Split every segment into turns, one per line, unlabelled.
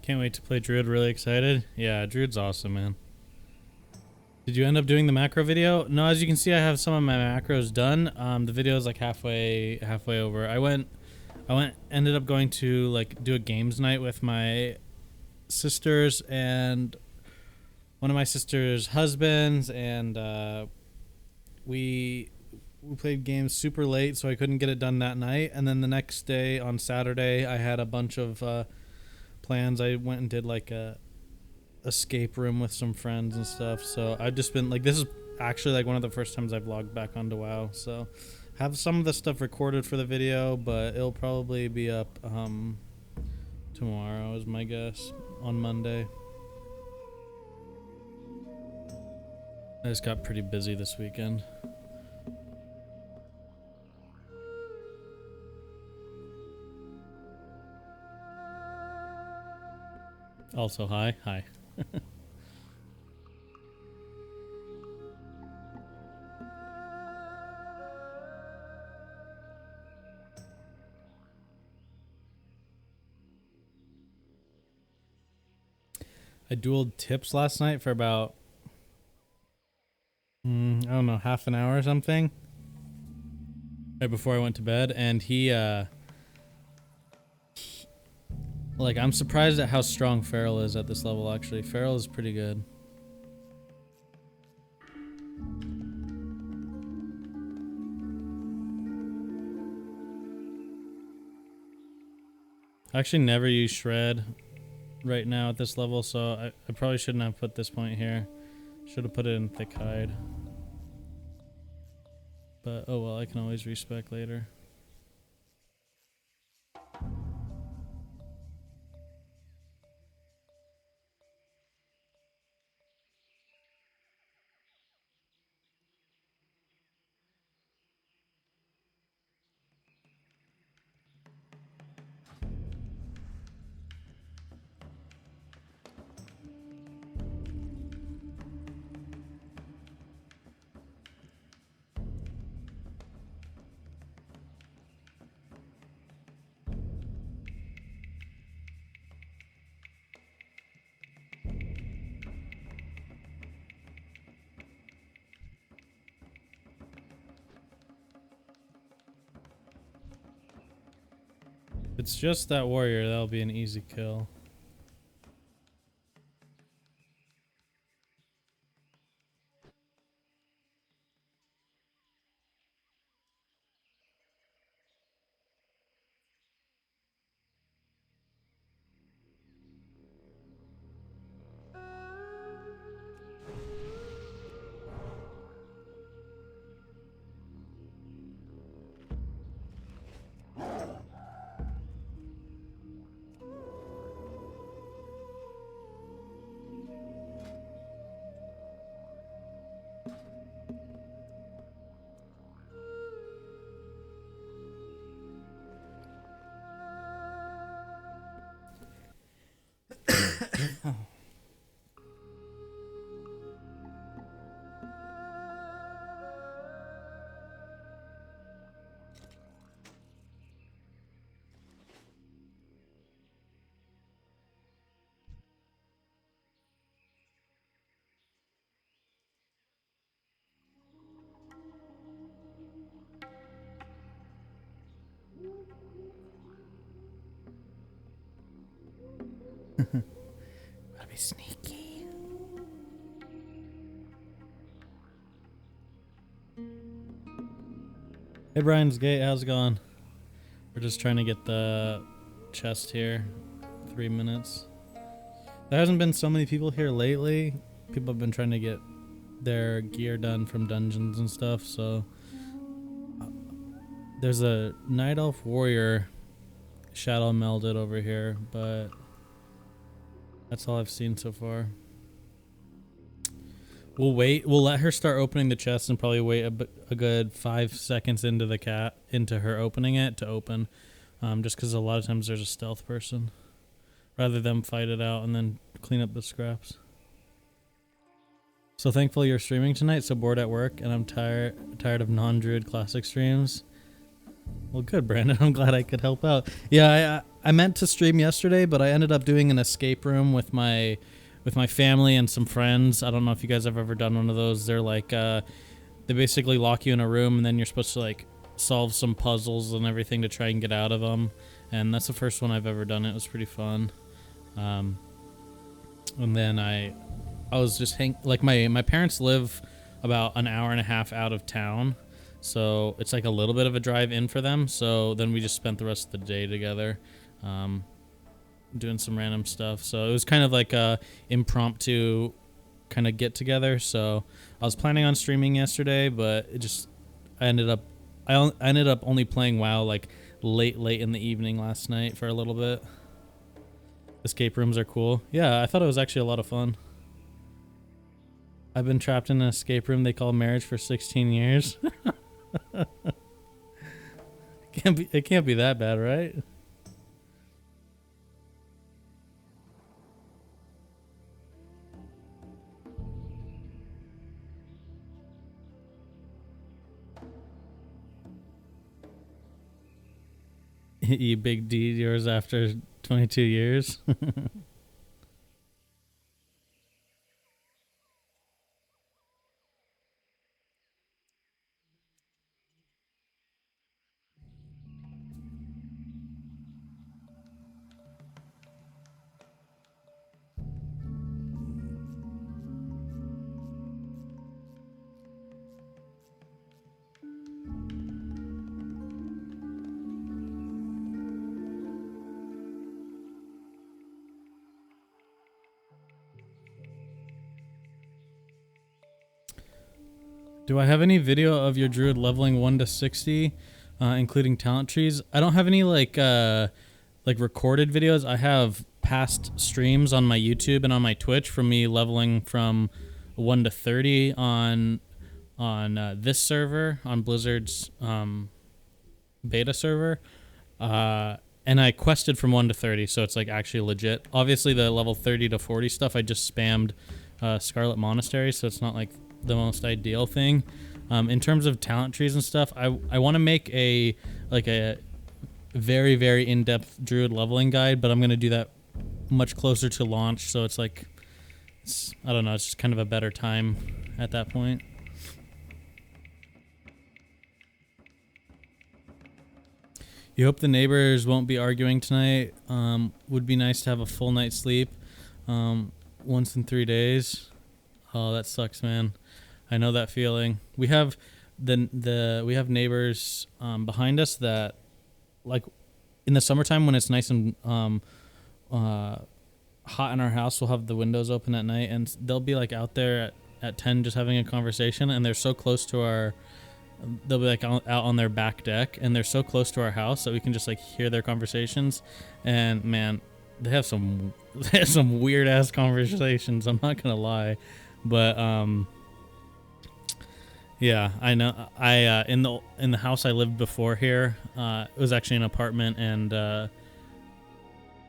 Can't wait to play Druid. Really excited. Yeah, Druid's awesome, man. Did you end up doing the macro video? No, as you can see, I have some of my macros done. The video is like halfway over. Ended up going to like do a games night with my sisters and one of my sister's husbands, and we played games super late, so I couldn't get it done that night. And then the next day on Saturday, I had a bunch of plans. I went and did like a escape room with some friends and stuff. So I've just been like, this is actually like one of the first times I've logged back onto WoW. So have some of the stuff recorded for the video, but it'll probably be up tomorrow is my guess, on Monday. I just got pretty busy this weekend. Also, hi. I dueled Tips last night for about, I don't know, half an hour or something. Right before I went to bed, and he like, I'm surprised at how strong Feral is at this level, actually. Feral is pretty good. I actually never use Shred right now at this level, so I probably shouldn't have put this point here. Should have put it in Thick Hide. But, oh well, I can always respec later. It's just that warrior, that'll be an easy kill. Gotta be sneaky. Hey Brian's Gate, how's it going? We're just trying to get the chest here. 3 minutes. There hasn't been so many people here lately. People have been trying to get their gear done from dungeons and stuff, so there's a Night Elf Warrior shadow melded over here, but that's all I've seen so far. We'll wait. We'll let her start opening the chest and probably wait a good 5 seconds into her opening it to open, just because a lot of times there's a stealth person, rather than fight it out and then clean up the scraps. So thankful you're streaming tonight. So bored at work, and I'm tired of non-Druid classic streams. Well, good, Brandon. I'm glad I could help out. Yeah, I meant to stream yesterday, but I ended up doing an escape room with my family and some friends. I don't know if you guys have ever done one of those. They're like they basically lock you in a room and then you're supposed to like solve some puzzles and everything to try and get out of them. And that's the first one I've ever done. It was pretty fun. And then I was just like my parents live about an hour and a half out of town. So it's like a little bit of a drive in for them. So then we just spent the rest of the day together, doing some random stuff. So it was kind of like a impromptu kind of get together. So I was planning on streaming yesterday, but I ended up only playing WoW like late in the evening last night for a little bit. Escape rooms are cool. Yeah, I thought it was actually a lot of fun. I've been trapped in an escape room they call marriage for 16 years. It can't be that bad, right? You big D yours after 22 years. Do I have any video of your druid leveling 1 to 60, including talent trees? I don't have any like recorded videos. I have past streams on my YouTube and on my Twitch from me leveling from 1 to 30 on this server, on Blizzard's beta server. And I quested from 1 to 30, so it's like actually legit. Obviously the level 30 to 40 stuff, I just spammed Scarlet Monastery, so it's not like the most ideal thing. In terms of talent trees and stuff, I want to make a very, very in-depth druid leveling guide, but I'm going to do that much closer to launch, so it's like, I don't know, it's just kind of a better time at that point. You hope the neighbors won't be arguing tonight. Would be nice to have a full night's sleep once in 3 days. Oh, that sucks, man. I know that feeling. We have we have neighbors behind us that, like, in the summertime when it's nice and hot in our house, we'll have the windows open at night, and they'll be like out there at 10 just having a conversation, and they're so close to our. They'll be like out on their back deck, and they're so close to our house that we can just like hear their conversations. And man, they have some weird ass conversations. I'm not gonna lie, but yeah, I know. I in the house I lived before here, it was actually an apartment, and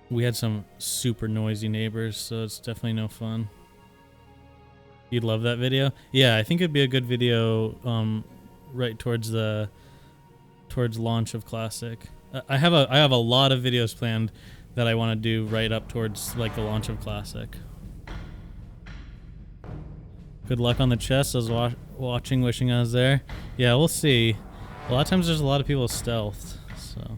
we had some super noisy neighbors, so it's definitely no fun. You'd love that video? Yeah, I think it'd be a good video. Right towards launch of Classic. I have a lot of videos planned that I want to do right up towards like the launch of Classic. Good luck on the chest. I was watching, wishing I was there. Yeah, we'll see. A lot of times there's a lot of people stealthed. So,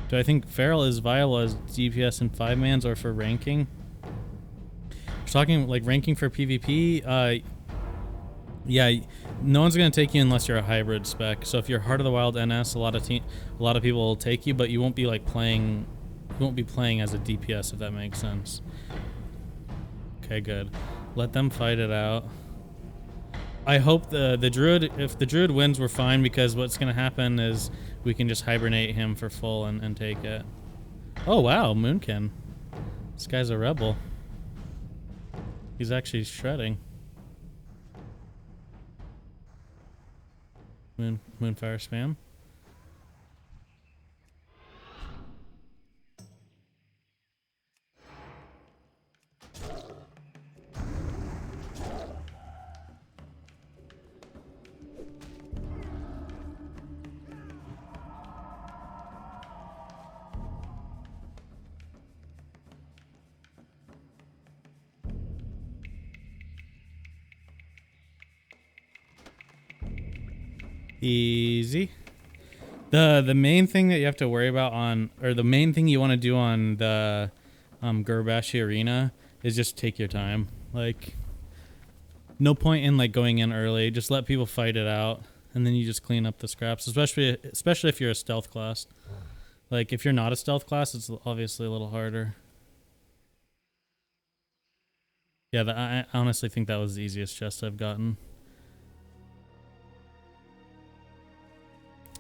do I think Feral is viable as DPS in 5-mans or for ranking? We're talking like ranking for PvP. Yeah, no one's gonna take you unless you're a hybrid spec. So if you're Heart of the Wild NS, a lot of people will take you, but you won't be like playing. You won't be playing as a DPS, if that makes sense. Okay, good. Let them fight it out. I hope the druid. If the druid wins, we're fine, because what's gonna happen is we can just hibernate him for full and take it. Oh wow, Moonkin. This guy's a rebel. He's actually shredding. Moonfire spam. Easy. The main thing that you have to worry about on, or the main thing you want to do on the Gurbashi arena is just take your time. Like, no point in like going in early. Just let people fight it out, and then you just clean up the scraps. Especially if you're a stealth class. Like if you're not a stealth class, it's obviously a little harder. Yeah, I honestly think that was the easiest chest I've gotten.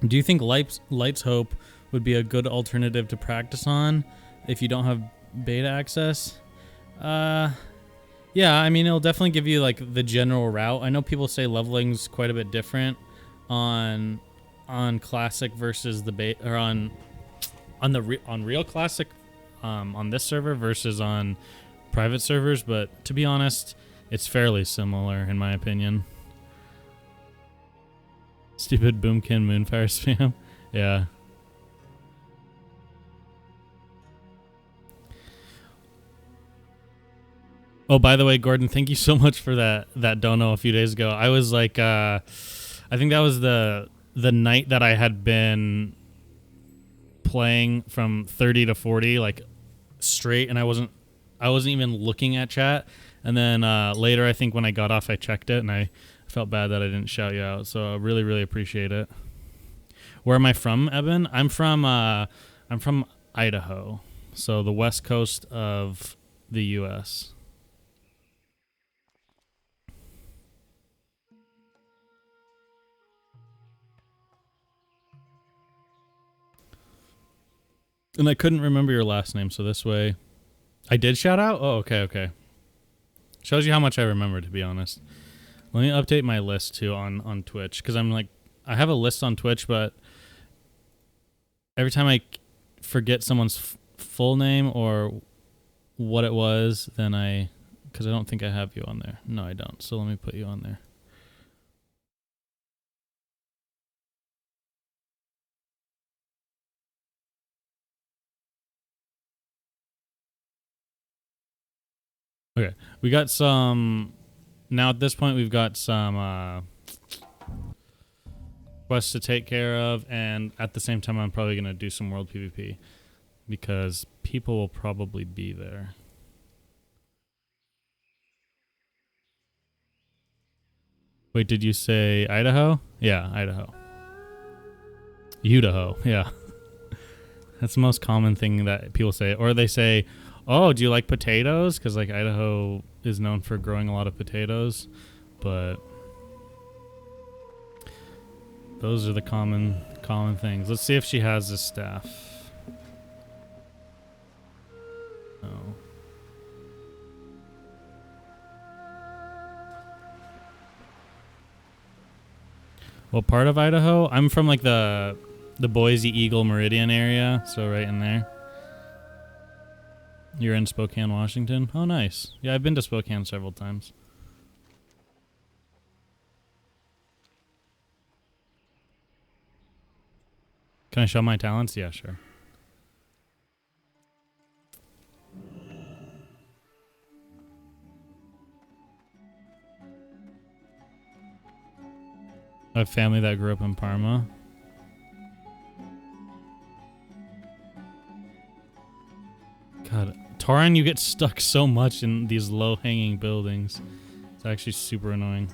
Do you think Light's Hope would be a good alternative to practice on if you don't have beta access? Yeah, I mean, it'll definitely give you like the general route. I know people say leveling's quite a bit different on classic versus the beta, or on real classic on this server versus on private servers, but to be honest, it's fairly similar in my opinion. Stupid Boomkin Moonfire spam. Yeah. Oh, by the way, Gordon, thank you so much for that dono a few days ago. I was like, I think that was the night that I had been playing from 30 to 40, like straight, and I wasn't even looking at chat. And then later, I think when I got off, I checked it, and I felt bad that I didn't shout you out. So I really, really appreciate it. Where am I from, Eben? I'm from Idaho, so the west coast of the U.S. And I couldn't remember your last name, so this way I did shout out? Oh, okay. Shows you how much I remember, to be honest. Let me update my list too on Twitch, because I'm like, I have a list on Twitch, but every time I forget someone's full name or what it was, then because I don't think I have you on there. No, I don't. So let me put you on there. Okay, we got some. Now at this point, we've got some quests to take care of, and at the same time, I'm probably gonna do some world PvP because people will probably be there. Wait, did you say Idaho? Yeah, Idaho. Idaho, yeah. That's the most common thing that people say, or they say, "Oh, do you like potatoes?" Because like Idaho is known for growing a lot of potatoes, but those are the common things. Let's see if she has this staff. No. What part of Idaho? I'm from like the Boise Eagle Meridian area, so right in there. You're in Spokane, Washington? Oh, nice. Yeah, I've been to Spokane several times. Can I show my talents? Yeah, sure. I have family that grew up in Parma. God, Tauren, you get stuck so much in these low-hanging buildings. It's actually super annoying.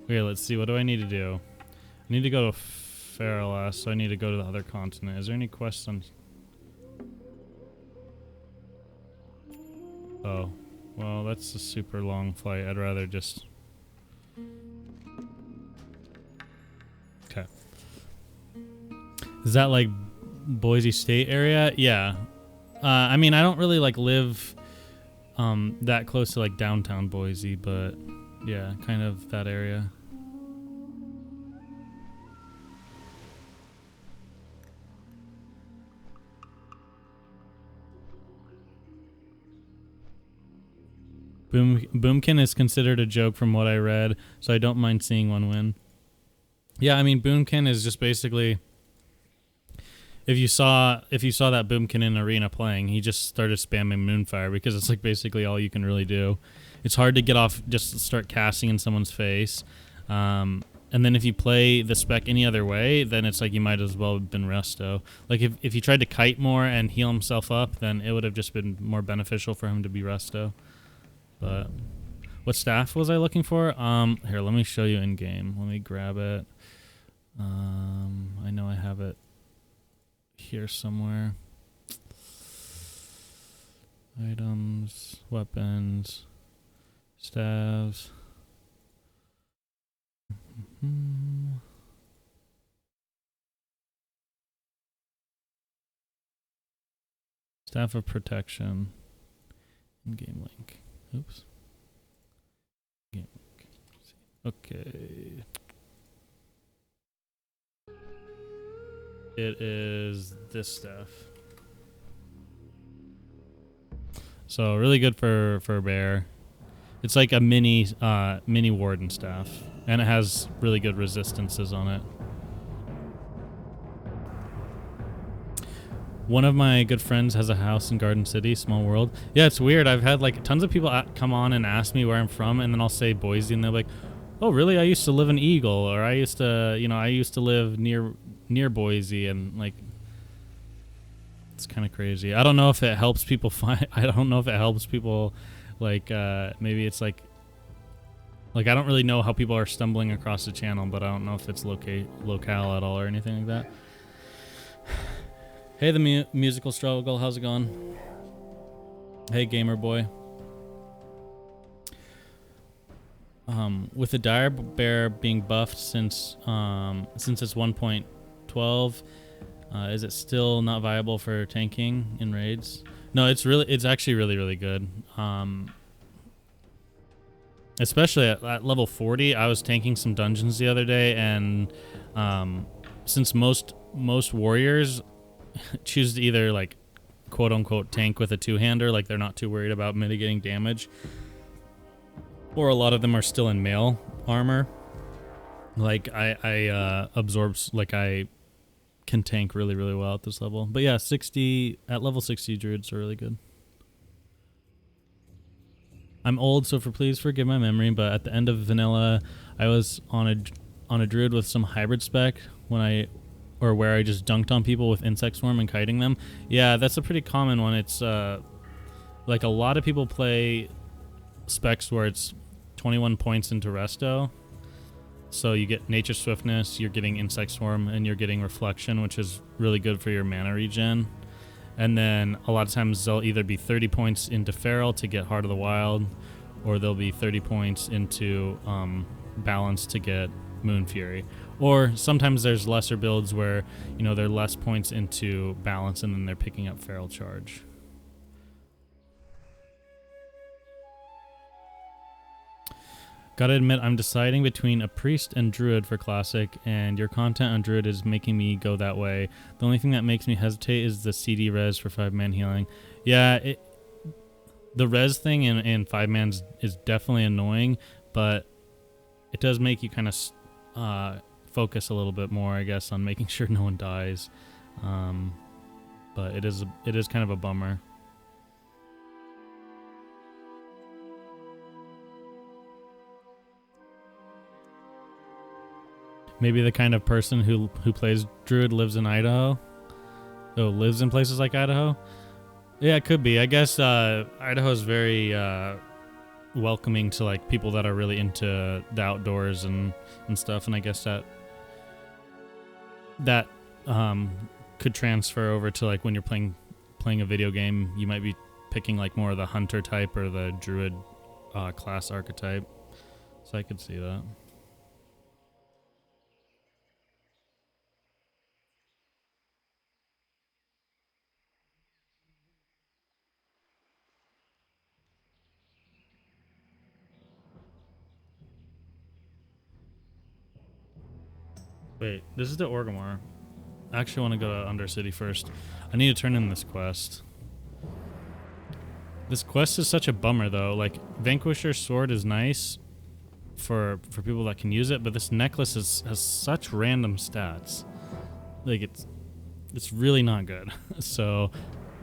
Okay, let's see. What do I need to do? I need to go to Feralas, so I need to go to the other continent. Is there any quests on... Oh. Well, that's a super long flight. I'd rather just... Okay. Is that like Boise State area? Yeah. I mean, I don't really like live that close to like downtown Boise, but yeah, kind of that area. Boomkin is considered a joke from what I read, so I don't mind seeing one win. Yeah, I mean, Boomkin is just basically... If you saw that Boomkin in arena playing, he just started spamming Moonfire because it's like basically all you can really do. It's hard to get off, just start casting in someone's face, and And then if you play the spec any other way, then it's like you might as well have been resto. Like if he tried to kite more and heal himself up, then it would have just been more beneficial for him to be resto. But what staff was I looking for? Here, let me show you in game. Let me grab it. I know I have it here somewhere. Items, weapons, staves. Staff of protection. In-game link. Oops. Game link. Okay. It is this staff. So really good for a bear. It's like a mini warden staff, and it has really good resistances on it. One of my good friends has a house in Garden City, small world. Yeah, it's weird. I've had like tons of people come on and ask me where I'm from, and then I'll say Boise, and they're like, "Oh, really? I used to live in Eagle, or I used to live near Boise," and like, it's kind of crazy. I don't know if it helps people find. I don't know if it helps people, like maybe it's like I don't really know how people are stumbling across the channel, but I don't know if it's locale at all or anything like that. Hey, the musical struggle, how's it going? Hey, gamer boy. With the dire bear being buffed since it's 1.12, is it still not viable for tanking in raids? No, it's actually really good. Especially at level 40, I was tanking some dungeons the other day, and since most warriors choose to either like quote unquote tank with a two-hander, like they're not too worried about mitigating damage, or a lot of them are still in mail armor, like I absorbs, like I can tank really well at this level. But yeah, at level 60 druids are really good. I'm old, so please forgive my memory, but at the end of vanilla I was on a druid with some hybrid spec where I just dunked on people with insect swarm and kiting them. Yeah, that's a pretty common one. It's like a lot of people play specs where it's 21 points into resto. So you get nature swiftness, you're getting insect swarm, and you're getting reflection, which is really good for your mana regen. And then a lot of times they'll either be 30 points into feral to get Heart of the Wild, or they'll be 30 points into balance to get Moon Fury. Or sometimes there's lesser builds where, you know, they're less points into balance and then they're picking up feral charge. Gotta admit, I'm deciding between a priest and druid for classic, and your content on druid is making me go that way. The only thing that makes me hesitate is the CD res for 5-man healing. Yeah, the res thing in 5-mans is definitely annoying, but it does make you kind of focus a little bit more, I guess, on making sure no one dies. But it is kind of a bummer. Maybe the kind of person who plays druid lives in Idaho. Oh, lives in places like Idaho? Yeah, it could be. I guess Idaho is very welcoming to like people that are really into the outdoors and stuff, and I guess that could transfer over to like when you're playing a video game. You might be picking like more of the hunter type or the druid class archetype, so I could see that. Wait, this is the Orgrimmar. I actually want to go to Undercity first. I need to turn in this quest. This quest is such a bummer though. Like, Vanquisher's sword is nice for people that can use it, but this necklace has such random stats. Like, it's really not good. So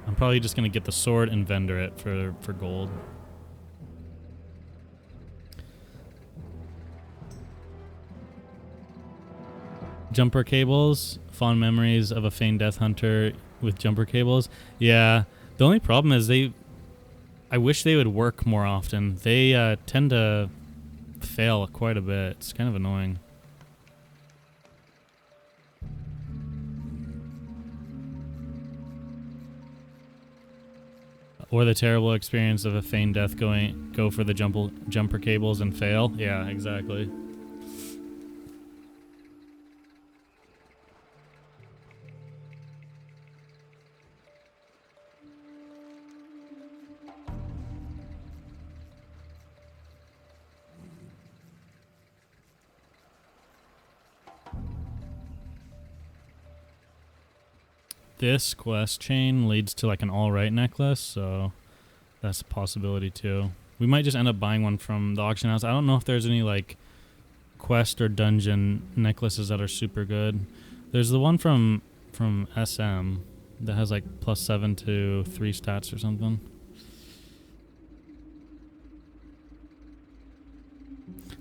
I'm probably just gonna get the sword and vendor it for gold. Jumper cables. Fond memories of a feigned death hunter with jumper cables. Yeah. The only problem is I wish they would work more often. They tend to fail quite a bit. It's kind of annoying. Or the terrible experience of a feigned death go for the jumper cables and fail. Yeah, exactly. This quest chain leads to like an all right necklace, so that's a possibility too. We might just end up buying one from the auction house. I don't know if there's any like quest or dungeon necklaces that are super good. There's the one from SM that has like +7 to 3 stats or something.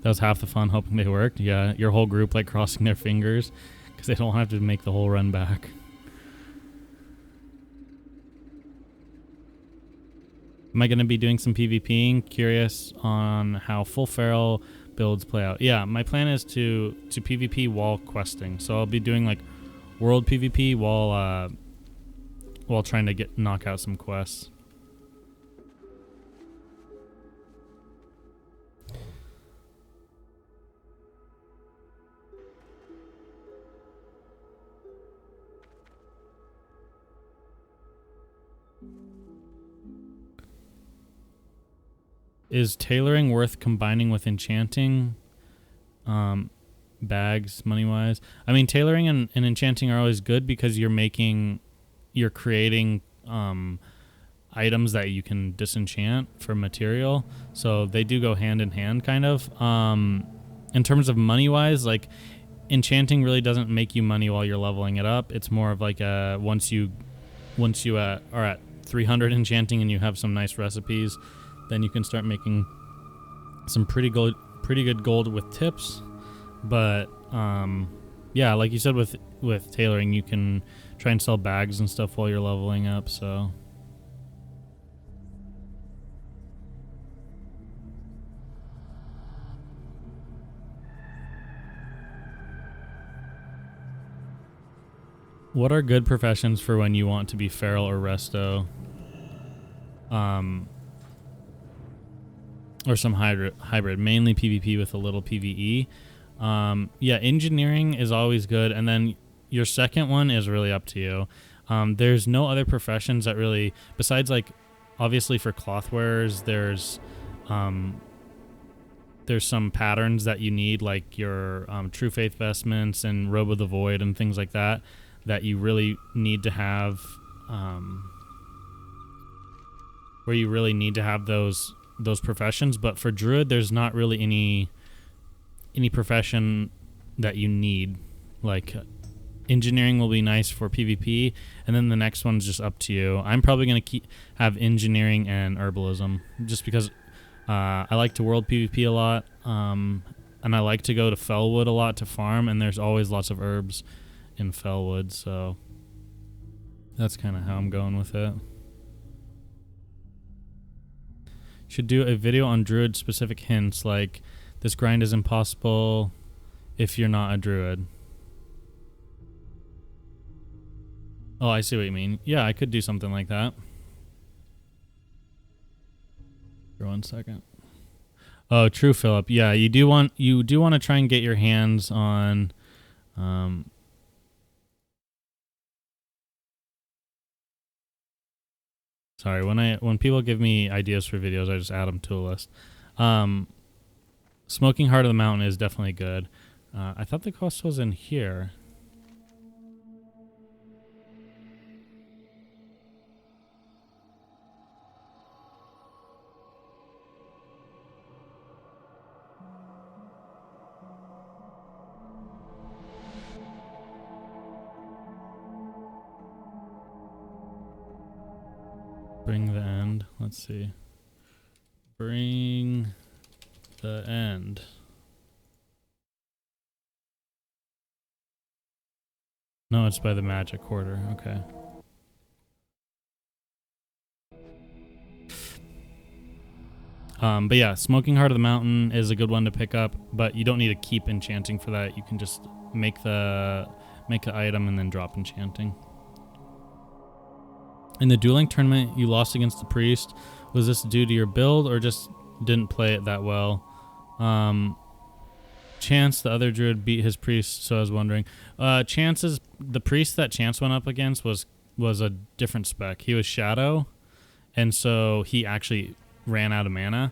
That was half the fun, hoping they worked. Yeah, your whole group like crossing their fingers because they don't have to make the whole run back. Am I going to be doing some PvPing? Curious on how full feral builds play out. Yeah, my plan is to PvP while questing. So I'll be doing like world PvP while trying to knock out some quests. Is tailoring worth combining with enchanting? Bags, money-wise. I mean, tailoring and enchanting are always good because you're creating items that you can disenchant for material. So they do go hand in hand, kind of. In terms of money-wise, like, enchanting really doesn't make you money while you're leveling it up. It's more of like once you are at 300 enchanting and you have some nice recipes, then you can start making some pretty good gold with tips. But yeah, like you said, with tailoring, you can try and sell bags and stuff while you're leveling up. So what are good professions for when you want to be feral or resto? Or some hybrid, mainly PvP with a little PvE. Yeah, engineering is always good, and then your second one is really up to you. There's no other professions that really, besides like, obviously for cloth wearers, there's some patterns that you need, like your True Faith vestments and Robe of the Void and things like that you really need to have, where you really need to have those professions. But for Druid, there's not really any profession that you need. Like, engineering will be nice for PvP, and then the next one's just up to you. I'm probably going to have engineering and herbalism, just because I like to world PvP a lot, and I like to go to Fellwood a lot to farm, and there's always lots of herbs in Fellwood, so that's kind of how I'm going with it. Should do a video on Druid specific hints, like this grind is impossible if you're not a Druid. Oh, I see what you mean. Yeah, I could do something like that. For 1 second. Oh, true, Philip. Yeah, you do want to try and get your hands on sorry, when people give me ideas for videos, I just add them to a list. Smoking Heart of the Mountain is definitely good. I thought the quest was in here. Bring the end. Let's see. Bring the end. No, it's by the magic quarter. Okay. But yeah, Smoking Heart of the Mountain is a good one to pick up, but you don't need to keep enchanting for that. You can just make the item and then drop enchanting. In the dueling tournament, you lost against the priest. Was this due to your build or just didn't play it that well? Chance, the other druid, beat his priest, so I was wondering. The priest that Chance went up against was a different spec. He was Shadow, and so he actually ran out of mana.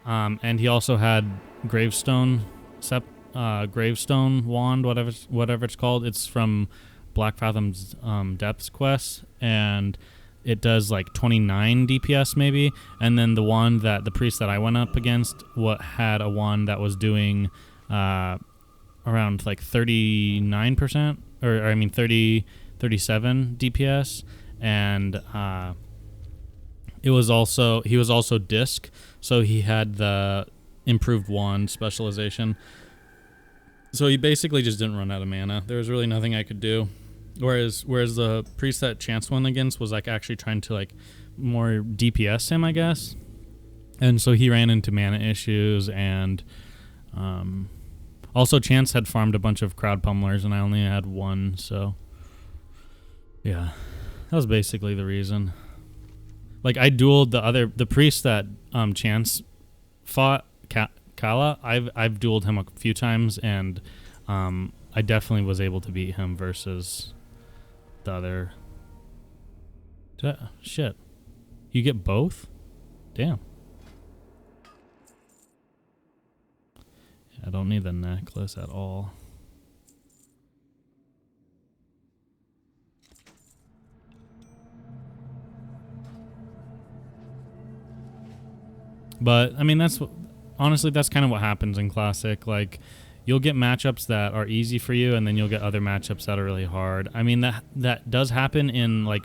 And he also had Gravestone Wand, whatever it's called. It's from Black Fathom's Depths quest, and it does like 29 DPS maybe. And then the priest that I went up against had a wand that was doing around like 39%, or I mean 37 DPS, and he was also disc, so he had the improved wand specialization. So he basically just didn't run out of mana. There was really nothing I could do. Whereas the priest that Chance won against was like actually trying to like more DPS him, I guess. And so he ran into mana issues, and also Chance had farmed a bunch of crowd pummelers and I only had one, so yeah. That was basically the reason. Like I dueled the priest that Chance fought, Kala. I've dueled him a few times, and I definitely was able to beat him versus the other. Shit, you get both? Damn. I don't need the necklace at all. But I mean, honestly that's kind of what happens in Classic. Like you'll get matchups that are easy for you, and then you'll get other matchups that are really hard. I mean, that does happen in like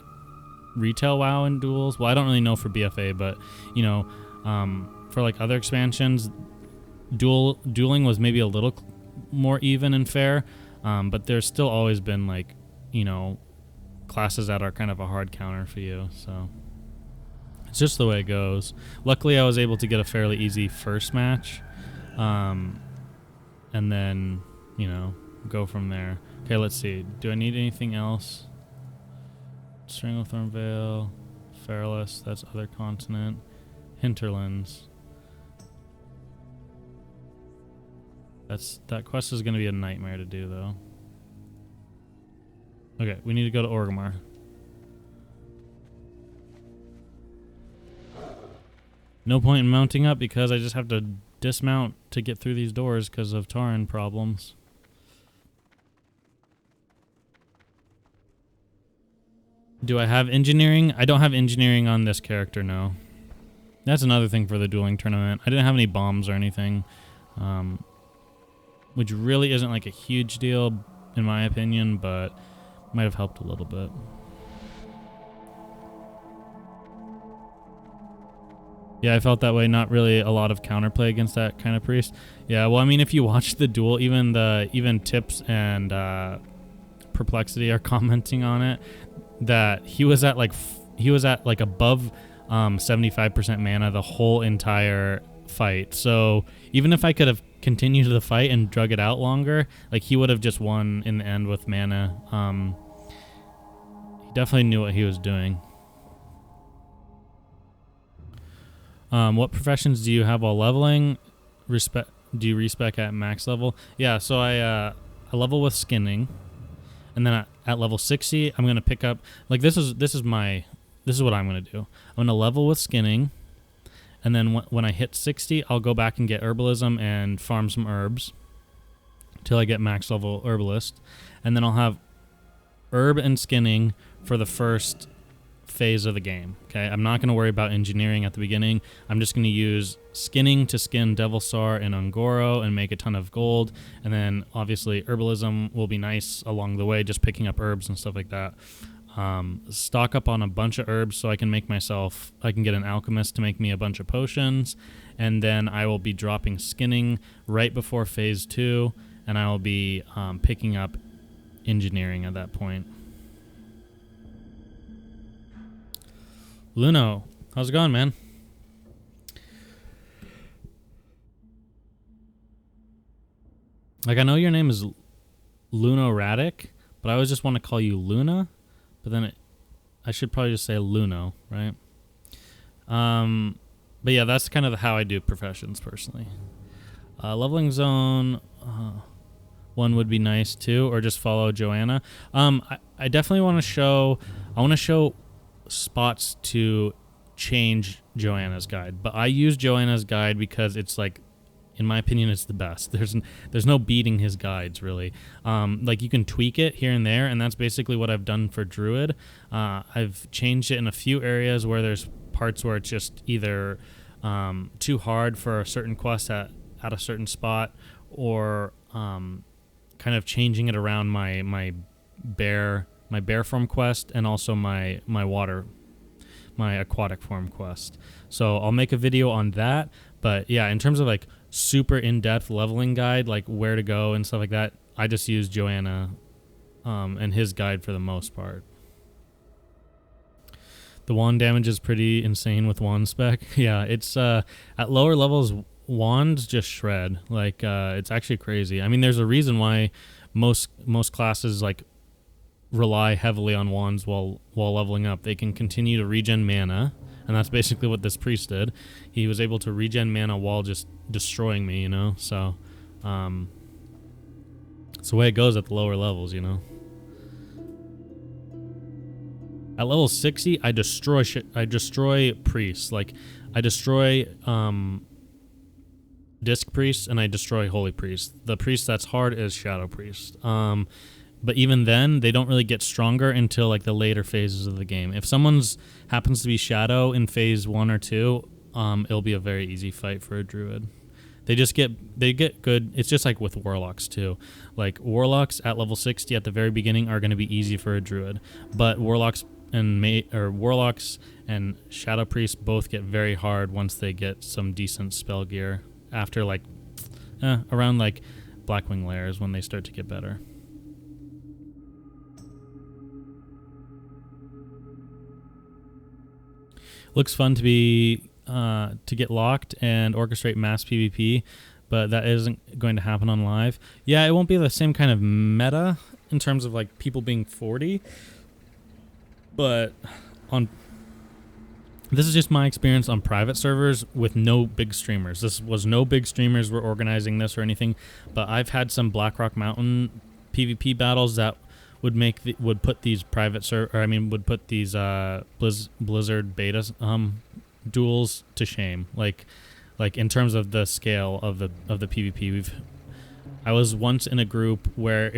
retail WoW and duels. Well, I don't really know for BFA, but you know, for like other expansions, dueling was maybe a little more even and fair, but there's still always been like, you know, classes that are kind of a hard counter for you. So it's just the way it goes. Luckily, I was able to get a fairly easy first match, and then, you know, go from there. Okay, let's see. Do I need anything else? Stranglethorn Vale, Fairless, that's other continent. Hinterlands. That quest is going to be a nightmare to do, though. Okay, we need to go to Orgrimmar. No point in mounting up because I just have to dismount to get through these doors because of Tauren problems. Do I have engineering? I don't have engineering on this character, no. That's another thing for the dueling tournament. I didn't have any bombs or anything, which really isn't like a huge deal in my opinion, but might have helped a little bit. Yeah, I felt that way. Not really a lot of counterplay against that kind of priest. Yeah, well, I mean, if you watch the duel, even Tips and Perplexity are commenting on it, that he was at like above 75% mana the whole entire fight. So even if I could have continued the fight and drug it out longer, like he would have just won in the end with mana. He definitely knew what he was doing. What professions do you have while leveling? Do you respec at max level? Yeah, so I level with skinning, and then at level 60, I'm gonna pick up like this is what I'm gonna do. I'm gonna level with skinning, and then when I hit 60, I'll go back and get herbalism and farm some herbs till I get max level herbalist, and then I'll have herb and skinning for the first phase of the game. Okay, I'm not going to worry about engineering at the beginning. I'm just going to use skinning to skin Devilsar and Ungoro and make a ton of gold, and then obviously herbalism will be nice along the way, just picking up herbs and stuff like that. Stock up on a bunch of herbs so I can get an alchemist to make me a bunch of potions, and then I will be dropping skinning right before phase 2, and I will be picking up engineering at that point. Luno, how's it going, man? Like, I know your name is Luno Radic, but I always just want to call you Luna. But then I should probably just say Luno, right? But yeah, that's kind of how I do professions personally. Leveling zone, one would be nice too, or just follow Joanna. I definitely want to show. I want to show spots to change Joanna's guide, but I use Joanna's guide because it's like, in my opinion, it's the best. There's no beating his guides really. Like, you can tweak it here and there, and that's basically what I've done for Druid. I've changed it in a few areas where there's parts where it's just either too hard for a certain quest at a certain spot, or kind of changing it around my bear form quest, and also my aquatic form quest. So I'll make a video on that. But yeah, in terms of like super in-depth leveling guide, like where to go and stuff like that, I just use Joanna and his guide for the most part. The wand damage is pretty insane with wand spec. Yeah, it's at lower levels, wands just shred. Like, it's actually crazy. I mean, there's a reason why most classes like rely heavily on wands while leveling up. They can continue to regen mana, and that's basically what this priest did. He was able to regen mana while just destroying me, you know? So, it's the way it goes at the lower levels, you know? At level 60, I destroy priests. Like, I destroy disc priests, and I destroy holy priests. The priest that's hard is shadow priest. But even then, they don't really get stronger until like the later phases of the game. If someone's happens to be shadow in phase 1 or 2, it'll be a very easy fight for a druid. They get good. It's just like with warlocks too. Like, warlocks at level 60 at the very beginning are going to be easy for a druid, but warlocks and shadow priests both get very hard once they get some decent spell gear. After like around like Blackwing Lairs, when they start to get better. Looks fun to be to get locked and orchestrate mass PvP, but that isn't going to happen on live. Yeah, it won't be the same kind of meta in terms of like people being 40, but this is just my experience on private servers with no big streamers. This was no big streamers were organizing this or anything, but I've had some Blackrock Mountain PvP battles that would put these Blizzard beta duels to shame. Like in terms of the scale of the PvP. I was once in a group where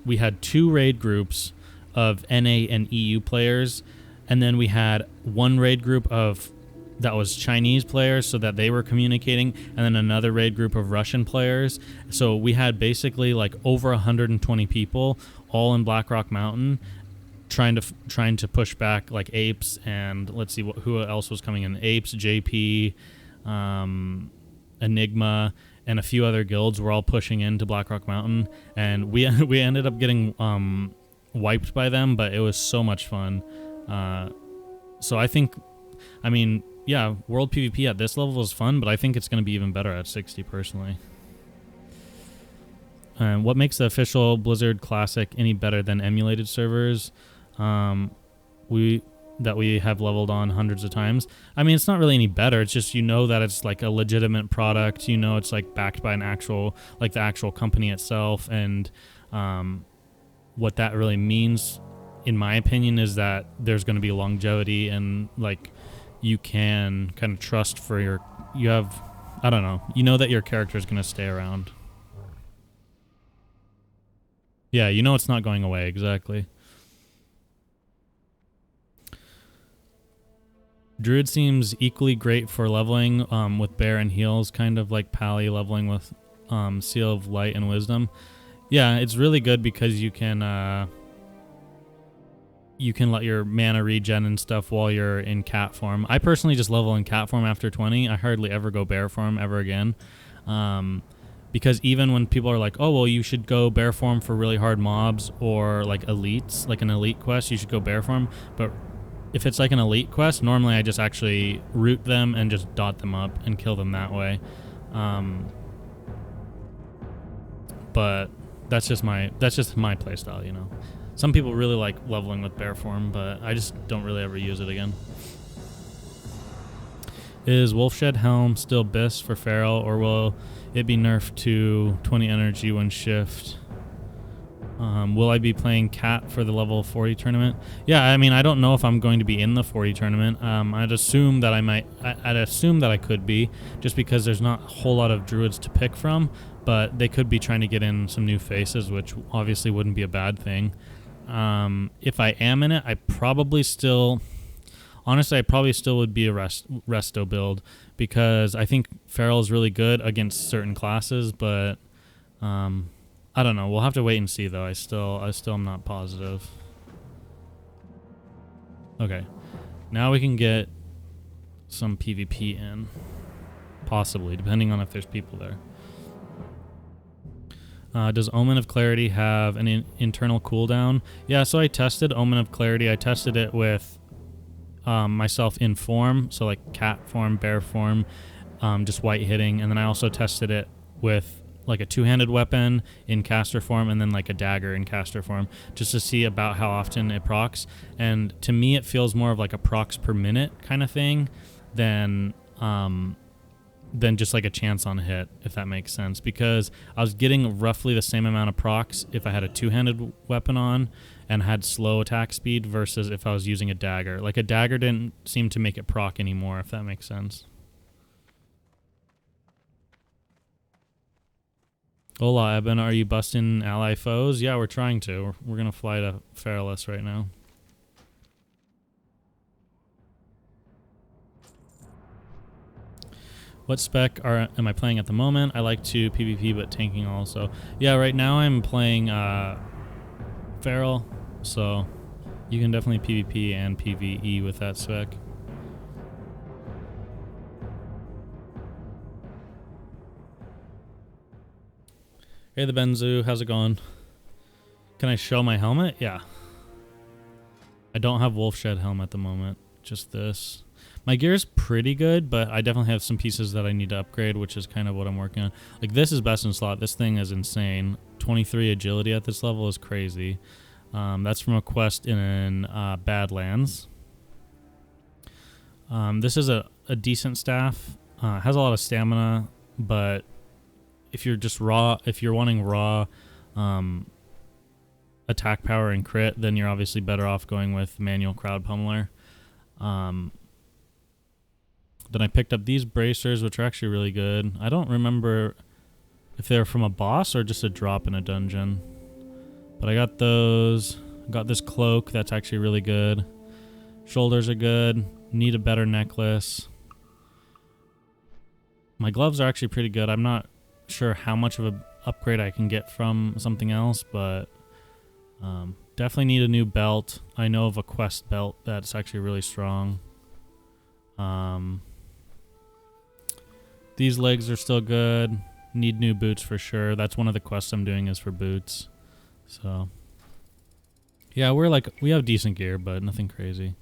we had 2 raid groups of NA and EU players, and then we had one raid group that was Chinese players, so that they were communicating, and then another raid group of Russian players. So we had basically like over 120 people all in Blackrock Mountain trying to push back like Apes, and let's see who else was coming in. Apes, JP, Enigma, and a few other guilds were all pushing into Blackrock Mountain, and we ended up getting wiped by them, but it was so much fun. So I think, yeah, world PvP at this level is fun, but I think it's going to be even better at 60 personally. And what makes the official Blizzard Classic any better than emulated servers we have leveled on hundreds of times? I mean, it's not really any better. It's just, that it's like a legitimate product. It's like backed by the actual company itself. And what that really means, in my opinion, is that there's going to be longevity, and like you can kind of trust that your character is going to stay around. Yeah, it's not going away, exactly. Druid seems equally great for leveling with Bear and Heals, kind of like Pally leveling with Seal of Light and Wisdom. Yeah, it's really good because you can let your mana regen and stuff while you're in cat form. I personally just level in cat form after 20. I hardly ever go bear form ever again. because even when people are like, oh, well, you should go bear form for really hard mobs or like elites, like an elite quest, you should go bear form. But if it's like an elite quest, normally I just actually root them and just dot them up and kill them that way. But that's just my playstyle, you know. Some people really like leveling with bear form, but I just don't really ever use it again. Is Wolfshed Helm still BIS for Feral, or will it be nerfed to 20 energy when shift? Will I be playing Cat for the level 40 tournament? Yeah, I mean, I don't know if I'm going to be in the 40 tournament. I'd assume that I'd assume that I could be, just because there's not a whole lot of druids to pick from, but they could be trying to get in some new faces, which obviously wouldn't be a bad thing. If I am in it, I probably still would be a resto build, because I think Feral is really good against certain classes, but I don't know. We'll have to wait and see, though. I still am not positive. Okay, now we can get some PvP in, possibly, depending on if there's people there. Does Omen of Clarity have an internal cooldown? Yeah, so I tested Omen of Clarity. I tested it with myself in form, so like cat form, bear form, just white hitting, and then I also tested it with like a two-handed weapon in caster form, and then like a dagger in caster form, just to see about how often it procs. And to me, it feels more of like a procs per minute kind of thing than just like a chance on hit, if that makes sense, because I was getting roughly the same amount of procs if I had a two-handed weapon on and had slow attack speed versus if I was using a dagger. Like a dagger didn't seem to make it proc anymore, if that makes sense. Hola, Eben, are you busting ally foes? Yeah, we're trying to. We're going to fly to Feralis right now. What spec am I playing at the moment? I like to PvP, but tanking also. Yeah, right now I'm playing Feral, so you can definitely PvP and PvE with that spec. Hey, the Benzu, how's it going? Can I show my helmet? Yeah. I don't have Wolfshed Helm at the moment, just this. My gear is pretty good, but I definitely have some pieces that I need to upgrade, which is kind of what I'm working on. Like, this is best in slot. This thing is insane. 23 agility at this level is crazy. That's from a quest in Badlands. This is a decent staff. Has a lot of stamina, but if you're just if you're wanting raw attack power and crit, then you're obviously better off going with manual crowd pummeler. Then I picked up these bracers, which are actually really good. I don't remember if they're from a boss or just a drop in a dungeon, but I got those. Got this cloak that's actually really good. Shoulders are good. Need a better necklace. My gloves are actually pretty good. I'm not sure how much of an upgrade I can get from something else, but definitely need a new belt. I know of a quest belt that's actually really strong. These legs are still good. Need new boots for sure. That's one of the quests I'm doing is for boots. So yeah, we have decent gear, but nothing crazy.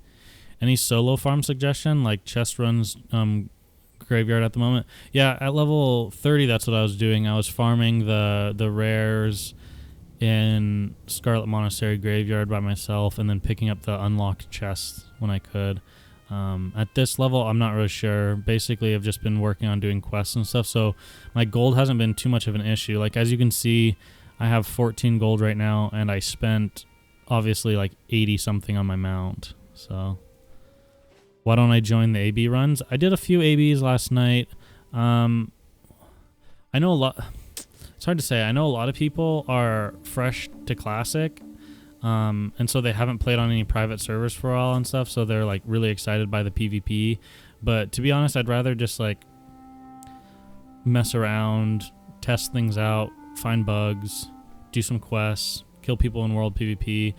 Any solo farm suggestion, like chest runs graveyard at the moment? Yeah, at level 30, that's what I was doing. I was farming the rares in Scarlet Monastery graveyard by myself, and then picking up the unlocked chests when I could. At this level, I'm not really sure. Basically, I've just been working on doing quests and stuff, so my gold hasn't been too much of an issue. Like, as you can see, I have 14 gold right now, and I spent, obviously, like 80 something on my mount. So why don't I join the AB runs? I did a few ABs last night. I know a lot. It's hard to say. I know a lot of people are fresh to Classic, and so they haven't played on any private servers for a while and stuff, so they're like really excited by the PvP. But to be honest, I'd rather just like mess around, test things out, find bugs, do some quests, kill people in world PvP,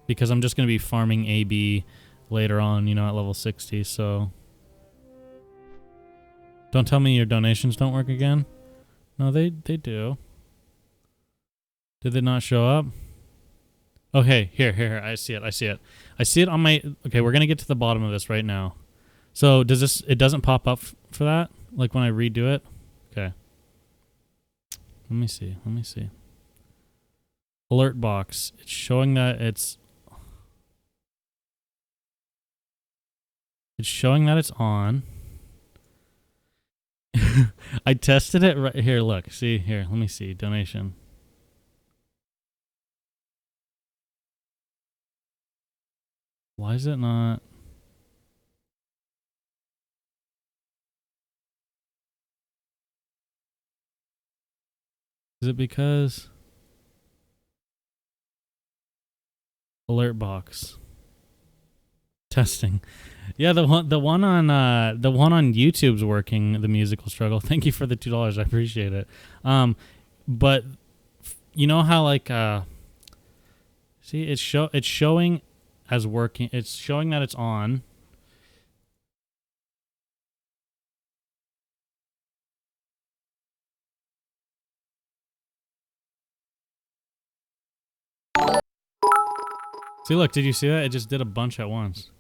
because I'm just going to be farming AB later on, you know, at level 60. So don't tell me your donations don't work again. No, they do. Did they not show up? Okay, here. I see it. I see it on my... Okay, we're going to get to the bottom of this right now. So does this... It doesn't pop up for that? Like when I redo it? Okay. Let me see. Alert box. It's showing that it's... It's showing that it's on. I tested it right here. Look, see here. Let me see. Donation. Why is it not? Is it because alert box testing? Yeah, the one on YouTube's working. The musical struggle. Thank you for the $2. I appreciate it. But you know how like see it's showing as working. It's showing that it's on. See, look, did you see that? It just did a bunch at once.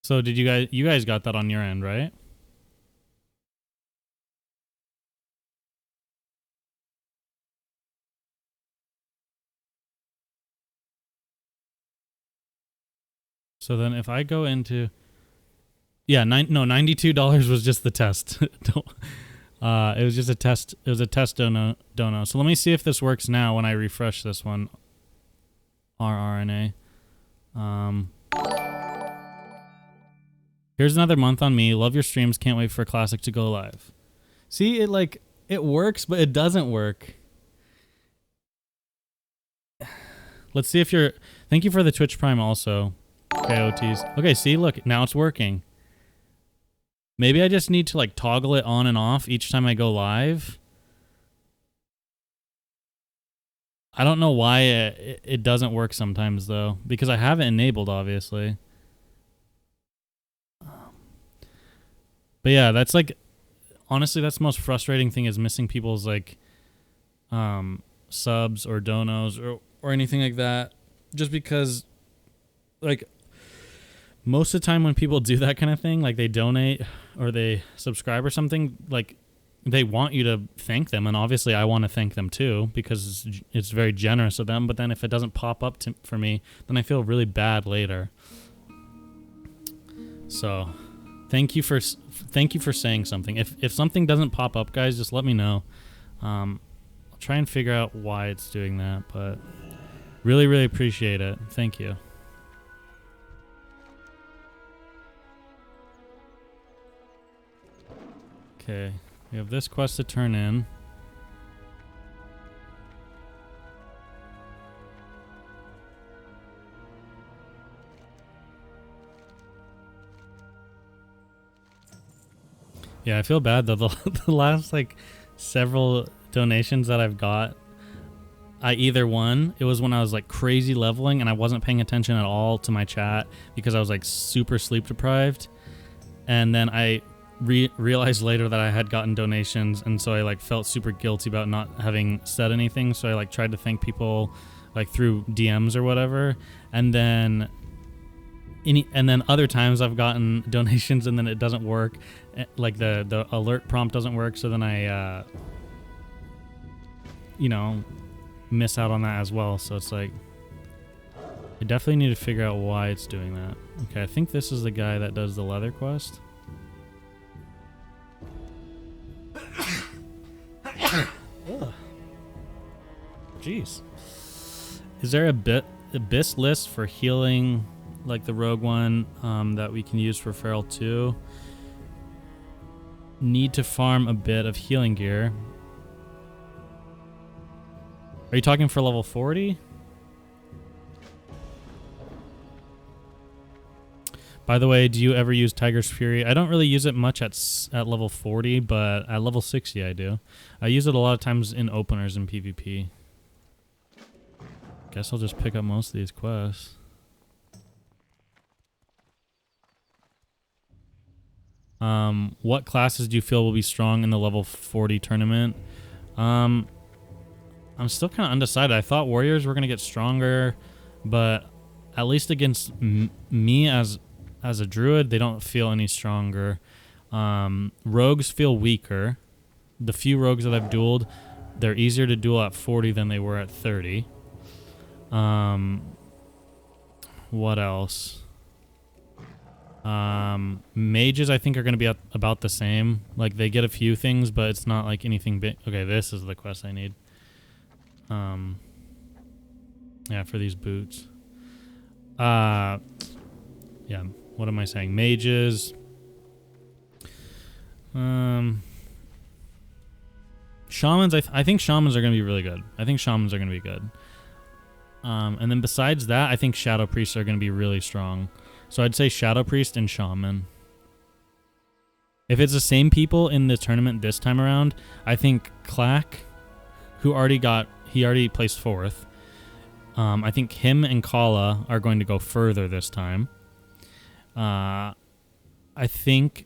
So did you guys got that on your end, right? So then if I go into... Yeah, $92 was just the test. It was just a test. It was a test dono. So let me see if this works now when I refresh this one. rRNA. Here's another month on me. Love your streams. Can't wait for Classic to go live. See, it works, but it doesn't work. Let's see if you're... Thank you for the Twitch Prime also. KOTs. Okay, see, look, now it's working. Maybe I just need to like toggle it on and off each time I go live. I don't know why it doesn't work sometimes though, because I have it enabled obviously. But yeah, that's like, honestly, that's the most frustrating thing is missing people's like subs or donos or anything like that. Just because like most of the time when people do that kind of thing, like they donate or they subscribe or something, like they want you to thank them. And obviously I want to thank them too, because it's very generous of them. But then if it doesn't pop up for me, then I feel really bad later. So thank you for saying something. If something doesn't pop up, guys, just let me know. I'll try and figure out why it's doing that, but really, really appreciate it. Thank you. Okay, we have this quest to turn in. Yeah, I feel bad though. The last like several donations that I've got, I either won, it was when I was like crazy leveling and I wasn't paying attention at all to my chat because I was like super sleep deprived, and then I realized later that I had gotten donations, and so I like felt super guilty about not having said anything, so I like tried to thank people like through DMs or whatever, and then other times I've gotten donations and then it doesn't work, like the alert prompt doesn't work, so then I you know, miss out on that as well. So it's like I definitely need to figure out why it's doing that. Okay, I think this is the guy that does the leather quest. Jeez. Is there a abyss list for healing like the rogue one that we can use for Feral 2? Need to farm a bit of healing gear. Are you talking for level 40? By the way, do you ever use Tiger's Fury? I don't really use it much at level 40, but at level 60 I do. I use it a lot of times in openers in PvP. Guess I'll just pick up most of these quests. What classes do you feel will be strong in the level 40 tournament? I'm still kind of undecided. I thought warriors were going to get stronger, but at least against me as a druid, they don't feel any stronger. Rogues feel weaker. The few rogues that I've dueled, they're easier to duel at 40 than they were at 30. What else? Mages I think are going to be about the same. Like they get a few things, but it's not like anything big. Okay, this is the quest I need. Yeah, for these boots. Yeah, what am I saying? Mages. Shamans, I think shamans are going to be really good. I think shamans are going to be good. And then besides that, I think shadow priests are going to be really strong. So I'd say shadow priest and shaman. If it's the same people in the tournament this time around, I think Clack, who already placed fourth. I think him and Kala are going to go further this time. I think,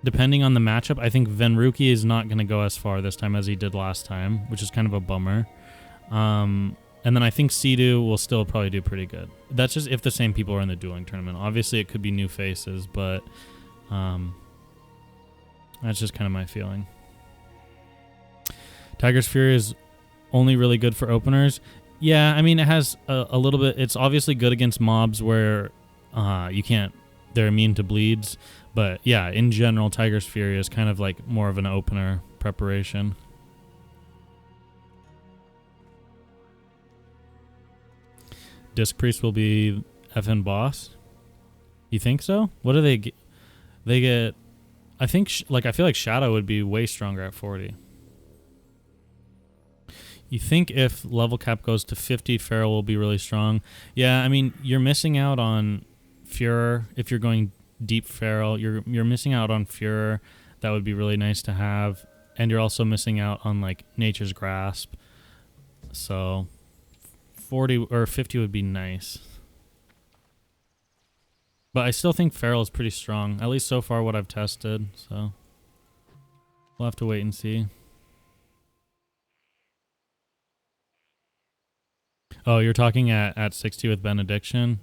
depending on the matchup, I think Venruki is not going to go as far this time as he did last time, which is kind of a bummer. And then I think Sidu will still probably do pretty good. That's just if the same people are in the dueling tournament. Obviously, it could be new faces, but that's just kind of my feeling. Tiger's Fury is only really good for openers. Yeah, I mean, it has a little bit. It's obviously good against mobs where they're immune to bleeds. But yeah, in general, Tiger's Fury is kind of like more of an opener preparation. Disc Priest will be FN boss. You think so? What do they get? They get, I think, I feel like Shadow would be way stronger at 40. You think if level cap goes to 50, Feral will be really strong. Yeah, I mean, you're missing out on Furor. If you're going deep Feral, you're missing out on Furor. That would be really nice to have. And you're also missing out on, like, Nature's Grasp. So 40 or 50 would be nice. But I still think Feral is pretty strong, at least so far what I've tested. So we'll have to wait and see. Oh, you're talking at 60 with Benediction?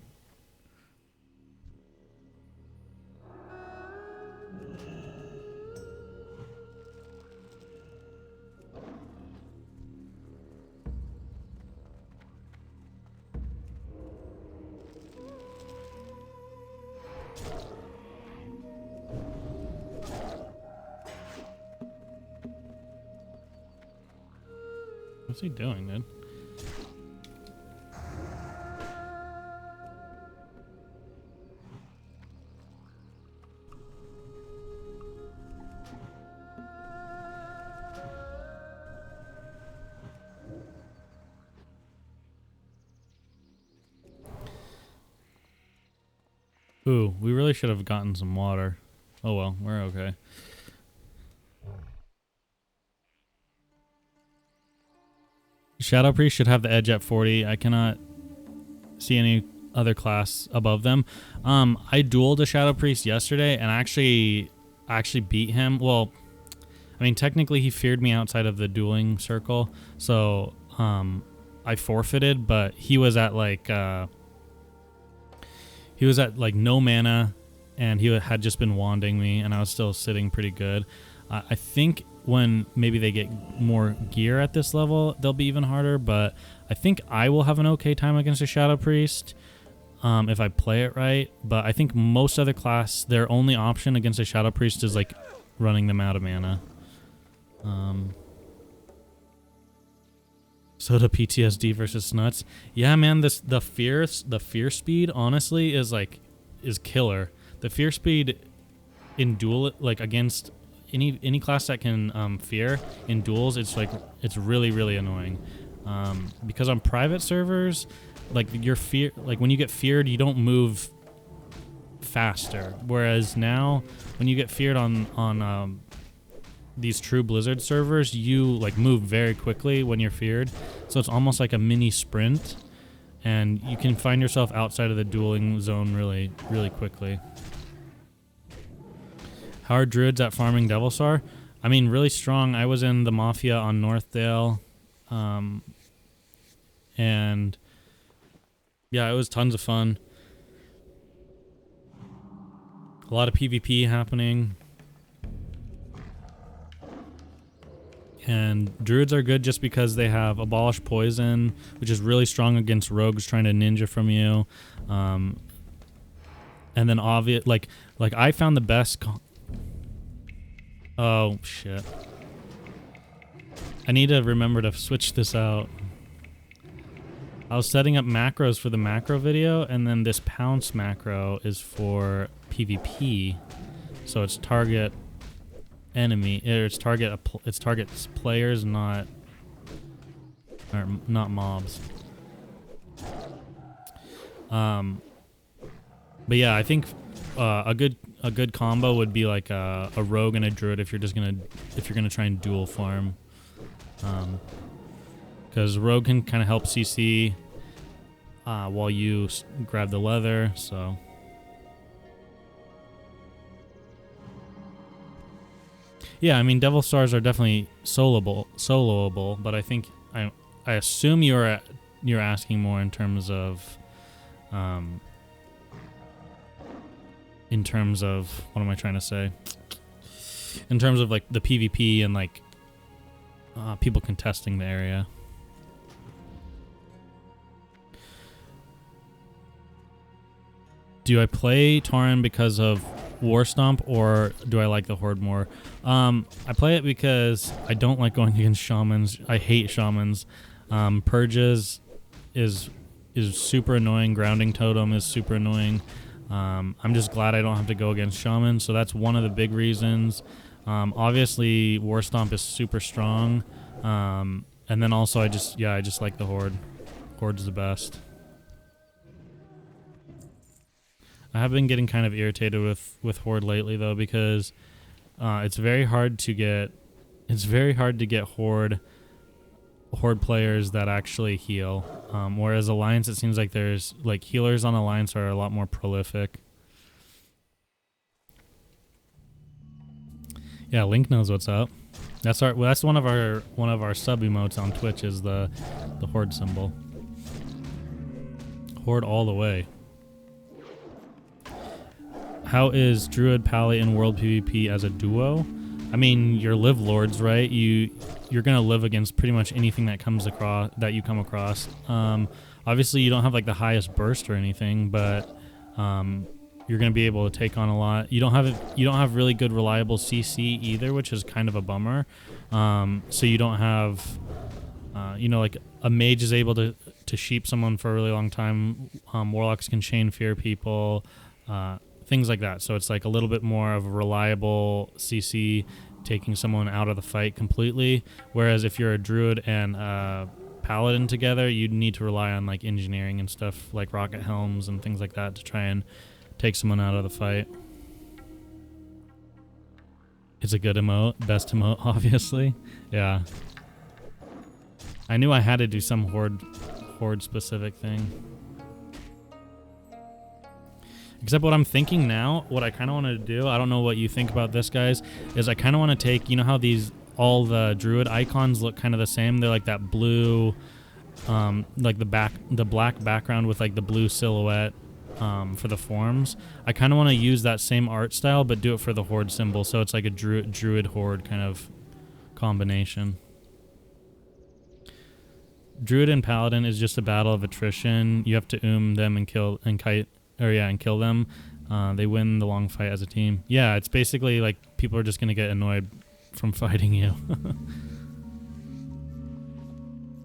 What's he doing, dude? Ooh, we really should have gotten some water. Oh well, we're okay. Shadow Priest should have the edge at 40. I cannot see any other class above them. I dueled a Shadow Priest yesterday and I actually beat him. Well, I mean, technically he feared me outside of the dueling circle, so I forfeited, but he was at like no mana, and he had just been wanding me, and I was still sitting pretty good. I think when maybe they get more gear at this level, they'll be even harder, but I think I will have an okay time against a Shadow Priest if I play it right. But I think most other class, their only option against a Shadow Priest is like running them out of mana. Soda PTSD versus Snuts. Yeah, man, the fear speed honestly is killer. The fear speed in duel, like against any class that can fear in duels, it's really, really annoying. Because on private servers, like when you get feared, you don't move faster. Whereas now, when you get feared on these true Blizzard servers, you like move very quickly when you're feared. So it's almost like a mini sprint, and you can find yourself outside of the dueling zone really, really quickly. How are druids at farming Devilstar? I mean, really strong. I was in the Mafia on Northdale. And yeah, it was tons of fun. A lot of PvP happening. And druids are good just because they have Abolish Poison, which is really strong against rogues trying to ninja from you. And then obvious, like I found the best. Oh shit! I need to remember to switch this out. I was setting up macros for the macro video, and then this pounce macro is for PvP, so it's target enemy, or it's targets players, not mobs. But yeah, I think a good combo would be like a rogue and a druid if you're gonna try and dual farm. Because rogue can kind of help CC while you grab the leather, so. Yeah, I mean, Devil Stars are definitely soloable, but I think I assume you're asking more in terms of what am I trying to say? In terms of like the PvP and like people contesting the area. Do I play Tauren because of War Stomp, or do I like the Horde more? I play it because I don't like going against shamans. I hate shamans. Purges is super annoying. Grounding Totem is super annoying. I'm just glad I don't have to go against shamans, so that's one of the big reasons. Obviously, War Stomp is super strong. And then also I just like the Horde. Horde's the best. I have been getting kind of irritated with Horde lately though, because it's very hard to get Horde players that actually heal. Whereas Alliance, it seems like there's like healers on Alliance are a lot more prolific. Yeah, Link knows what's up. That's one of our sub emotes on Twitch is the Horde symbol. Horde all the way. How is Druid, Pally, and World PvP as a duo? I mean, you're live lords, right? You're gonna live against pretty much anything that you come across. Obviously, you don't have like the highest burst or anything, but you're gonna be able to take on a lot. You don't have really good reliable CC either, which is kind of a bummer. So you don't have, like a mage is able to sheep someone for a really long time. Warlocks can chain fear people. Things like that. So it's like a little bit more of a reliable CC taking someone out of the fight completely. Whereas if you're a druid and a paladin together, you'd need to rely on like engineering and stuff like rocket helms and things like that to try and take someone out of the fight. It's a good emote. Best emote, obviously. Yeah. I knew I had to do some horde specific thing. Except what I'm thinking now, what I kind of want to do, I don't know what you think about this, guys, is I kind of want to take, you know how all the druid icons look kind of the same? They're like that blue, like the black background with like the blue silhouette for the forms. I kind of want to use that same art style, but do it for the horde symbol, so it's like a druid horde kind of combination. Druid and paladin is just a battle of attrition. You have to them and kill them. They win the long fight as a team. Yeah, it's basically like people are just gonna get annoyed from fighting you.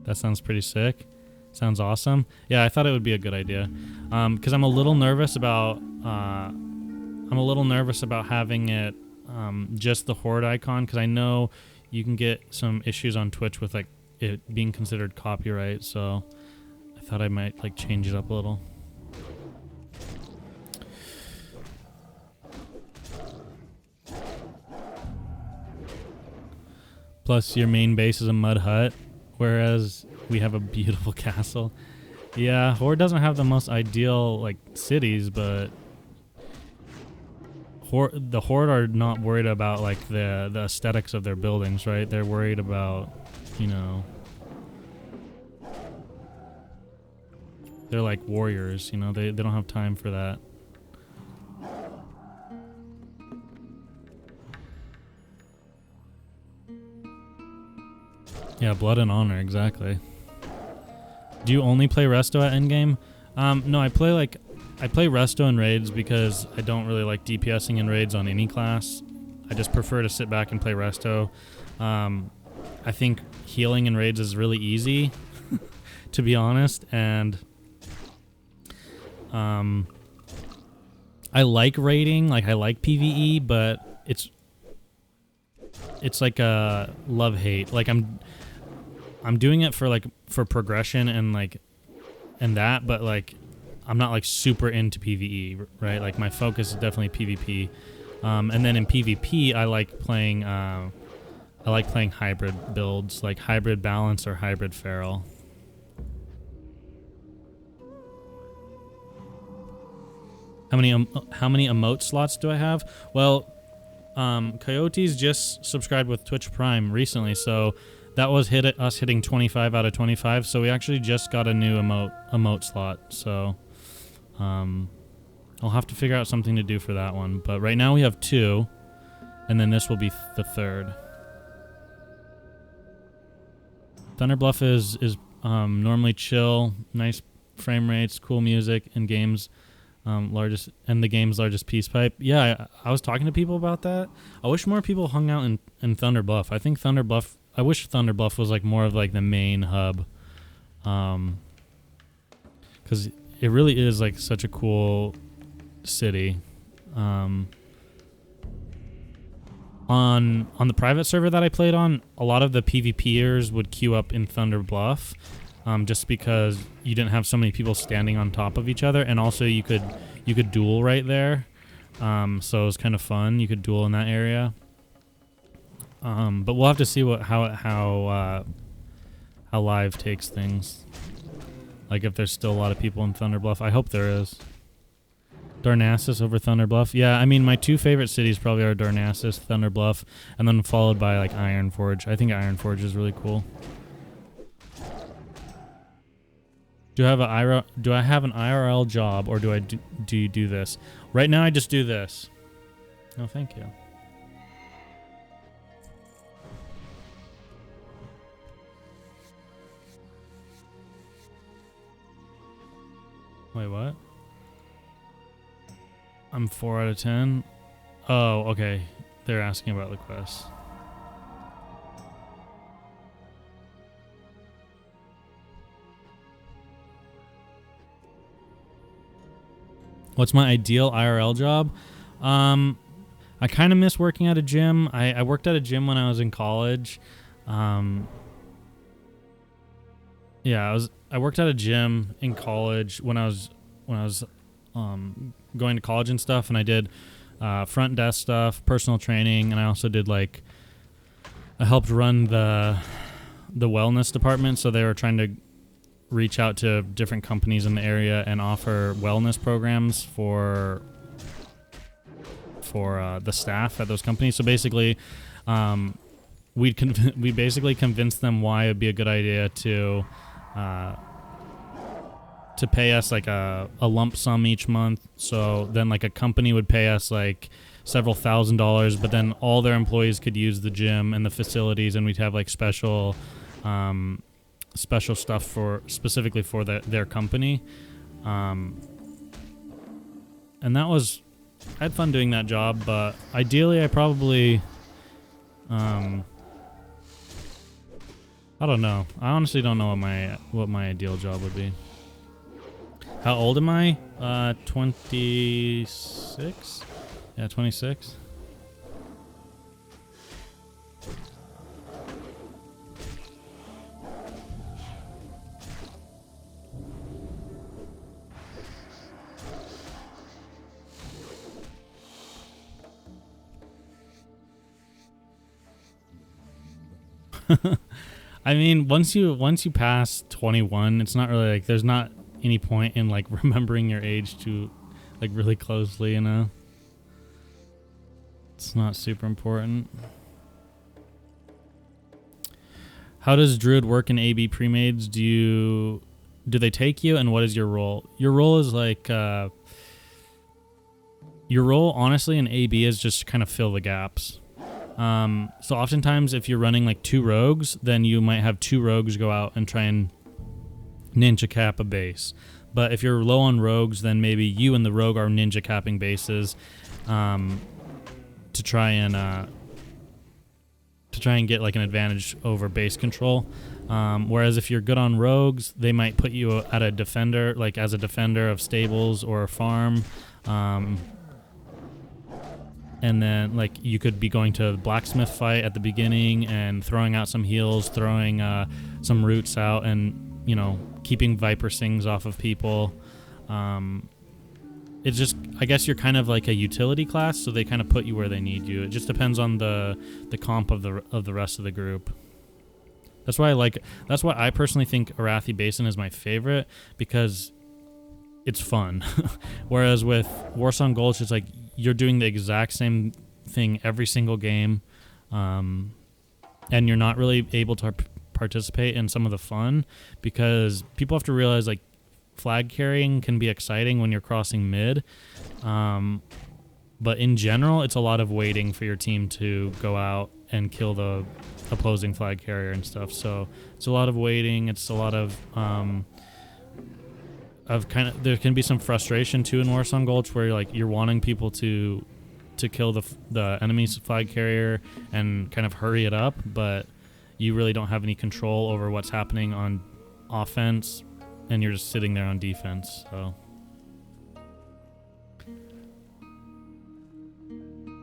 That sounds pretty sick. Sounds awesome. Yeah, I thought it would be a good idea. Because I'm a little nervous about having it just the horde icon, because I know you can get some issues on Twitch with like it being considered copyright. So I thought I might like change it up a little. Plus, your main base is a mud hut, whereas we have a beautiful castle. Yeah, Horde doesn't have the most ideal like cities, but the Horde are not worried about like the aesthetics of their buildings, right? They're worried about, you know, they're like warriors, you know, they don't have time for that. Yeah, blood and honor, exactly. Do you only play resto at endgame? No, I play resto in raids because I don't really like DPSing in raids on any class. I just prefer to sit back and play resto. I think healing in raids is really easy, to be honest, and I like raiding, like I like PvE, but it's like a love-hate. Like I'm doing it for progression and that, but like I'm not like super into PvE, right? Like my focus is definitely PvP. And then in PvP, I like playing hybrid builds, like hybrid balance or hybrid feral. How many emote slots do I have? Well, Coyotes just subscribed with Twitch Prime recently, so that was us hitting 25 out of 25. So we actually just got a new emote slot. So I'll have to figure out something to do for that one. But right now we have 2, and then this will be the 3rd. Thunder Bluff is normally chill, nice frame rates, cool music, and games. The game's largest peace pipe. Yeah, I was talking to people about that. I wish more people hung out in Thunder Bluff. I wish Thunder Bluff was like more of like the main hub, because it really is like such a cool city. On the private server that I played on, a lot of the PvPers would queue up in Thunder Bluff. Just because you didn't have so many people standing on top of each other, and also you could duel right there, so it was kind of fun. You could duel in that area, but we'll have to see how live takes things. Like if there's still a lot of people in Thunder Bluff. I hope there is. Darnassus over Thunder Bluff. Yeah, I mean my 2 favorite cities probably are Darnassus, Thunder Bluff, and then followed by like Ironforge. I think Ironforge is really cool. Do I have an IRL job, or do you do this? Right now I just do this. No, thank you. Wait, what? I'm 4 out of 10. Oh, okay. They're asking about the quest. What's my ideal IRL job? I kind of miss working at a gym. I worked at a gym when I was in college. Yeah, I worked at a gym in college when I was going to college and stuff, and I did front desk stuff, personal training, and I also did I helped run the wellness department. So they were trying to reach out to different companies in the area and offer wellness programs for the staff at those companies. So basically, we basically convinced them why it'd be a good idea to pay us like a lump sum each month. So then like a company would pay us like several $1,000s, but then all their employees could use the gym and the facilities, and we'd have like special stuff specifically for their company. And I had fun doing that job, but ideally I probably, I don't know. I honestly don't know what my ideal job would be. How old am I? 26? Yeah, 26. I mean, once you pass 21, it's not really like there's not any point in like remembering your age to like really closely, you know. It's not super important. How does Druid work in AB premades? Do they take you, and what is your role? Your role is like your role honestly in AB is just kind of fill the gaps. So oftentimes if you're running like 2 rogues, then you might have 2 rogues go out and try and ninja cap a base. But if you're low on rogues, then maybe you and the rogue are ninja capping bases to try and get like an advantage over base control. Whereas if you're good on rogues, they might put you at a defender, like as a defender of stables or a farm. And then like you could be going to the blacksmith fight at the beginning and throwing out some heals, throwing some roots out, and you know, keeping Viper Sings off of people. It's just, I guess you're kind of like a utility class, so they kind of put you where they need you. It just depends on the comp of the rest of the group. That's why I personally think Arathi Basin is my favorite, because it's fun. Whereas with Warsong Gulch, it's like you're doing the exact same thing every single game, and you're not really able to participate in some of the fun, because people have to realize like flag carrying can be exciting when you're crossing mid, but in general it's a lot of waiting for your team to go out and kill the opposing flag carrier and stuff. So it's a lot of waiting. It's a lot of there can be some frustration too in Warsong Gulch, where you're wanting people to kill the enemy's flag carrier and kind of hurry it up, but you really don't have any control over what's happening on offense, and you're just sitting there on defense. So,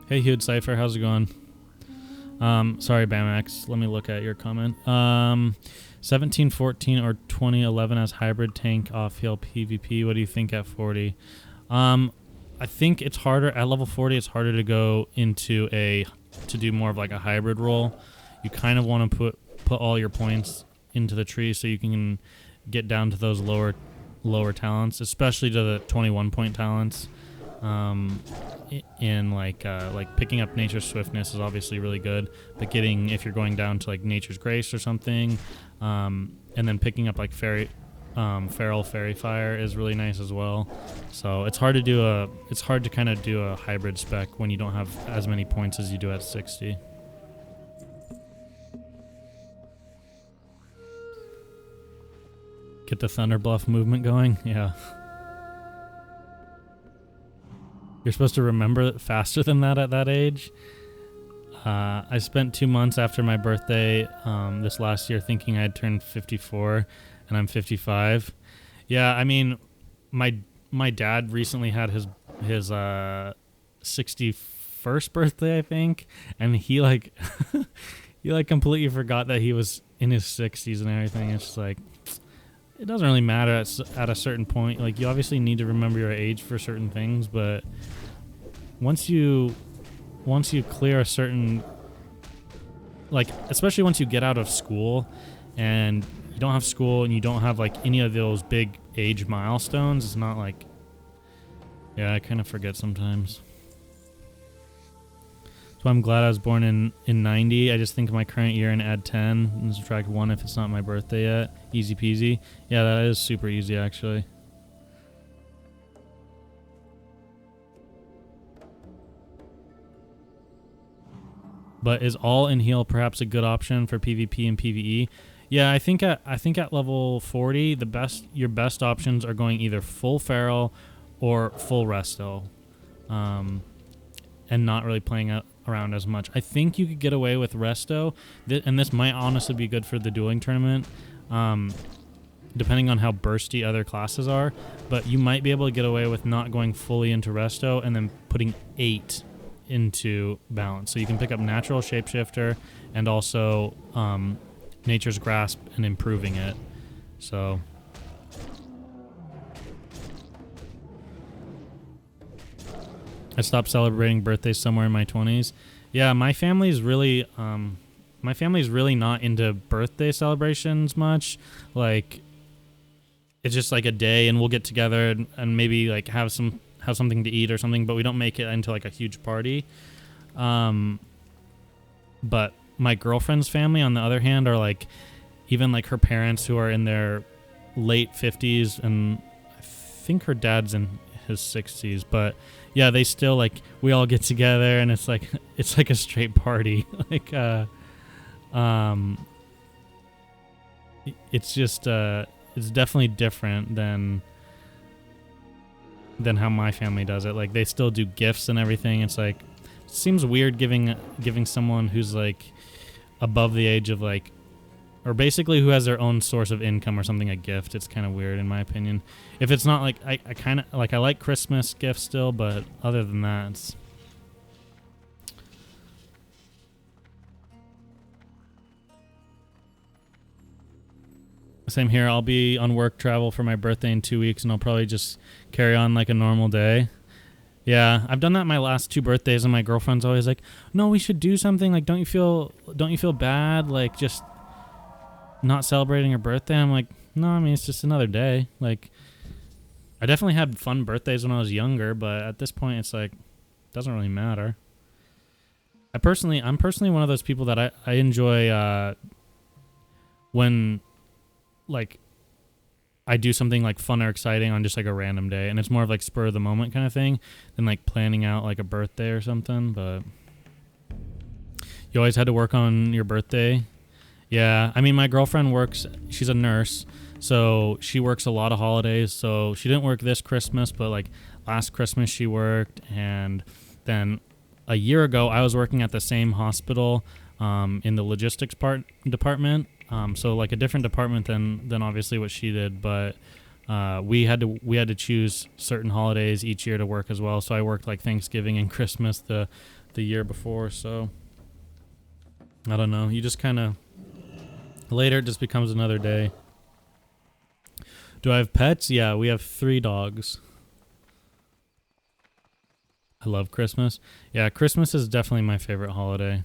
hey, Hude Cypher, how's it going? Sorry, Bamax. Let me look at your comment. 1714 or 2011 as hybrid tank off-heal PvP. What do you think at 40? I think it's harder at level 40. It's harder to go into to do more of like a hybrid role. You kind of want to put all your points into the tree so you can get down to those lower talents, especially to the 21 point talents. In like picking up Nature's Swiftness is obviously really good, but if you're going down to like Nature's Grace or something, and then picking up like Feral Fairy Fire is really nice as well. So it's hard to kind of do a hybrid spec when you don't have as many points as you do at 60. Get the Thunder Bluff movement going, yeah. You're supposed to remember it faster than that at that age. I spent 2 months after my birthday this last year thinking I'd turned 54, and I'm 55. Yeah, I mean, my dad recently had his 61st birthday, I think, and he he completely forgot that he was in his 60s and everything. It's just like, it doesn't really matter at a certain point. Like, you obviously need to remember your age for certain things, but once you clear a certain, like, especially once you get out of school and you don't have school and you don't have like any of those big age milestones, it's not like, yeah, I kind of forget sometimes. So I'm glad I was born in 90. I just think of my current year and add 10 and subtract 1 if it's not my birthday yet. Easy peasy. Yeah, that is super easy actually. But is all in heal perhaps a good option for PvP and PvE? Yeah, I think at level 40, your best options are going either full feral or full resto, and not really playing around as much. I think you could get away with resto, and this might honestly be good for the dueling tournament, depending on how bursty other classes are. But you might be able to get away with not going fully into resto and then putting 8 into balance. So you can pick up natural shapeshifter and also nature's grasp and improving it. So I stopped celebrating birthdays somewhere in my 20s. Yeah, my family's really not into birthday celebrations much. Like, it's just like a day and we'll get together and maybe like have something to eat or something, but we don't make it into like a huge party. But my girlfriend's family, on the other hand, are like, even like her parents who are in their late 50s, and I think her dad's in his 60s, but yeah, they still like, we all get together and it's like a straight party. Like, it's just, it's definitely different than how my family does it. Like, they still do gifts and everything. It's like, it seems weird giving someone who's like above the age of like, or basically who has their own source of income or something, a gift. It's kind of weird in my opinion. If it's not like, I kind of like, I like Christmas gifts still, but other than that, it's... Same here. I'll be on work travel for my birthday in 2 weeks, and I'll probably just carry on like a normal day. Yeah, I've done that my last 2 birthdays, and my girlfriend's always like, "No, we should do something. Like, don't you feel bad? Like, just not celebrating your birthday?" I'm like, "No, I mean, it's just another day." Like, I definitely had fun birthdays when I was younger, but at this point, it's like, it doesn't really matter. I'm personally one of those people that I enjoy when, like, I do something like fun or exciting on just like a random day, and it's more of like spur of the moment kind of thing than like planning out like a birthday or something. But you always had to work on your birthday. Yeah, I mean, my girlfriend works, she's a nurse, so she works a lot of holidays. So she didn't work this Christmas, but like last Christmas she worked, and then a year ago I was working at the same hospital in the logistics department. So like a different department than obviously what she did, but we had to choose certain holidays each year to work as well. So I worked like Thanksgiving and Christmas the year before. So I don't know. You just kind of, later it just becomes another day. Do I have pets? Yeah, we have 3 dogs. I love Christmas. Yeah, Christmas is definitely my favorite holiday.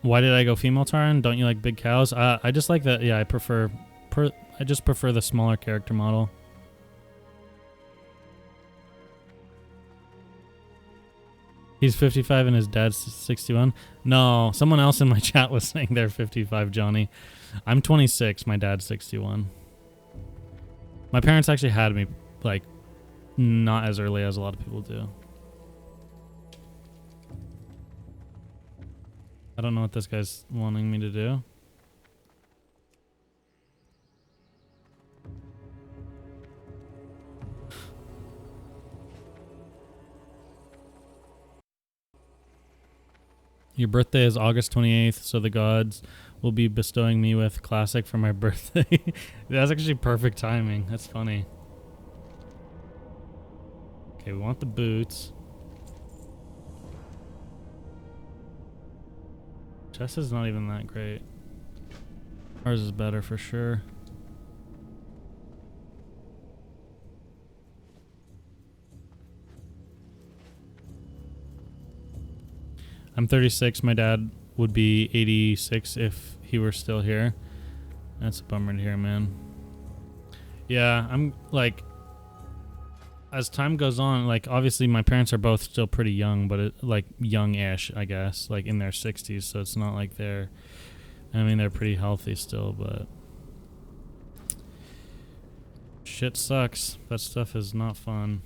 Why did I go female Taran? Don't you like big cows? I just like that. Yeah, I just prefer the smaller character model. He's 55 and his dad's 61. No, someone else in my chat was saying they're 55, Johnny. I'm 26. My dad's 61. My parents actually had me, like, not as early as a lot of people do. I don't know what this guy's wanting me to do. Your birthday is August 28th, so the gods will be bestowing me with classic for my birthday. That's actually perfect timing. That's funny. Okay, we want the boots. Chess is not even that great. Ours is better for sure. I'm 36. My dad would be 86 if he were still here. That's a bummer to hear, man. Yeah, I'm like, as time goes on, like, obviously my parents are both still pretty young, but like young-ish, I guess, like in their 60s. So it's not like they're pretty healthy still, but shit sucks. That stuff is not fun.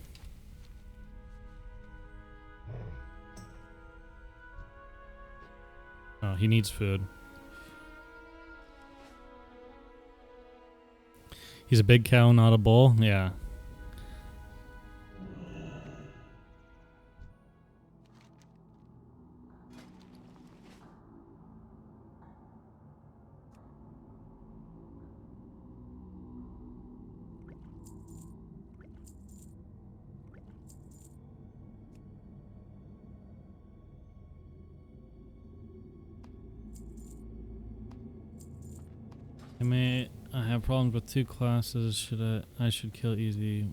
Oh, he needs food. He's a big cow, not a bull. Yeah. I have problems with 2 classes. I should kill easy.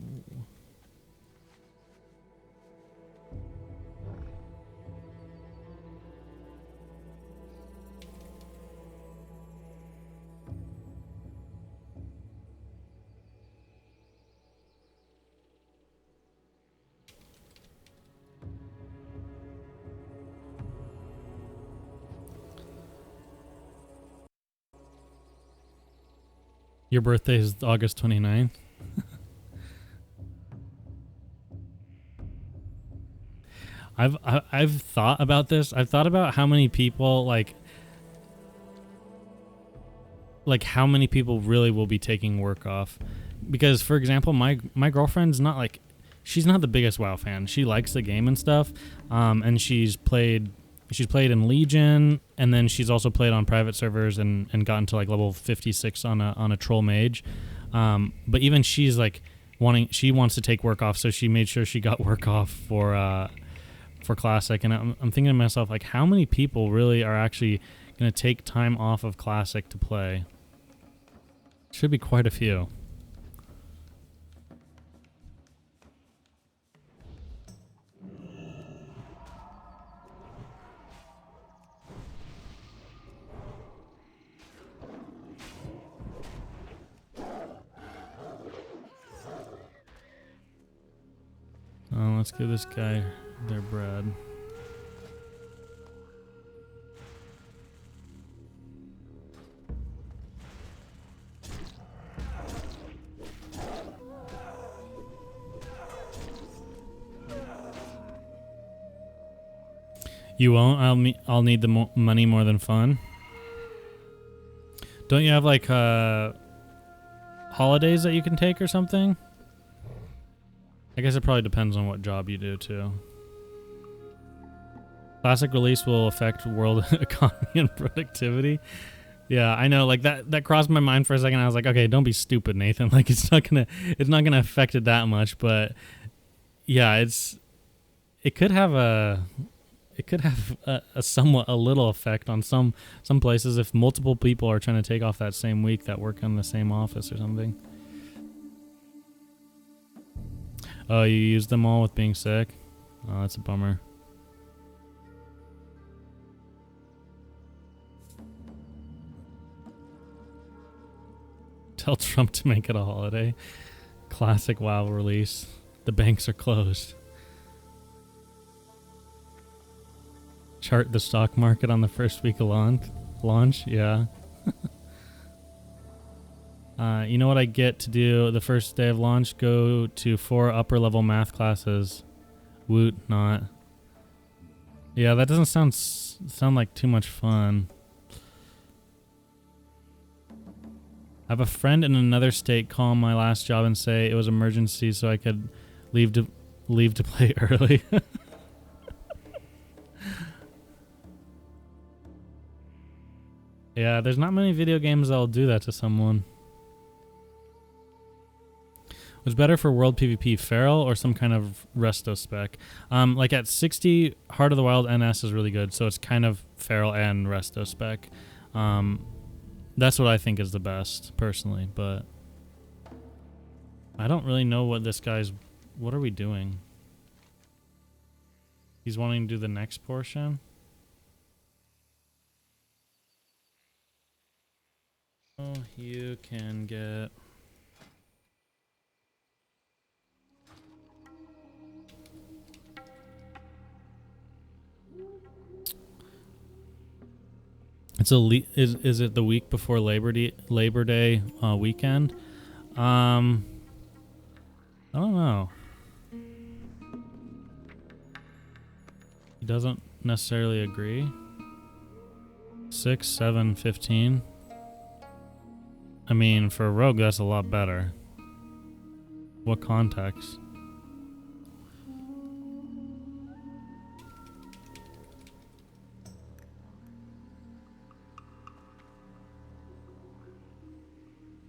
Your birthday is August 29th. I've thought about this. I've thought about how many people like how many people really will be taking work off. Because for example, my girlfriend's not like, she's not the biggest WoW fan. She likes the game and stuff. And she's played in Legion, and then she's also played on private servers and gotten to like level 56 on a troll mage. But even she's like she wants to take work off, so she made sure she got work off for Classic. And I'm thinking to myself, like, how many people really are actually going to take time off of Classic to play? Should be quite a few. Let's give this guy their bread. You won't? I'll need the money more than fun. Don't you have like holidays that you can take or something? I guess it probably depends on what job you do too. Classic release will affect world economy and productivity. Yeah, I know. Like that crossed my mind for a second. I was like, okay, don't be stupid, Nathan. Like it's not gonna affect it that much. But yeah, it could have a somewhat a little effect on some places if multiple people are trying to take off that same week that work in the same office or something. Oh, you used them all with being sick? Oh, that's a bummer. Tell Trump to make it a holiday. Classic WoW release. The banks are closed. Chart the stock market on the first week of launch? Yeah. You know what I get to do the first day of launch? Go to 4 upper level math classes. Woot, not. Yeah, that doesn't sound like too much fun. I have a friend in another state call my last job and say it was emergency so I could leave to play early. Yeah, there's not many video games that'll do that to someone. Was better for world PvP, Feral or some kind of resto spec? Like at 60, Heart of the Wild NS is really good, so it's kind of Feral and resto spec. That's what I think is the best, personally, but I don't really know what this guy's... What are we doing? He's wanting to do the next portion? Oh, you can get... Is it the week before Labor Day weekend? I don't know. He doesn't necessarily agree. 6, 7, 15. I mean, for a rogue, that's a lot better. What context?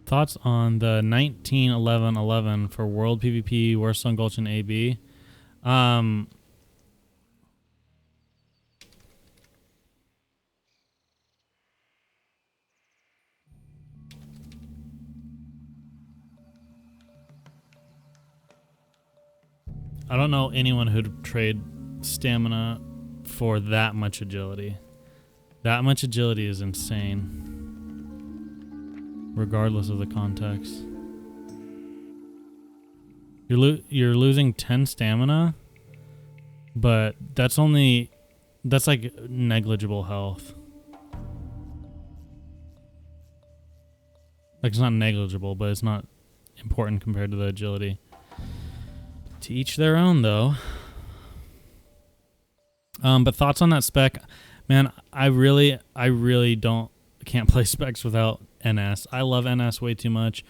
Thoughts on the 1911-11 for World PvP, Warstone Gulch, AB? I don't know anyone who'd trade stamina for that much agility. That much agility is insane. Regardless of the context. You're losing 10 stamina, but that's like negligible health. Like, it's not negligible, but it's not important compared to the agility. To each their own, though. But thoughts on that spec? Man, I really can't play specs without NS. I love NS way too much.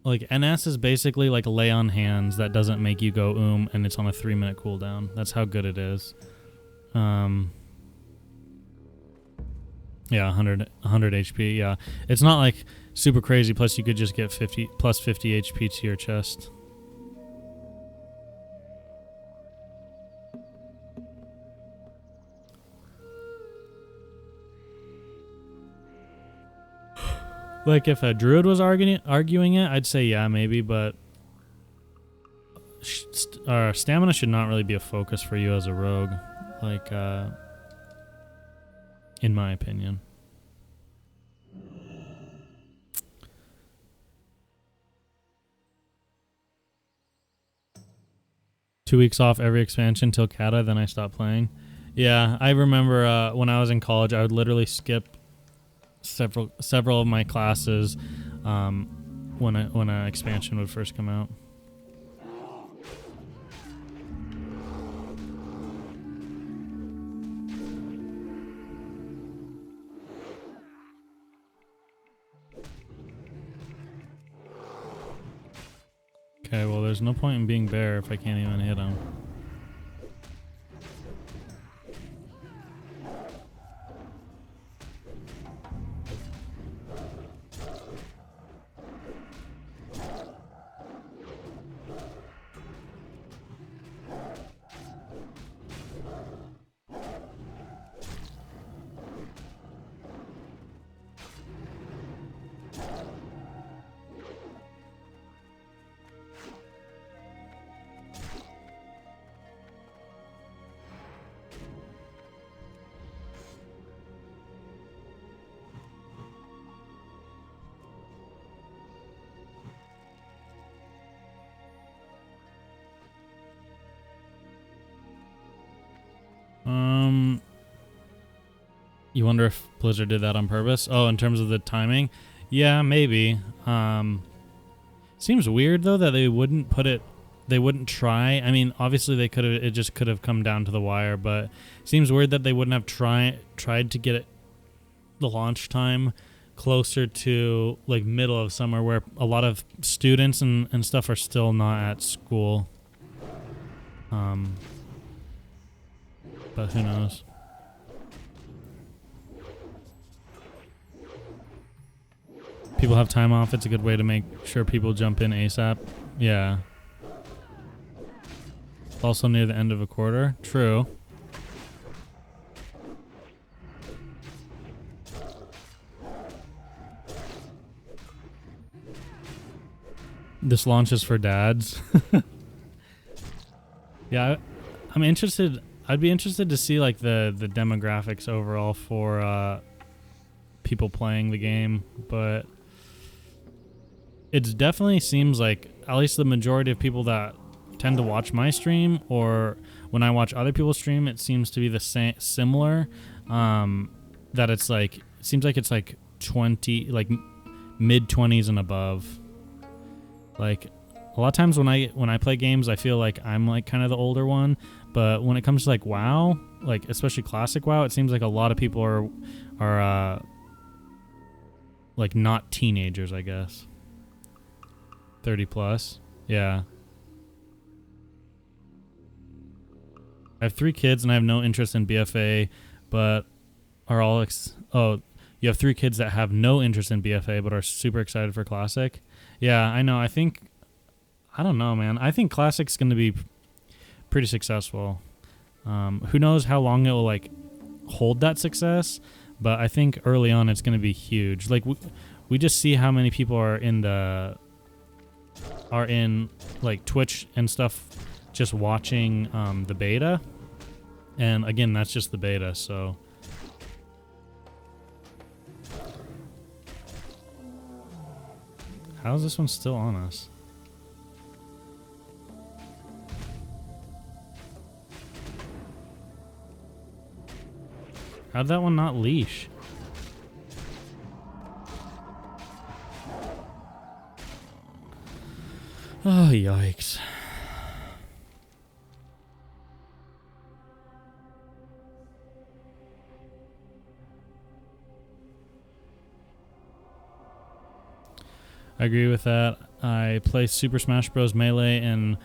Like, NS is basically like lay on hands that doesn't make you go and it's on a 3-minute cooldown. That's how good it is. Yeah, 100 HP, yeah. It's not like super crazy, plus you could just get 50 HP to your chest. Like, if a druid was arguing it, I'd say yeah, maybe, but stamina should not really be a focus for you as a rogue, like, in my opinion. Two weeks off every expansion till Kata, then I stopped playing. Yeah, I remember when I was in college, I would literally skip several of my classes when an expansion would first come out. Okay, well, there's no point in being bear if I can't even hit him. You wonder if Blizzard did that on purpose? Oh, in terms of the timing? Yeah, maybe. Seems weird though that they wouldn't try. I mean, obviously it just could have come down to the wire, but seems weird that they wouldn't have tried to get the launch time closer to like middle of summer where a lot of students and stuff are still not at school. But who knows? People have time off. It's a good way to make sure people jump in ASAP. Yeah. Also near the end of a quarter. True. This launch is for dads. Yeah, I'm interested. I'd be interested to see like the demographics overall for people playing the game, but it definitely seems like at least the majority of people that tend to watch my stream or when I watch other people stream, it seems to be the same, similar. That it seems like it's like 20, like mid 20s and above. Like a lot of times when I play games, I feel like I'm like kind of the older one, but when it comes to like WoW, like especially classic WoW, it seems like a lot of people are like not teenagers, I guess. 30 plus. Yeah. I have 3 kids and I have no interest in BFA, but are all you have 3 kids that have no interest in BFA but are super excited for Classic. Yeah, I know. I don't know, man. I think Classic's going to be pretty successful. Who knows how long it will like hold that success, but I think early on it's going to be huge. Like we just see how many people are in like Twitch and stuff just watching the beta. And again, that's just the beta, so how is this one still on us? How'd that one not leash? Oh, yikes. I agree with that. I play Super Smash Bros. Melee, and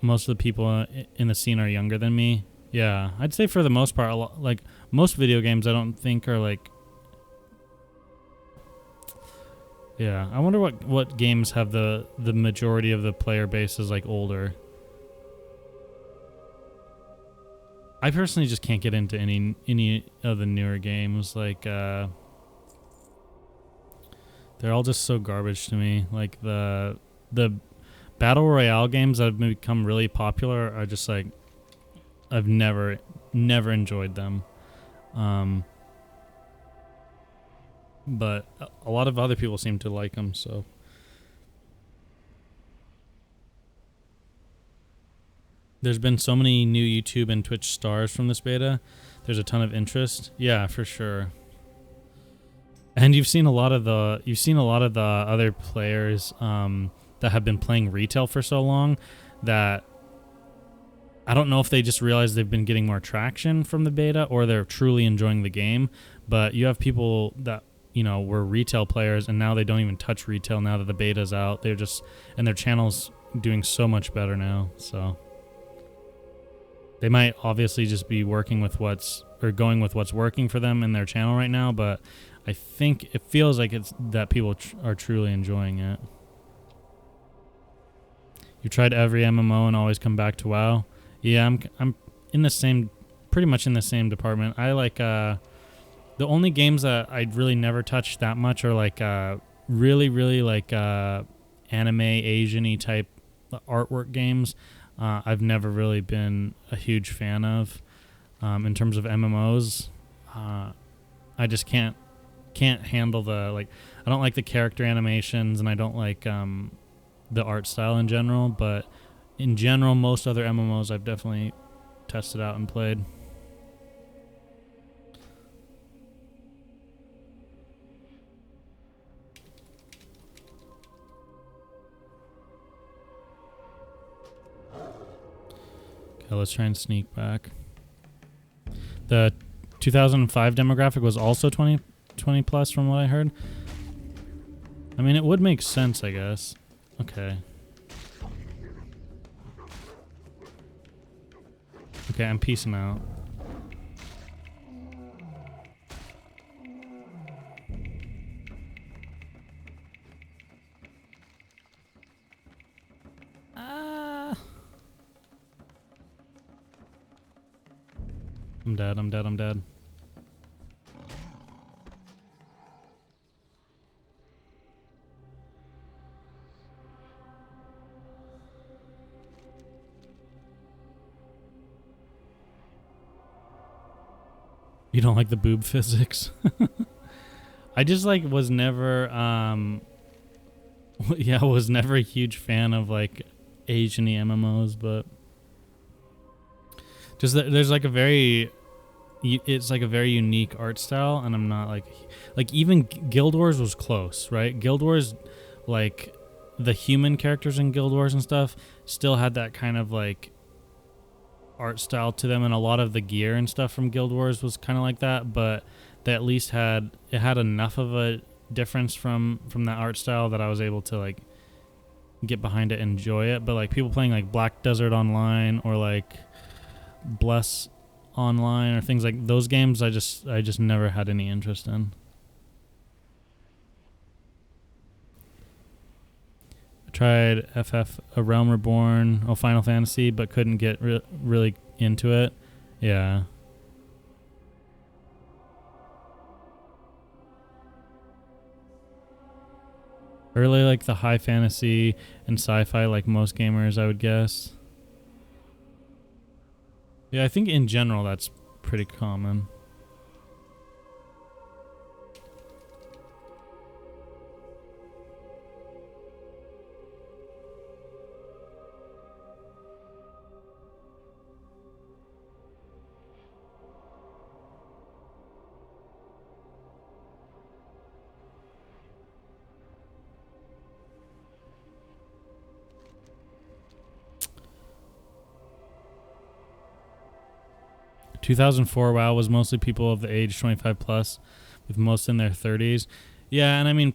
most of the people in the scene are younger than me. Yeah, I'd say for the most part, like most video games, I don't think are like. Yeah, I wonder what games have the majority of the player base is like older. I personally just can't get into any of the newer games. Like they're all just so garbage to me. Like the battle royale games that have become really popular are just like I've never enjoyed them. But a lot of other people seem to like them, so. There's been so many new YouTube and Twitch stars from this beta. There's a ton of interest. Yeah, for sure. And you've seen a lot of the other players that have been playing retail for so long that I don't know if they just realize they've been getting more traction from the beta or they're truly enjoying the game. But you have people that were retail players and now they don't even touch retail now that the beta's out. They're just and their channel's doing so much better now. So they might obviously just be working with going with what's working for them in their channel right now, but I think it feels like it's that people are truly enjoying it. You tried every MMO and always come back to WoW. Yeah, I'm in the same, pretty much in the same department. I like the only games that I'd really never touched that much are like really like anime Asian-y type artwork games. I've never really been a huge fan of in terms of MMOs. I just can't handle I don't like the character animations and I don't like the art style in general, but in general most other MMOs I've definitely tested out and played. Okay, let's try and sneak back. The 2005 demographic was also 20 plus from what I heard. I mean, it would make sense, I guess. Okay. Okay, I'm peacing out. I'm dead. You don't like the boob physics? I just was never was never a huge fan of Asian-y MMOs, but just there's a very unique art style, and I'm not even Guild Wars was close, right? Guild Wars, the human characters in Guild Wars and stuff still had that kind of art style to them, and a lot of the gear and stuff from Guild Wars was kind of like that, but they at least had enough of a difference from that art style that I was able to get behind it and enjoy it. But people playing Black Desert Online or Bless Online or things like those games, I just never had any interest in. I tried FF A Realm Reborn, Final Fantasy, but couldn't get really into it. Yeah. I really like the high fantasy and sci-fi like most gamers, I would guess. Yeah, I think in general that's pretty common. 2004 WoW was mostly people of the age 25 plus, with most in their 30s. Yeah, and I mean,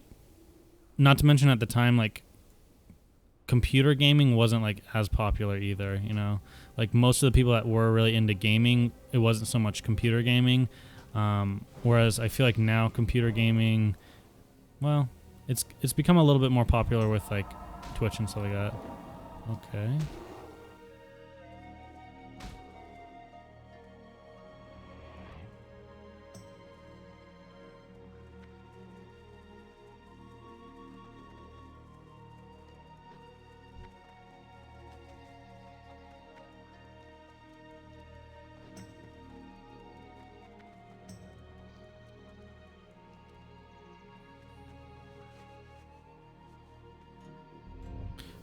not to mention at the time, like, computer gaming wasn't like as popular either, you know. Like most of the people that were really into gaming, it wasn't so much computer gaming. Whereas I feel like now computer gaming, well, it's become a little bit more popular with like Twitch and stuff like that. Okay.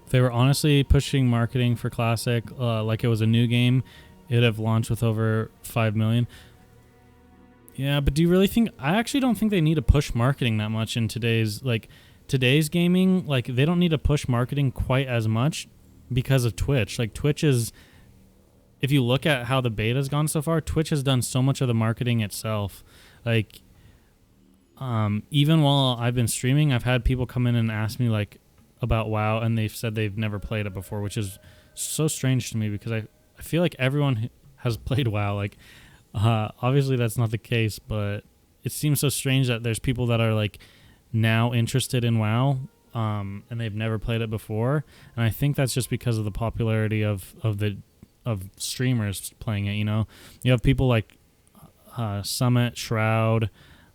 If they were honestly pushing marketing for Classic like it was a new game, it'd have launched with over 5 million. Yeah, but do you really think... I actually don't think they need to push marketing that much in today's gaming. Like, they don't need to push marketing quite as much because of Twitch. Like, Twitch is... If you look at how the beta's gone so far, Twitch has done so much of the marketing itself. Like, even while I've been streaming, I've had people come in and ask me, like, about WoW, and they've said they've never played it before, which is so strange to me because I feel like everyone has played WoW. Like, obviously that's not the case, but it seems so strange that there's people that are like now interested in WoW, and they've never played it before. And I think that's just because of the popularity of streamers playing it. You know, you have people like Summit, Shroud,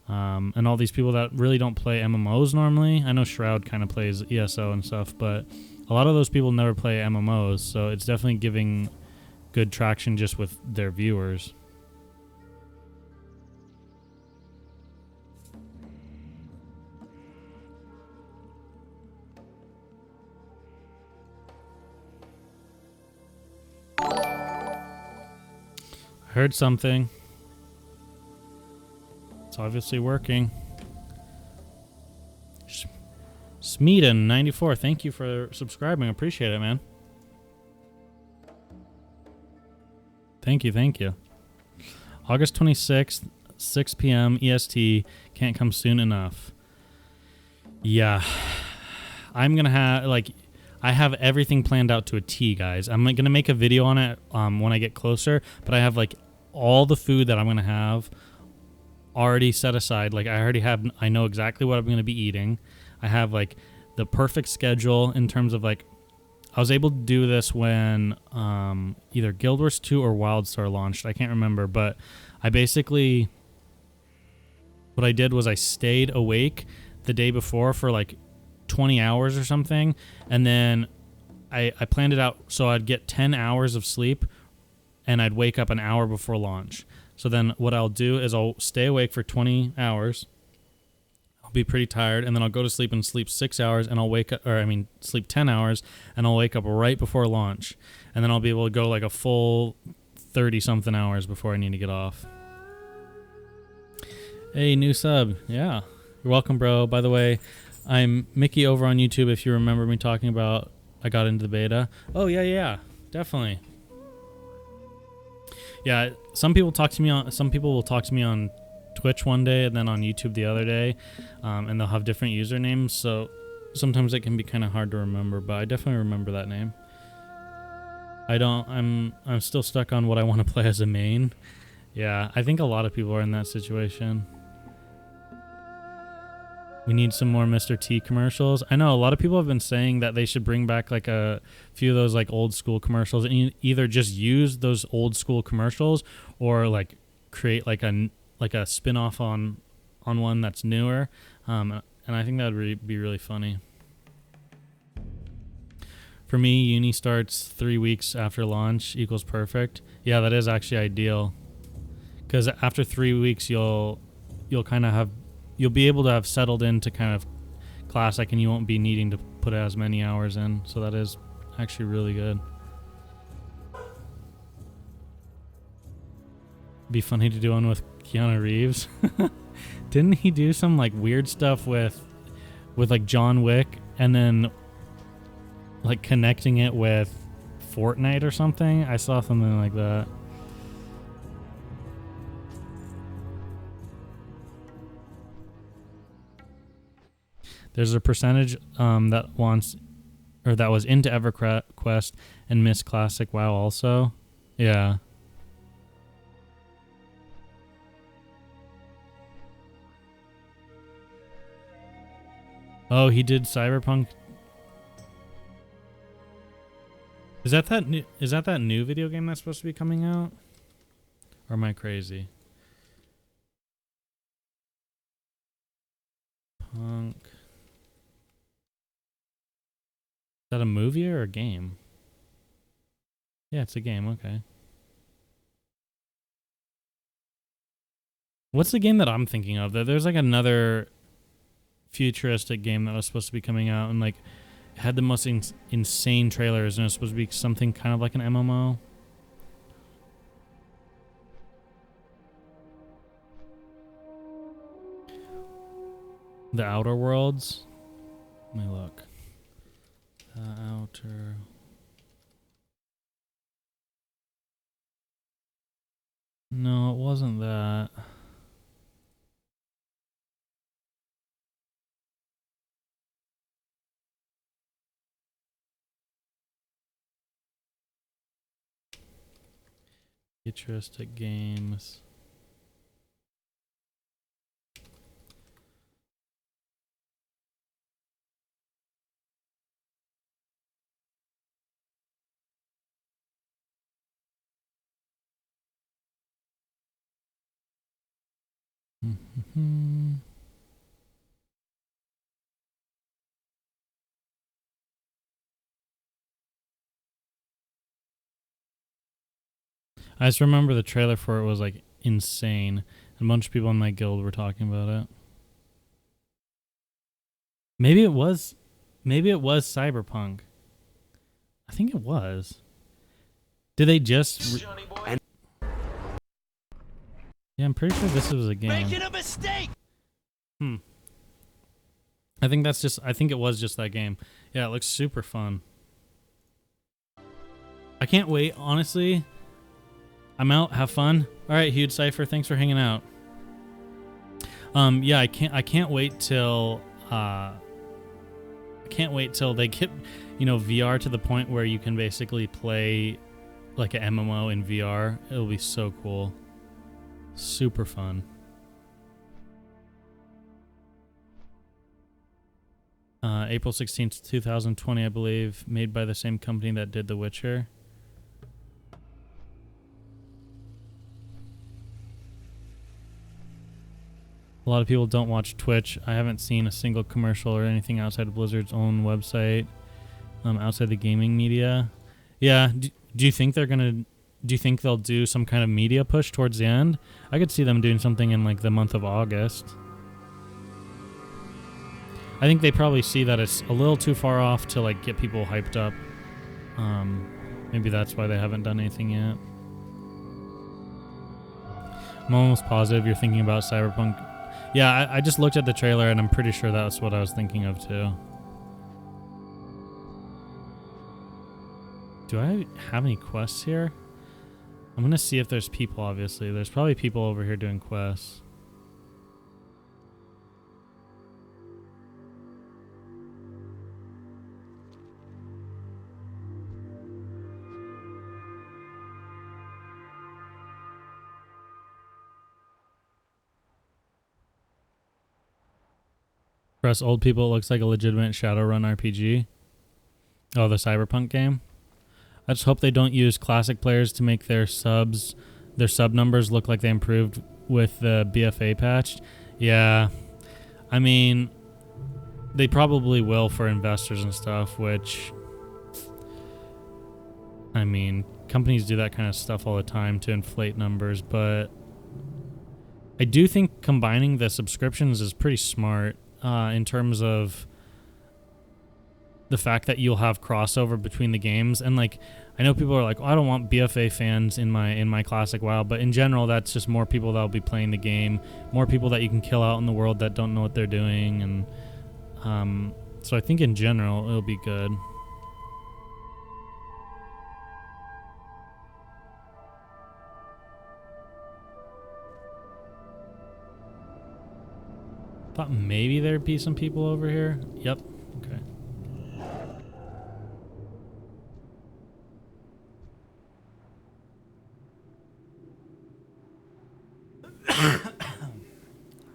and all these people that really don't play MMOs normally. I know Shroud kind of plays ESO and stuff, but a lot of those people never play MMOs, so it's definitely giving good traction just with their viewers. I heard something. It's obviously working. Smeeden94, thank you for subscribing. I appreciate it, man. Thank you. August 26th, 6 p.m. EST. Can't come soon enough. Yeah. I'm going to have, like, I have everything planned out to a T, guys. I'm going to make a video on it when I get closer, but I have, like, all the food that I'm going to have already set aside. Like, I know exactly what I'm going to be eating. I have like the perfect schedule in terms of like, I was able to do this when either Guild Wars 2 or WildStar launched. I can't remember, but I basically, what I did was I stayed awake the day before for like 20 hours or something, and then I planned it out so I'd get 10 hours of sleep and I'd wake up an hour before launch. So then what I'll do is I'll stay awake for 20 hours. I'll be pretty tired, and then I'll go to sleep and sleep 6 hours, and I'll wake up, sleep 10 hours, and I'll wake up right before launch. And then I'll be able to go like a full 30-something hours before I need to get off. Hey, new sub. Yeah. You're welcome, bro. By the way, I'm Mickey over on YouTube, if you remember me talking about I got into the beta. Oh, yeah. Definitely. Yeah, some people will talk to me on Twitch one day and then on YouTube the other day, and they'll have different usernames, so sometimes it can be kind of hard to remember, but I definitely remember that name. I'm still stuck on what I want to play as a main. Yeah, I think a lot of people are in that situation. We need some more Mr. T commercials. I know a lot of people have been saying that they should bring back like a few of those like old school commercials, and either just use those old school commercials or like create like a spin-off on one that's newer. And I think that would be really funny. For me, uni starts 3 weeks after launch equals perfect. Yeah, that is actually ideal. Because after 3 weeks, you'll be able to have settled into kind of Classic, and you won't be needing to put as many hours in. So that is actually really good. Be funny to do one with Keanu Reeves. Didn't he do some like weird stuff with like John Wick, and then like connecting it with Fortnite or something? I saw something like that. There's a percentage that wants or that was into EverQuest and missed Classic WoW also. Yeah. Oh, he did Cyberpunk. Is that that new video game that's supposed to be coming out? Or am I crazy? Punk. Is that a movie or a game? Yeah, it's a game. Okay. What's the game that I'm thinking of? There's like another futuristic game that was supposed to be coming out and like had the most insane trailers, and it was supposed to be something kind of like an MMO. The Outer Worlds. Let me look. The Outer. No, it wasn't that. Futuristic games. I just remember the trailer for it was like insane. A bunch of people in my guild were talking about it. Maybe it was Cyberpunk. I think it was. Did they just Yeah, I'm pretty sure this was a game.
Making a mistake.
I think it was just that game. Yeah, it looks super fun. I can't wait, honestly. I'm out. Have fun. All right, Huge Cypher, thanks for hanging out. Yeah, I can't wait till they get, VR to the point where you can basically play like an MMO in VR. It'll be so cool. Super fun. April 16th, 2020, I believe, made by the same company that did The Witcher. A lot of people don't watch Twitch. I haven't seen a single commercial or anything outside of Blizzard's own website, outside the gaming media. Yeah, do you think they'll do some kind of media push towards the end? I could see them doing something in like the month of August. I think they probably see that it's a little too far off to like get people hyped up. Maybe that's why they haven't done anything yet. I'm almost positive you're thinking about Cyberpunk. Yeah, I just looked at the trailer and I'm pretty sure that's what I was thinking of too. Do I have any quests here? I'm gonna see if there's people, obviously. There's probably people over here doing quests. For us old people, it looks like a legitimate Shadowrun RPG. Oh, the Cyberpunk game? I just hope they don't use classic players to make their sub numbers look like they improved with the BFA patch. Yeah. I mean, they probably will for investors and stuff, which, I mean, companies do that kind of stuff all the time to inflate numbers, but I do think combining the subscriptions is pretty smart. In terms of the fact that you'll have crossover between the games, and like I know people are like, oh, I don't want BFA fans in my classic WoW, but in general that's just more people that'll be playing the game, more people that you can kill out in the world that don't know what they're doing, and so I think in general it'll be good. Thought maybe there'd be some people over here. Yep. Okay.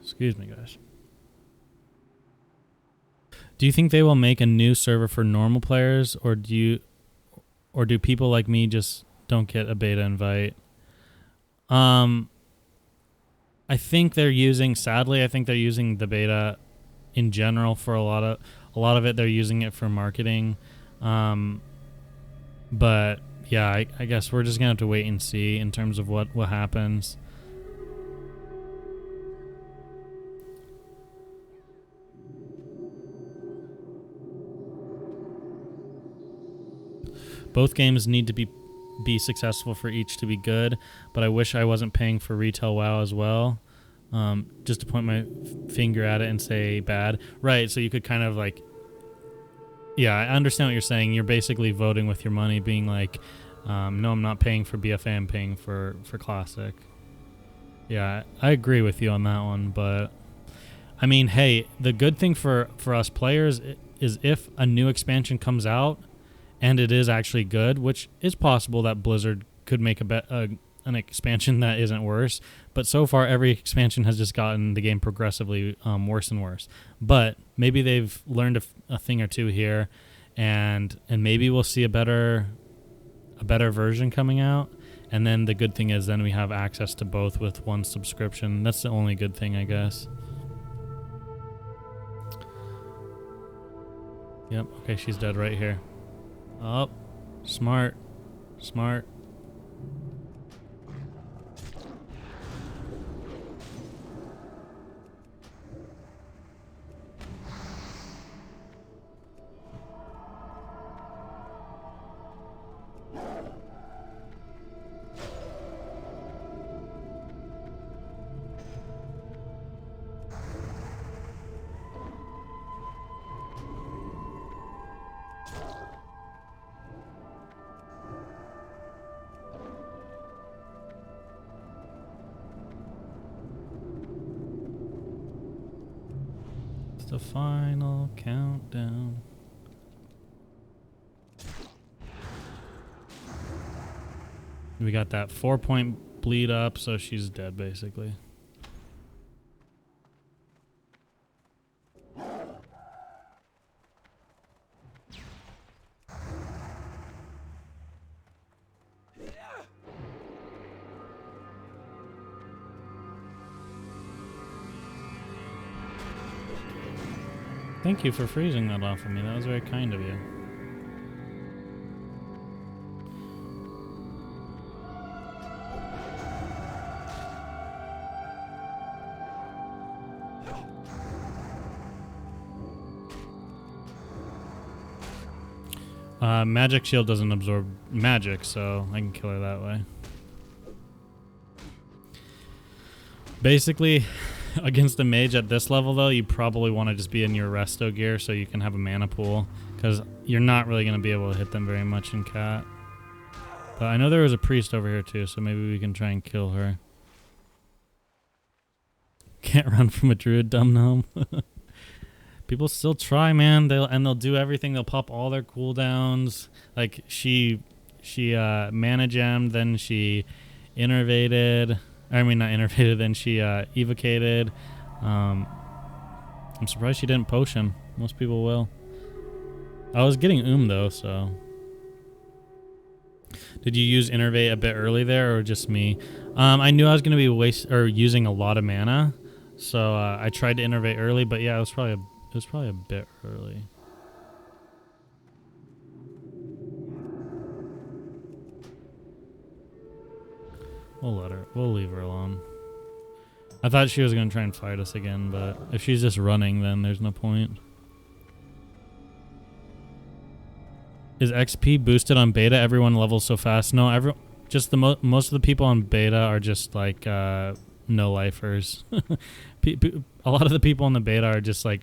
Excuse me, guys. Do you think they will make a new server for normal players, or do people like me just don't get a beta invite? I think they're using, sadly, I think they're using the beta in general for a lot of it. They're using it for marketing. But yeah, I guess we're just gonna have to wait and see in terms of what happens. Both games need to be successful for each to be good, but I wish I wasn't paying for retail WoW as well. Just to point my finger at it and say bad. Right, so you could kind of like... Yeah, I understand what you're saying. You're basically voting with your money, being like, no, I'm not paying for BFA, I'm paying for Classic. Yeah, I agree with you on that one, but... I mean, hey, the good thing for us players is if a new expansion comes out, and it is actually good, which is possible that Blizzard could make an expansion that isn't worse. But so far, every expansion has just gotten the game progressively worse and worse. But maybe they've learned a thing or two here, and maybe we'll see a better version coming out. And then the good thing is then we have access to both with one subscription. That's the only good thing, I guess. Yep. Okay, she's dead right here. Oh, smart. Smart. The final countdown. We got that 4-point bleed up, so she's dead basically. Thank you for freezing that off of me. That was very kind of you. Magic shield doesn't absorb magic, so I can kill her that way. Basically, against a mage at this level, though, you probably want to just be in your resto gear so you can have a mana pool, because you're not really going to be able to hit them very much in cat. But I know there was a priest over here, too, so maybe we can try and kill her. Can't run from a druid, dumb gnome. People still try, man. They'll do everything. They'll pop all their cooldowns. Like, she mana gemmed, then she innervated... I mean, not innervated, then she evocated. I'm surprised she didn't potion. Most people will. I was getting though, so. Did you use innervate a bit early there, or just me? I knew I was going to be using a lot of mana, so I tried to innervate early, but yeah, it was probably a bit early. We'll leave her alone. I thought she was going to try and fight us again, but if she's just running, then there's no point. Is XP boosted on beta? Everyone levels so fast. No, just most of the people on beta are just like no-lifers. A lot of the people in the beta are just like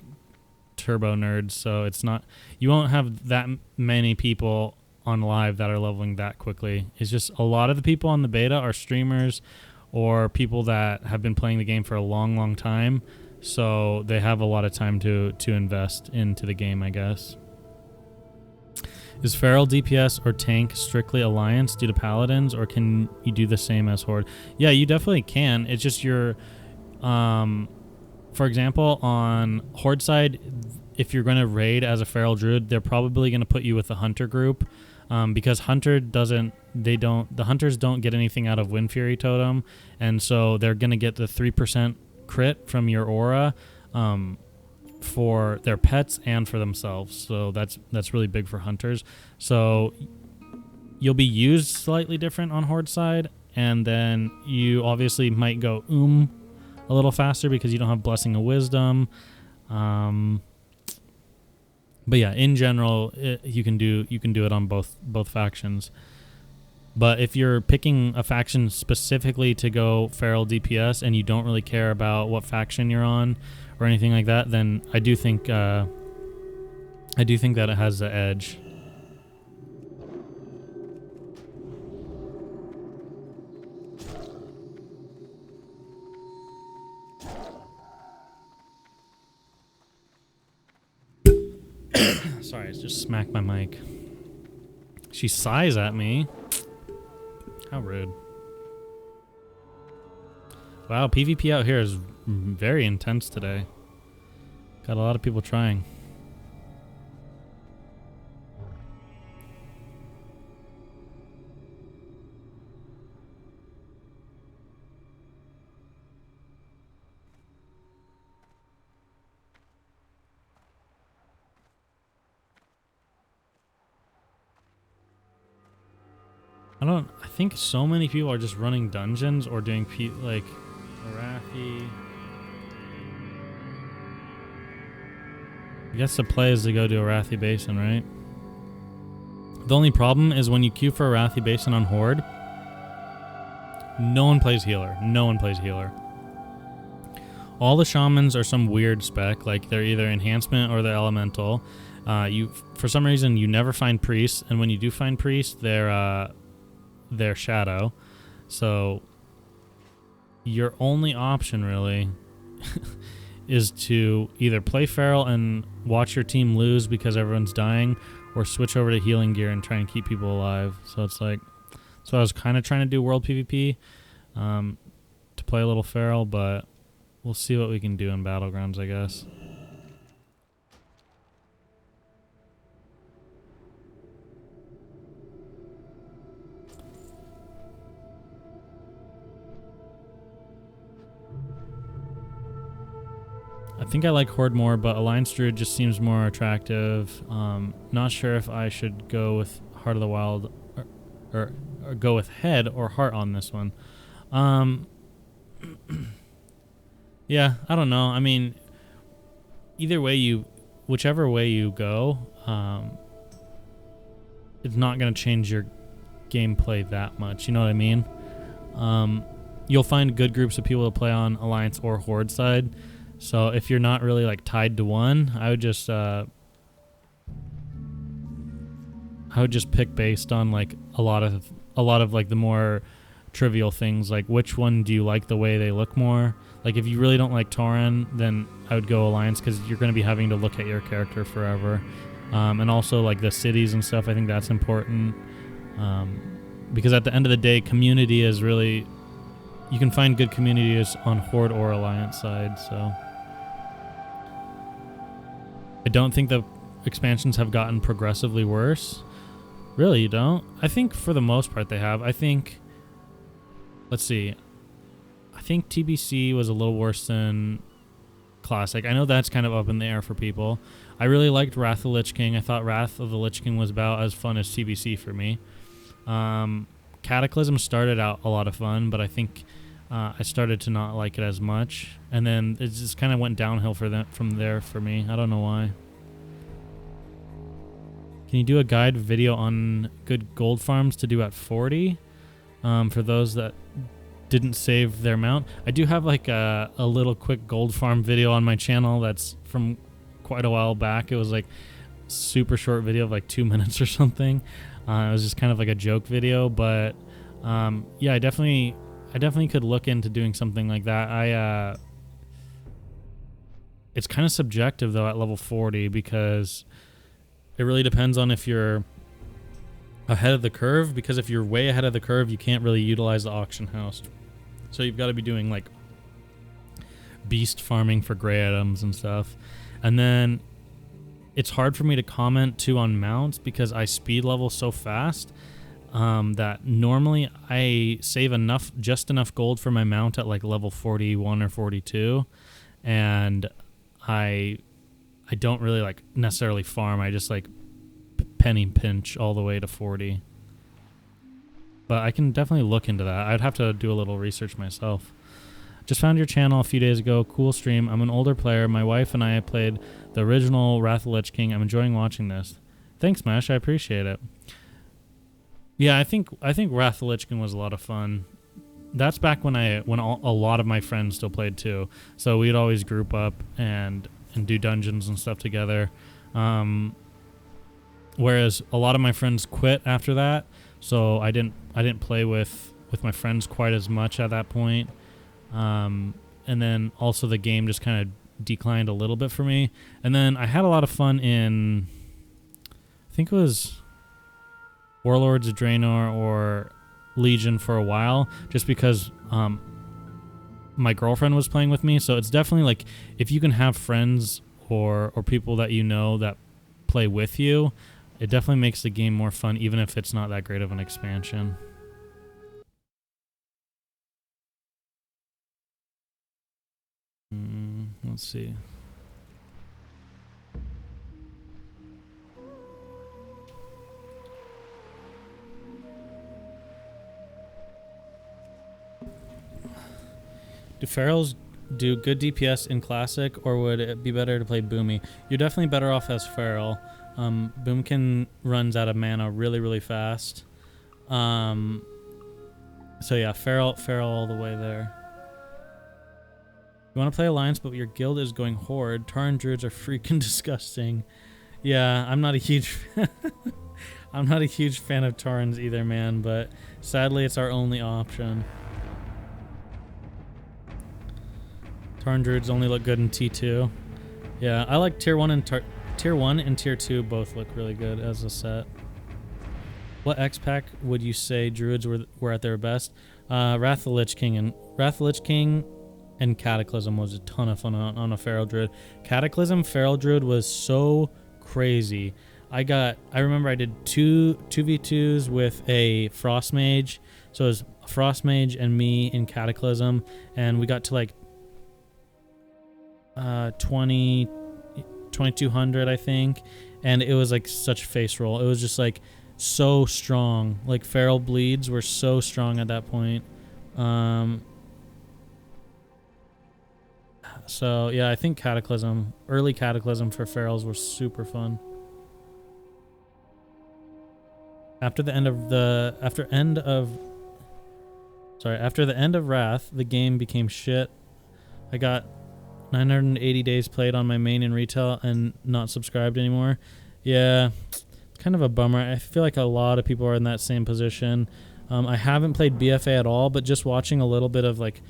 turbo nerds, so it's not... You won't have that many people on live that are leveling that quickly. It's just a lot of the people on the beta are streamers or people that have been playing the game for a long time. so they have a lot of time to invest into the game, I guess. Is Feral DPS or tank strictly Alliance due to Paladins, or can you do the same as Horde? Yeah, you definitely can. It's just your, for example, on Horde side, if you're going to raid as a Feral Druid, they're probably going to put you with the Hunter group, because the Hunters don't get anything out of Wind Fury Totem, and so they're going to get the 3% crit from your aura, for their pets and for themselves. So that's really big for hunters. So you'll be used slightly different on Horde side, and then you obviously might go a little faster because you don't have Blessing of Wisdom. But yeah, in general, you can do it on both factions. But if you're picking a faction specifically to go Feral DPS and you don't really care about what faction you're on or anything like that, then I do think that it has the edge. Sorry, I just smacked my mic. She sighs at me. How rude. Wow, PvP out here is very intense today. Got a lot of people trying. I think so many people are just running dungeons or doing like Arathi. I guess the play is to go to Arathi Basin, right? The only problem is when you queue for Arathi Basin on Horde, no one plays healer. No one plays healer. All the shamans are some weird spec, like they're either enhancement or they're elemental. For some reason, you never find priests, and when you do find priests, they're shadow. So your only option really is to either play Feral and watch your team lose because everyone's dying, or switch over to healing gear and try and keep people alive. So it's like, so I was kind of trying to do world PvP to play a little Feral, but we'll see what we can do in Battlegrounds, I guess. I think I like Horde more, but Alliance Druid just seems more attractive. Not sure if I should go with Heart of the Wild or go with Head or Heart on this one. Yeah, I don't know. I mean, either way whichever way you go, it's not going to change your gameplay that much. You know what I mean? You'll find good groups of people to play on Alliance or Horde side. So if you're not really like tied to one, I would just pick based on like a lot of like the more trivial things, like which one do you like the way they look more. Like if you really don't like Tauren, then I would go Alliance because you're going to be having to look at your character forever. And also like the cities and stuff, I think that's important. Because at the end of the day, community is really, you can find good communities on Horde or Alliance side, so. I don't think the expansions have gotten progressively worse. Really, you don't? I think for the most part they have. I think, let's see. I think TBC was a little worse than Classic. I know that's kind of up in the air for people. I really liked Wrath of the Lich King. I thought Wrath of the Lich King was about as fun as TBC for me. Cataclysm started out a lot of fun, but I think I started to not like it as much, and then it just kind of went downhill from there for me. I don't know why. Can you do a guide video on good gold farms to do at 40 for those that didn't save their mount? I do have like a little quick gold farm video on my channel that's from quite a while back. It was like super short video of like 2 minutes or something. It was just kind of like a joke video, but yeah, I definitely could look into doing something like that. It's kind of subjective though at level 40 because it really depends on if you're ahead of the curve, because if you're way ahead of the curve, you can't really utilize the auction house. So you've got to be doing like beast farming for gray items and stuff. And then it's hard for me to comment too on mounts because I speed level so fast that normally I save just enough gold for my mount at like level 41 or 42, and I don't really like necessarily farm. I just like penny pinch all the way to 40. But I can definitely look into that. I'd have to do a little research myself. Just found your channel a few days ago. Cool stream. I'm an older player. My wife and I played the original Wrath of the Lich King. I'm enjoying watching this. Thanks, Mesh. I appreciate it. Yeah, I think Wrath of the Lich King was a lot of fun. That's back when a lot of my friends still played too. So we'd always group up and do dungeons and stuff together. Whereas a lot of my friends quit after that, so I didn't play with my friends quite as much at that point. And then also the game just kind of declined a little bit for me. And then I had a lot of fun in, I think it was Warlords of Draenor or Legion for a while, just because my girlfriend was playing with me. So it's definitely like if you can have friends or people that you know that play with you, it definitely makes the game more fun, even if it's not that great of an expansion. Let's see. Do Ferals do good DPS in Classic, or would it be better to play Boomy? You're definitely better off as Feral. Boomkin runs out of mana really, really fast. So yeah, Feral all the way there. You want to play Alliance, but your guild is going Horde. Tauren Druids are freaking disgusting. Yeah, I'm not a huge I'm not a huge fan of Taurens either, man, but sadly it's our only option. Tauren Druids only look good in T2. Yeah, I like Tier 1 and Tier 1 and Tier 2 both look really good as a set. What X-Pack would you say Druids were at their best? Wrath of the Lich King and Cataclysm was a ton of fun on a Feral Druid. Cataclysm Feral Druid was so crazy. I remember I did 2v2s with a Frost Mage. So it was Frost Mage and me in Cataclysm, and we got to like 2200 I think, and it was like such a face roll. It was just like so strong. Like Feral bleeds were so strong at that point. So yeah, I think Cataclysm, early Cataclysm for Ferals was super fun. After the end of Wrath, the game became shit. I got 980 days played on my main in retail and not subscribed anymore. Yeah, it's kind of a bummer. I feel like a lot of people are in that same position. I haven't played BFA at all, but just watching a little bit of like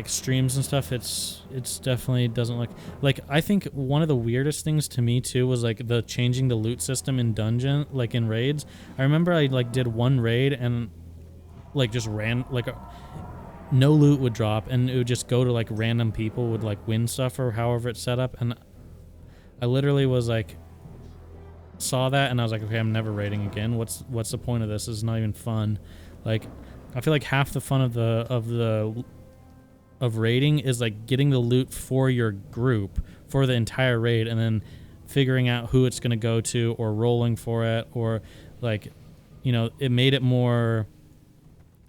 streams and stuff, it's definitely doesn't look like. I think one of the weirdest things to me too was like the changing the loot system in dungeon, like in raids. I remember I like did one raid and like just ran like no loot would drop, and it would just go to like random people would like win stuff or however it's set up, and I literally was like saw that and I was like, okay, I'm never raiding again. What's the point of this? This is not even fun. Like I feel like half the fun of raiding is like getting the loot for your group for the entire raid, and then figuring out who it's going to go to, or rolling for it, or like, you know, it made it more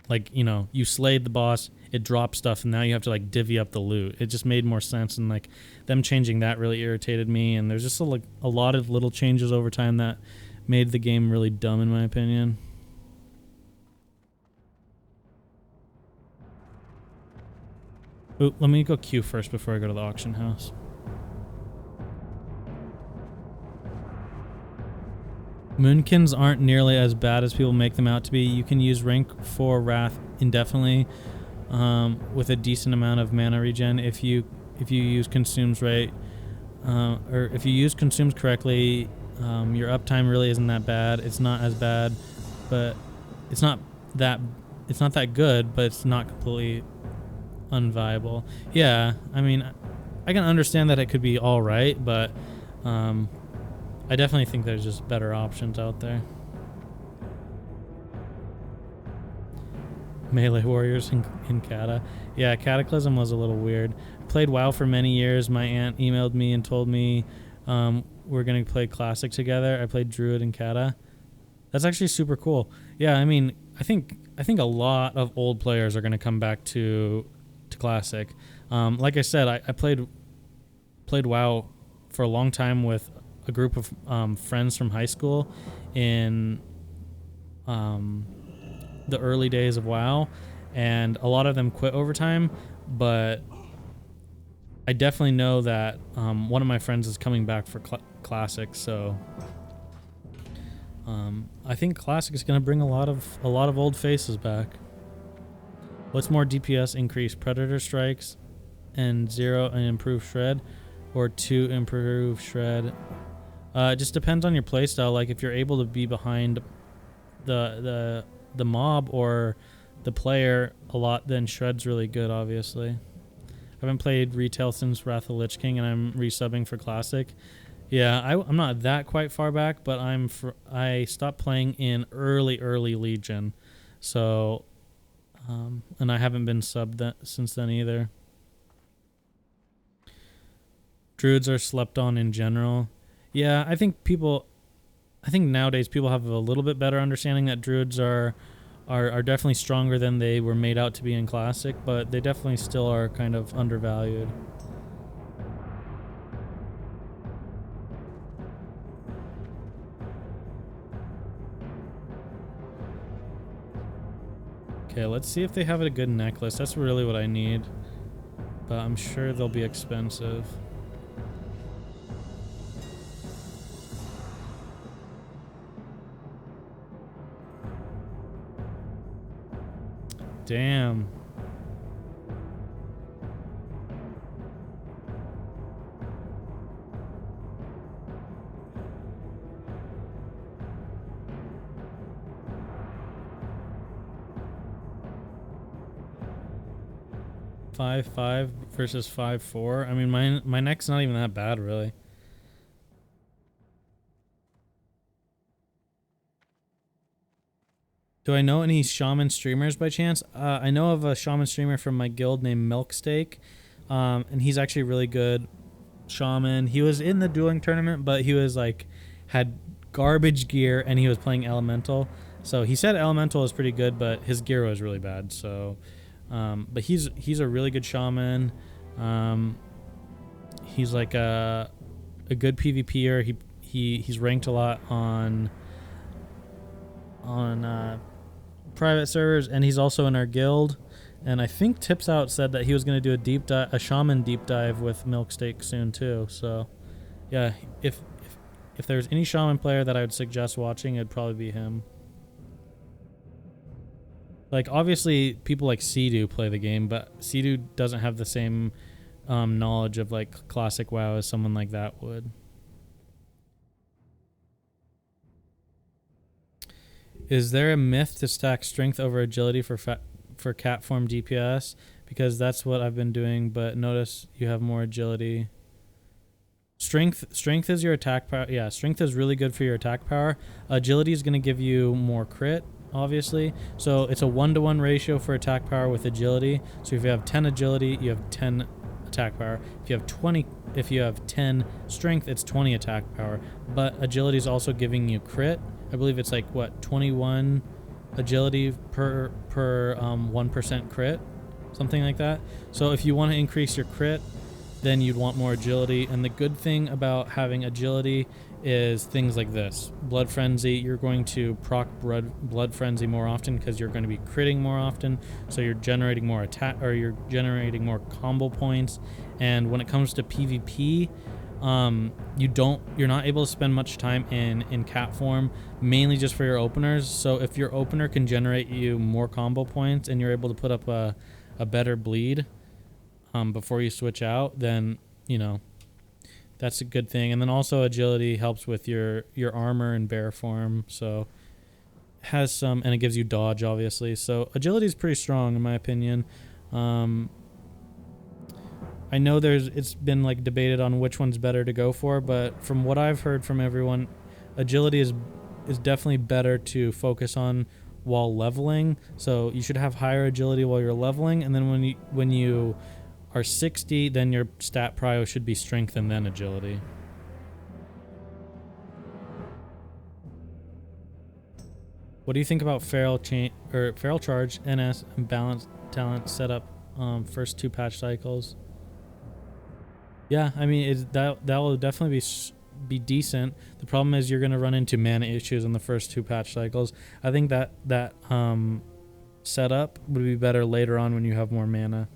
like, you know, you slayed the boss, it dropped stuff, and now you have to like divvy up the loot. It just made more sense, and like them changing that really irritated me, and there's just a lot of little changes over time that made the game really dumb in my opinion. Ooh, let me go queue first before I go to the auction house. Moonkins aren't nearly as bad as people make them out to be. You can use rank 4 Wrath indefinitely with a decent amount of mana regen if you if you use consumes right, or if you use consumes correctly, your uptime really isn't that bad. It's not as bad, but it's not that good, but it's not completely unviable. Yeah, I mean, I can understand that it could be all right, but I definitely think there's just better options out there. Melee warriors in Kata. Yeah, Cataclysm was a little weird. Played WoW for many years. My aunt emailed me and told me we're going to play Classic together. I played Druid and Kata. That's actually super cool. Yeah, I mean, I think a lot of old players are going to come back to Classic. Like I said, I played WoW for a long time with a group of friends from high school in the early days of WoW, and a lot of them quit over time, but I definitely know that one of my friends is coming back for Classic, so I think Classic is going to bring a lot of old faces back. What's more DPS increase, Predator Strikes and 0 and improve Shred, or 2 improve Shred? It just depends on your playstyle. Like if you're able to be behind the mob or the player a lot, then Shred's really good, obviously. I haven't played retail since Wrath of the Lich King, and I'm resubbing for Classic. Yeah, I'm not that quite far back, but I stopped playing in early Legion, so and I haven't been subbed since then either. Druids are slept on in general. Yeah, I think nowadays people have a little bit better understanding that Druids are definitely stronger than they were made out to be in Classic, but they definitely still are kind of undervalued. Okay, let's see if they have a good necklace. That's really what I need, but I'm sure they'll be expensive. Damn. $5.5 versus $5.4. I mean, my neck's not even that bad, really. Do I know any shaman streamers by chance? I know of a shaman streamer from my guild named Milksteak, and he's actually really good shaman. He was in the dueling tournament, but he was like had garbage gear and he was playing elemental. So he said elemental was pretty good, but his gear was really bad. So, but he's a really good shaman. He's like a good PvPer. He's ranked a lot on private servers, and he's also in our guild. And I think Tips Out said that he was going to do a shaman deep dive with Milksteak soon too. So yeah, if there's any shaman player that I would suggest watching, it'd probably be him. Like obviously people like Sea-Doo play the game, but Sea-Doo doesn't have the same knowledge of like Classic WoW as someone like that would. Is there a myth to stack strength over agility for cat form DPS? Because that's what I've been doing, but notice you have more agility. Strength is your attack power. Yeah, strength is really good for your attack power. Agility is going to give you more crit, obviously. So it's a 1-to-1 ratio for attack power with agility. So if you have 10 agility, you have 10 attack power. If you have 10 strength, it's 20 attack power. But agility is also giving you crit. I believe it's like what, 21 agility per 1% crit, something like that. So if you want to increase your crit, then you'd want more agility. And the good thing about having agility is things like this. Blood Frenzy, you're going to proc Blood Frenzy more often because you're going to be critting more often. So you're generating more attack, or you're generating more combo points. And when it comes to PvP, you're not able to spend much time in cat form, mainly just for your openers. So if your opener can generate you more combo points and you're able to put up a better bleed, before you switch out, then, you know, that's a good thing. And then also agility helps with your armor and bear form. So has some, and it gives you dodge, obviously. So agility is pretty strong in my opinion. I know it's been like debated on which one's better to go for, but from what I've heard from everyone, agility is definitely better to focus on while leveling. So you should have higher agility while you're leveling, and then when you are 60, then your stat prio should be strength and then agility. What do you think about feral charge, NS, and balanced talent setup first 2 patch cycles? Yeah, I mean that will definitely be decent. The problem is you're going to run into mana issues in the first 2 patch cycles. I think that setup would be better later on when you have more mana.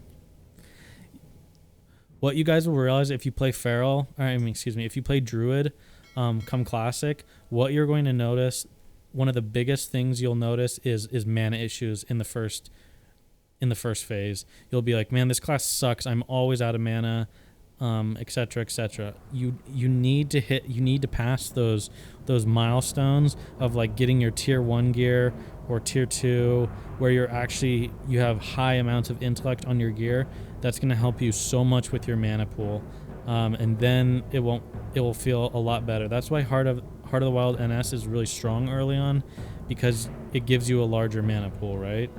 What you guys will realize if you play if you play Druid, come Classic, what you're going to notice, one of the biggest things you'll notice is mana issues in the first phase. You'll be like, man, this class sucks. I'm always out of mana. Etc. etc. You need to pass those milestones of like getting your tier 1 gear or tier 2 where you have high amounts of intellect on your gear. That's going to help you so much with your mana pool, and then it will feel a lot better. That's why Heart of the Wild NS is really strong early on, because it gives you a larger mana pool, right?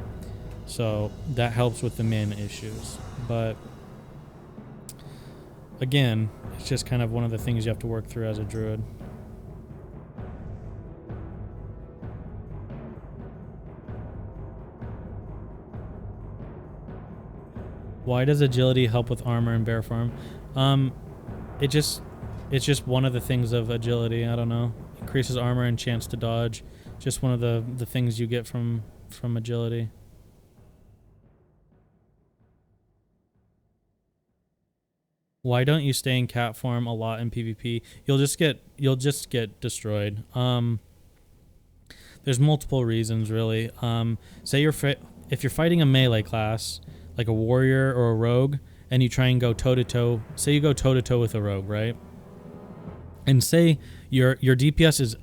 So that helps with the mana issues. But again, it's just kind of one of the things you have to work through as a druid. Why does agility help with armor and bear form? It's just one of the things of agility. I don't know. Increases armor and chance to dodge. Just one of the things you get from agility. Why don't you stay in cat form a lot in PvP? You'll just get destroyed. There's multiple reasons really. Say if you're fighting a melee class like a warrior or a rogue, and you try and go toe to toe. Say you go toe to toe with a rogue, right? And say your DPS is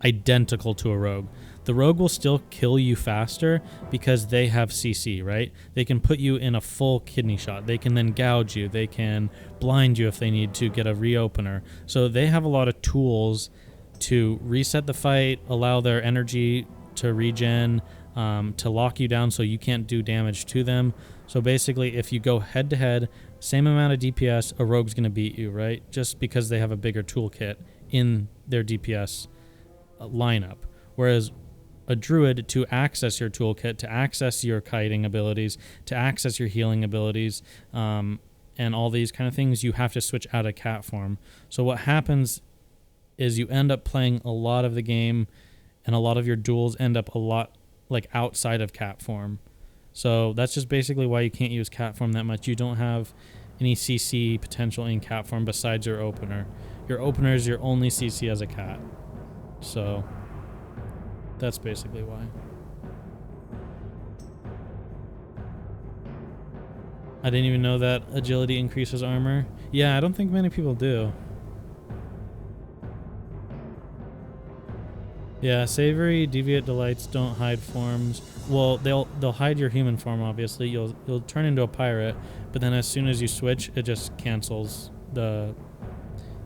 identical to a rogue. The rogue will still kill you faster because they have CC, right? They can put you in a full kidney shot. They can then gouge you. They can blind you if they need to get a reopener. So they have a lot of tools to reset the fight, allow their energy to regen, to lock you down so you can't do damage to them. So basically, if you go head to head, same amount of DPS, a rogue's going to beat you, right? Just because they have a bigger toolkit in their DPS lineup. Whereas a druid, to access your toolkit, to access your kiting abilities, to access your healing abilities, and all these kind of things, you have to switch out of cat form. So what happens is you end up playing a lot of the game, and a lot of your duels end up a lot like outside of cat form. So that's just basically why you can't use cat form that much. You don't have any CC potential in cat form besides your opener. Your opener is your only CC as a cat. So that's basically why. I didn't even know that agility increases armor. Yeah, I don't think many people do. Yeah, savory deviate delights don't hide forms. Well, they'll hide your human form, obviously. You'll turn into a pirate, but then as soon as you switch, it just cancels the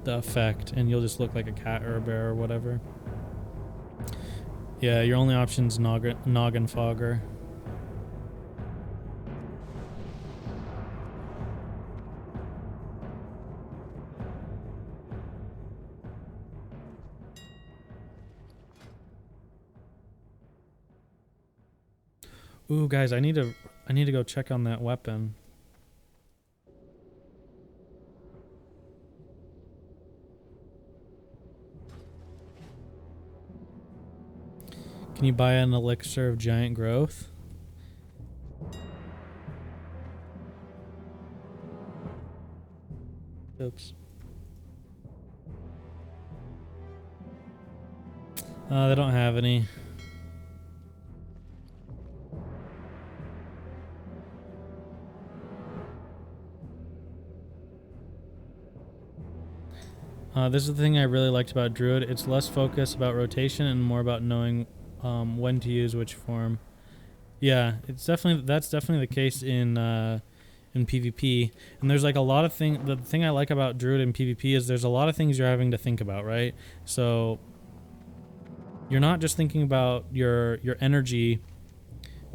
effect, and you'll just look like a cat or a bear or whatever. Yeah, your only option's Noggin Fogger. Ooh, guys, I need to go check on that weapon. Can you buy an elixir of giant growth? Oops. They don't have any. This is the thing I really liked about Druid. It's less focused about rotation and more about knowing when to use which form. Yeah, that's definitely the case in PvP. And there's like a lot of things. The thing I like about Druid in PvP is there's a lot of things you're having to think about, right? So you're not just thinking about your energy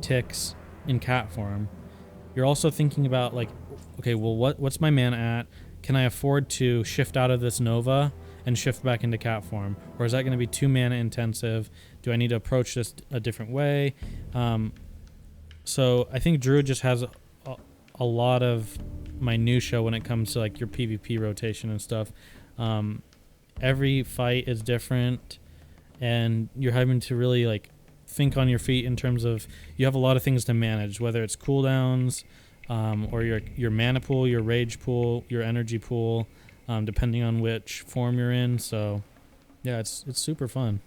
ticks in cat form. You're also thinking about like, okay, well, what's my mana at? Can I afford to shift out of this Nova and shift back into cat form? Or is that going to be too mana intensive? Do I need to approach this a different way? So I think Druid just has a lot of minutia when it comes to like your PvP rotation and stuff. Every fight is different, and you're having to really like think on your feet in terms of you have a lot of things to manage, whether it's cooldowns, or your mana pool, your rage pool, your energy pool, depending on which form you're in. So yeah, it's super fun.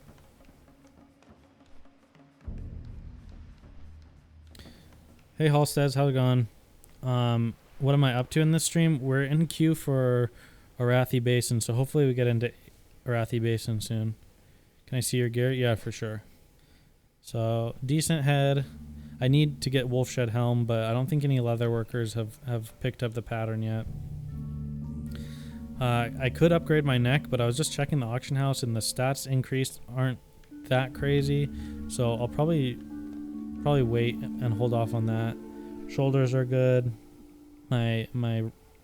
Hey Halsteads, how's it going? What am I up to in this stream? We're in queue for Arathi Basin, so hopefully we get into Arathi Basin soon. Can I see your gear? Yeah, for sure. So decent head. I need to get Wolfshed Helm, but I don't think any leather workers have picked up the pattern yet. I could upgrade my neck, but I was just checking the auction house and the stats increased aren't that crazy, so I'll probably wait and hold off on that. Shoulders are good. My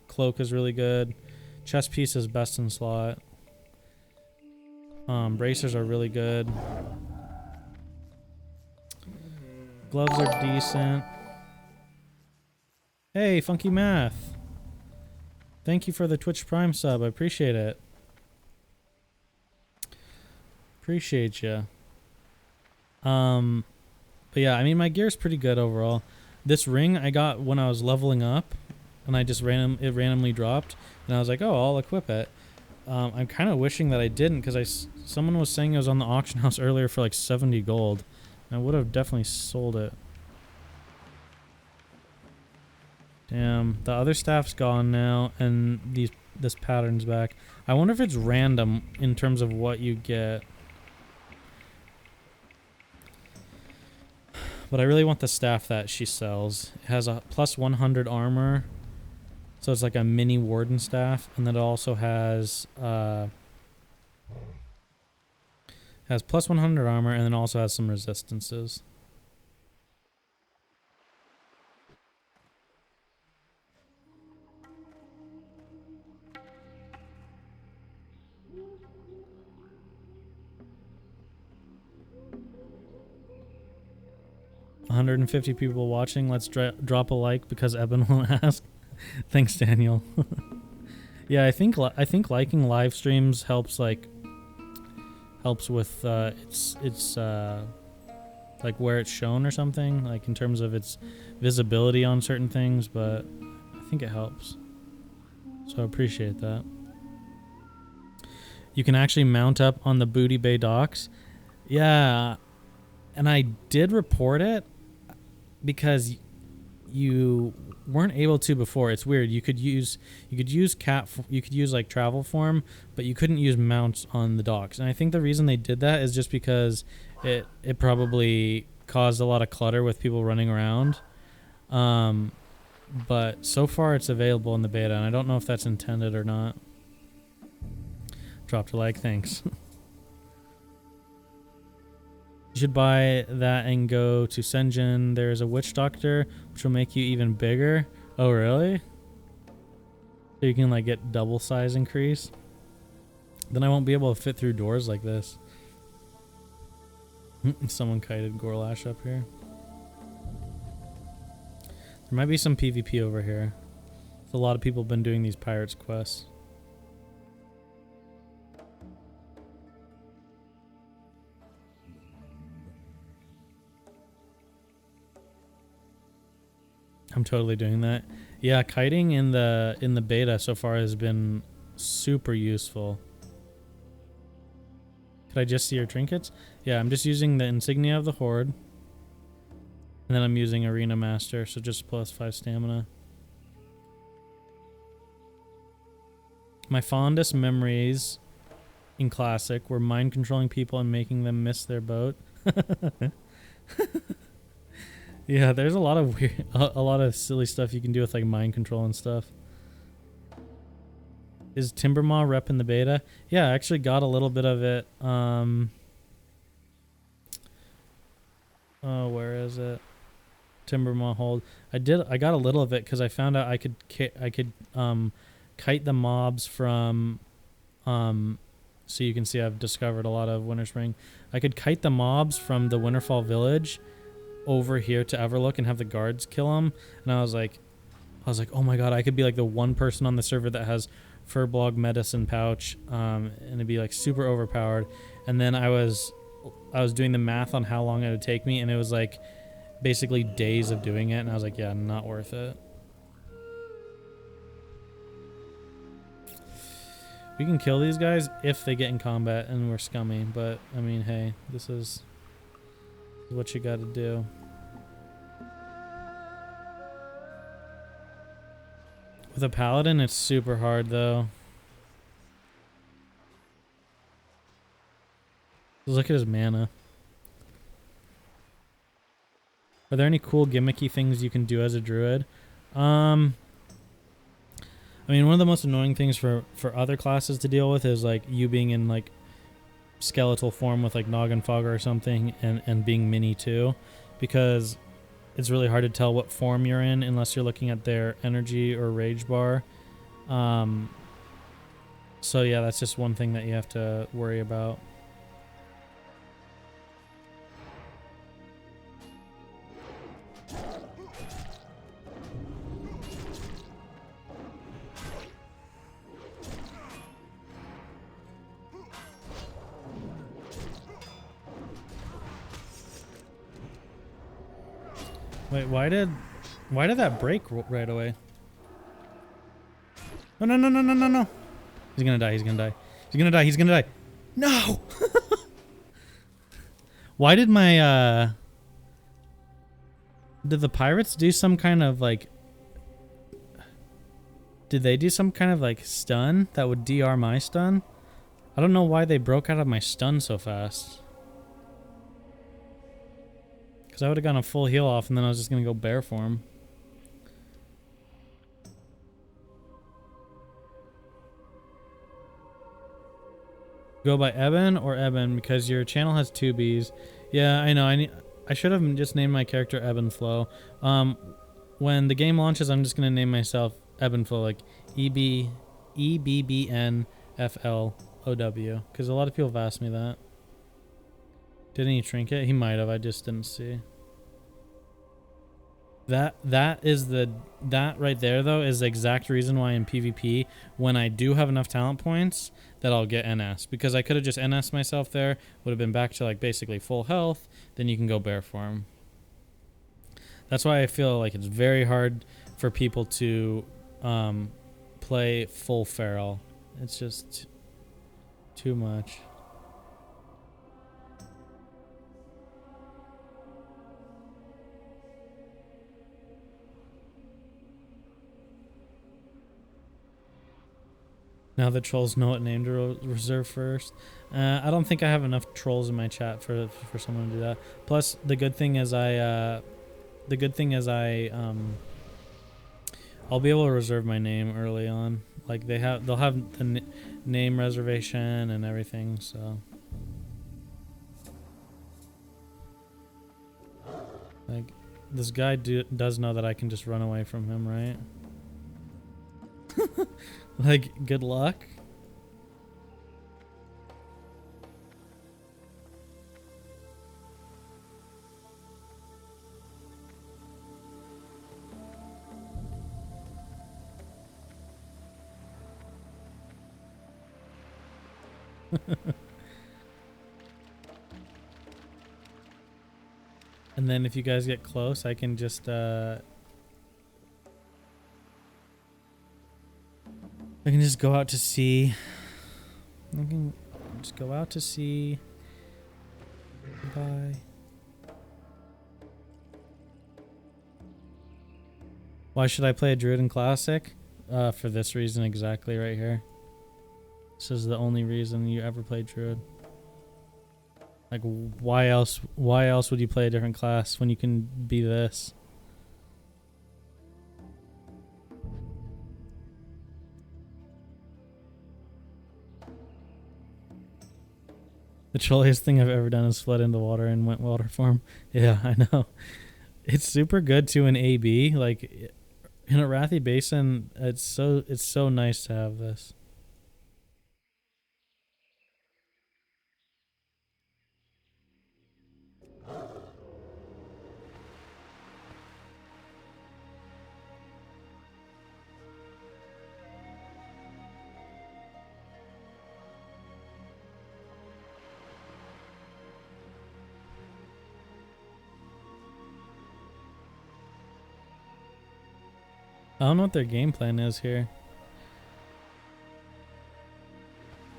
cloak is really good. Chest piece is best in slot. Bracers are really good. Gloves are decent. Hey, Funky Math. Thank you for the Twitch Prime sub. I appreciate it. Appreciate you. But yeah, I mean, my gear's pretty good overall. This ring I got when I was leveling up, and I just randomly dropped, and I was like, oh, I'll equip it. I'm kind of wishing that I didn't, because someone was saying it was on the auction house earlier for like 70 gold. I would have definitely sold it. Damn, the other staff's gone now, and this pattern's back. I wonder if it's random in terms of what you get. But I really want the staff that she sells. It has a plus 100 armor, so it's like a mini warden staff, and then it also has plus 100 armor, and then also has some resistances. $150 people watching. Let's drop a like because Eben will ask. Thanks, Daniel. Yeah, I think liking live streams helps with its like where it's shown or something, like in terms of its visibility on certain things, but I think it helps. So I appreciate that. You can actually mount up on the Booty Bay docks. Yeah, and I did report it because you weren't able to before. It's weird. You could use like travel form, but you couldn't use mounts on the docks. And I think the reason they did that is just because it probably caused a lot of clutter with people running around. But so far it's available in the beta, and I don't know if that's intended or not. Dropped a like, thanks. You should buy that and go to Senjin. There's a witch doctor, which will make you even bigger. Oh, really? So you can like get double size increase. Then I won't be able to fit through doors like this. Someone kited Gorlash up here. There might be some PvP over here. A lot of people have been doing these pirates quests. I'm totally doing that. Yeah, kiting in the beta so far has been super useful. Could I just see your trinkets? Yeah, I'm just using the insignia of the Horde. And then I'm using Arena Master, so just plus 5 stamina. My fondest memories in Classic were mind controlling people and making them miss their boat. Yeah, there's a lot of weird, a lot of silly stuff you can do with like mind control and stuff. Is Timbermaw rep in the beta? Yeah, I actually got a little bit of it. Oh, where is it? Timbermaw hold. I got a little of it because I found out I could kite the mobs from so you can see I've discovered a lot of Winter Spring. I could kite the mobs from the Winterfall village over here to Everlook and have the guards kill them. And I was like, oh my god, I could be like the one person on the server that has Furblog medicine pouch, and it'd be like super overpowered. And then I was doing the math on how long it would take me, and it was like basically days of doing it, and I was like, yeah, not worth it. We can kill these guys if they get in combat and we're scummy, but I mean, hey, this is what you gotta do. With a paladin, it's super hard though. Look at his mana. Are there any cool gimmicky things you can do as a druid? I mean, one of the most annoying things for other classes to deal with is like you being in like skeletal form with like Noggin Fogger or something and being mini too, because it's really hard to tell what form you're in unless you're looking at their energy or rage bar. So yeah, that's just one thing that you have to worry about. Wait, why did that break right away? No, no, no, no, no, no, no. He's gonna die, he's gonna die. He's gonna die, he's gonna die. No! Why did my, did the pirates do some kind of, like... Did they do some kind of, like, stun that would DR my stun? I don't know why they broke out of my stun so fast. Because I would have gone a full heal off and then I was just going to go bear form. Go by Eben or Eben because your channel has 2 Bs. Yeah, I know. I should have just named my character Eben Flow. When the game launches, I'm just going to name myself Eben Flow, like EBBNFLOW. Because a lot of people have asked me that. Didn't he trinket? He might have. I just didn't see. That right there though is the exact reason why in PvP when I do have enough talent points that I'll get NS, because I could have just NS myself there, would have been back to like basically full health, then you can go bear form. That's why I feel like it's very hard for people to play full feral. It's just too much. Now the trolls know what name to reserve first. I don't think I have enough trolls in my chat for someone to do that. Plus, the good thing is I'll be able to reserve my name early on. Like they'll have the name reservation and everything. So, like, this guy does know that I can just run away from him, right? Like, good luck. And then if you guys get close, I can just I can just go out to sea. I can just go out to sea. Goodbye. Why should I play a Druid in Classic? For this reason exactly right here. This is the only reason you ever played Druid. Like, why else would you play a different class when you can be this? The trolliest thing I've ever done is fled into water and went water form. Yeah, I know. It's super good to an AB. Like, in a Arathi Basin, it's so nice to have this. I don't know what their game plan is here.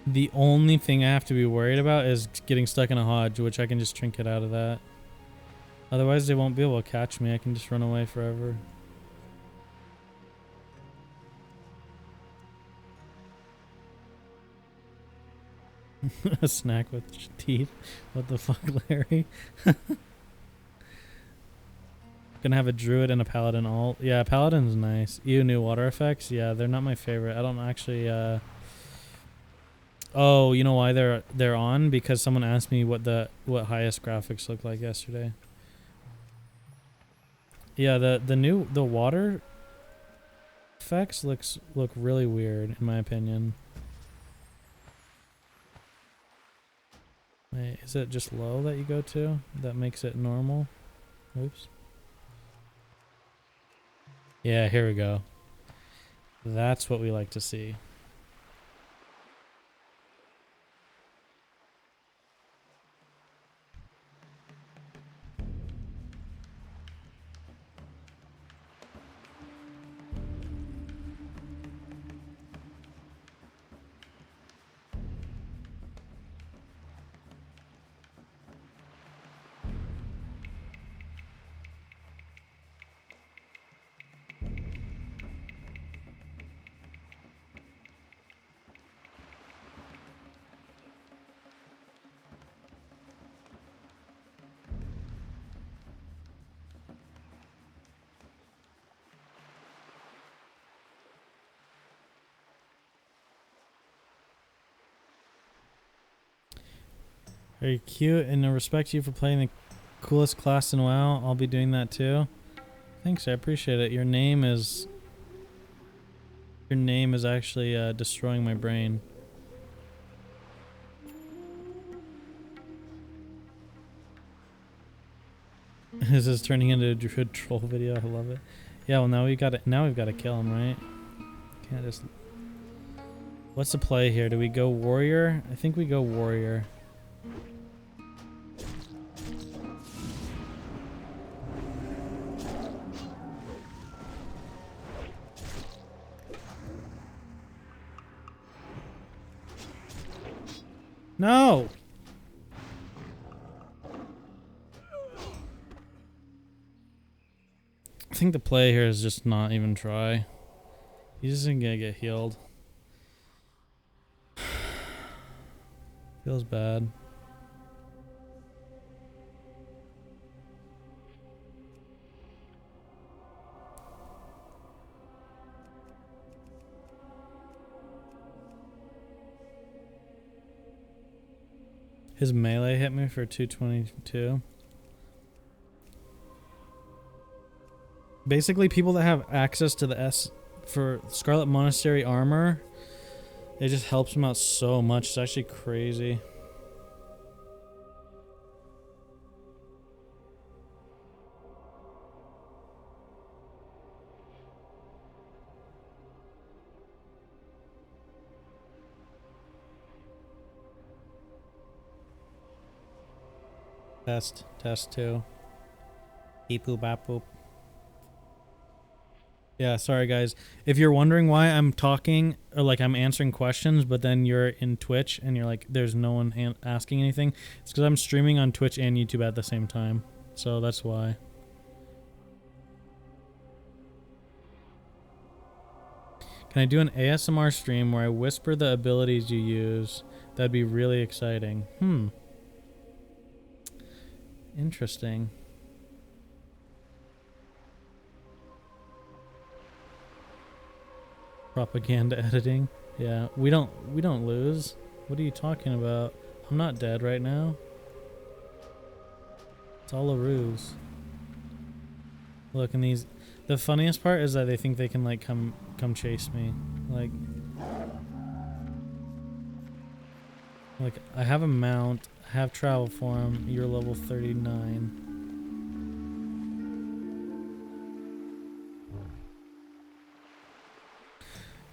The only thing I have to be worried about is getting stuck in a hodge, which I can just trinket out of that. Otherwise, they won't be able to catch me. I can just run away forever. A snack with teeth? What the fuck, Larry? Gonna have a druid and a paladin alt. Yeah, paladin's nice. Ew, new water effects. Yeah, they're not my favorite. I don't actually. Oh, you know why they're on? Because someone asked me what highest graphics look like yesterday. Yeah, the water effects look really weird in my opinion. Wait, is it just low that you go to? That makes it normal? Oops. Yeah, here we go. That's what we like to see. Very cute, and I respect you for playing the coolest class in WoW. I'll be doing that too. Thanks, I appreciate it. Your name is actually destroying my brain. This is turning into a Druid troll video. I love it. Yeah, well now we've got to kill him, right? Can't just. What's the play here? Do we go warrior? I think we go warrior. No! I think the play here is just not even try. He's just gonna get healed. Feels bad. His melee hit me for 222. Basically, people that have access to the S for Scarlet Monastery armor, it just helps them out so much. It's actually crazy. Test 2. Beep boop bap boop. Yeah, sorry guys. If you're wondering why I'm talking or like I'm answering questions, but then you're in Twitch and you're like, there's no one asking anything, it's because I'm streaming on Twitch and YouTube at the same time. So that's why. Can I do an ASMR stream where I whisper the abilities you use? That'd be really exciting. Interesting. Propaganda editing. Yeah, we don't lose. What are you talking about? I'm not dead right now. It's all a ruse. Look, and these, the funniest part is that they think they can like come chase me. Like I have a mount, I have travel form, you're level 39.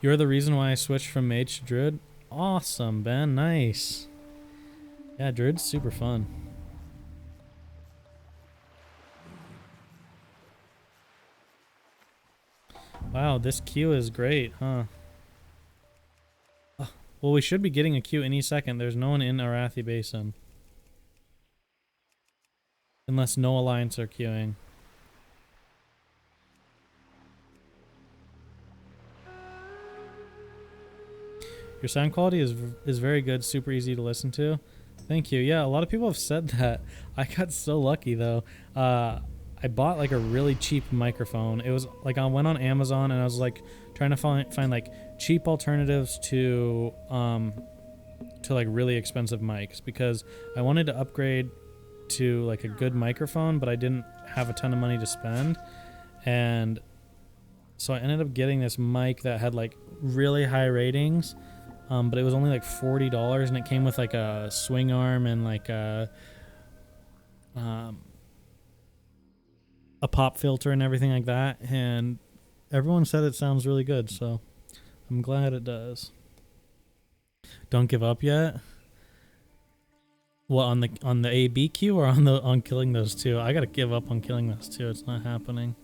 You're the reason why I switched from mage to druid? Awesome, Ben, nice. Yeah, druid's super fun. Wow, this queue is great, huh? Well, we should be getting a queue any second. There's no one in Arathi Basin. Unless no alliance are queuing. Your sound quality is very good, super easy to listen to. Thank you. Yeah, a lot of people have said that. I got so lucky though. I bought like a really cheap microphone. It was like I went on Amazon and I was like trying to find like cheap alternatives to like really expensive mics because I wanted to upgrade to like a good microphone, but I didn't have a ton of money to spend. And so I ended up getting this mic that had like really high ratings, but it was only like $40 and it came with like a swing arm and like a pop filter and everything like that, and everyone said it sounds really good, so I'm glad it does. Don't give up yet? What, on the AB queue or on killing those two? I gotta give up on killing those two. It's not happening.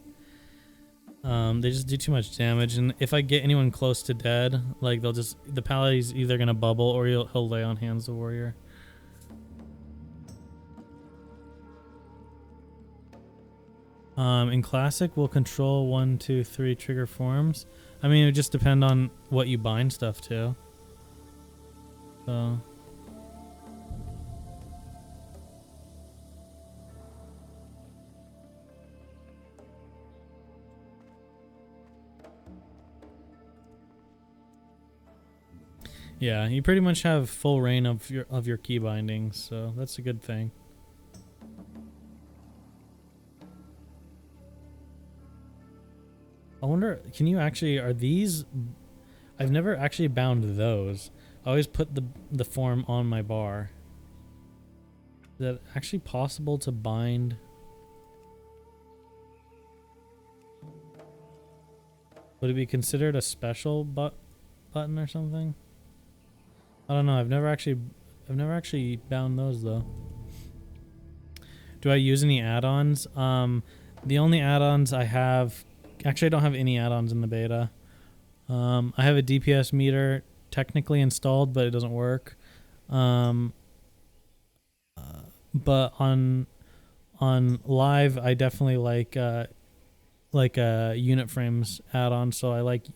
They just do too much damage, and if I get anyone close to dead, like the Pali's either gonna bubble or he'll lay on hands the warrior. In classic, we'll control 1, 2, 3 trigger forms. I mean, it would just depend on what you bind stuff to. So. Yeah, you pretty much have full reign of your key bindings, so that's a good thing. I wonder, can you actually, are these, I've never actually bound those. I always put the form on my bar. Is that actually possible to bind? Would it be considered a special button or something? I don't know. I've never actually bound those though. Do I use any add-ons? The only add-ons I have, actually I don't have any add-ons in the beta. I have a DPS meter technically installed, but it doesn't work. But on live, I definitely like unit frames add-on. So I like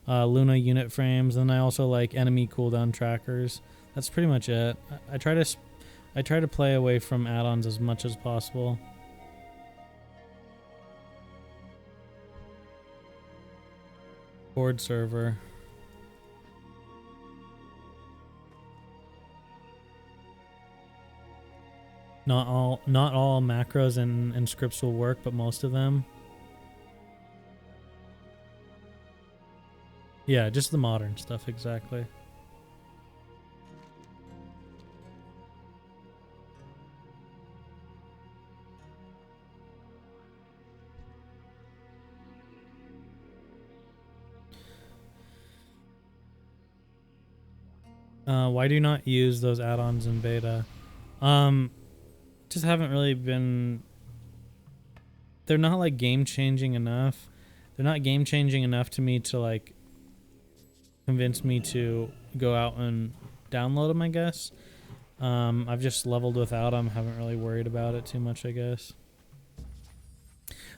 Luna unit frames, and I also like enemy cooldown trackers. That's pretty much it. I try to play away from add-ons as much as possible. Board server. Not all macros and scripts will work, but most of them. Yeah, just the modern stuff, exactly. Why do you not use those add-ons in beta? Just haven't really been... They're not like game-changing enough. They're not game-changing enough to me to like convince me to go out and download them, I guess. I've just leveled without them. Haven't really worried about it too much, I guess.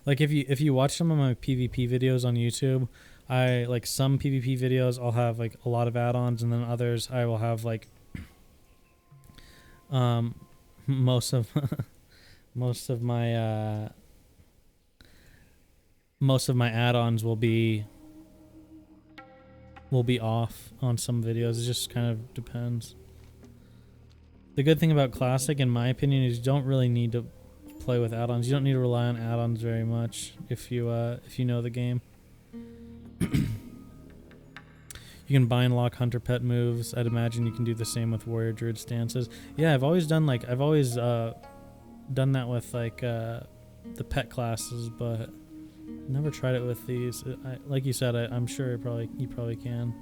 Like if you watch some of my PvP videos on YouTube, I like some PvP videos I'll have like a lot of add-ons, and then others I will have like most of most of my add-ons will be off on some videos. It just kind of depends. The good thing about Classic, in my opinion, is you don't really need to play with add-ons. You don't need to rely on add-ons very much if you know the game. You can buy and lock hunter pet moves. I'd imagine you can do the same with warrior druid stances. Yeah, I've always done that with like the pet classes, but never tried it with these. Like you said, I'm sure you probably can.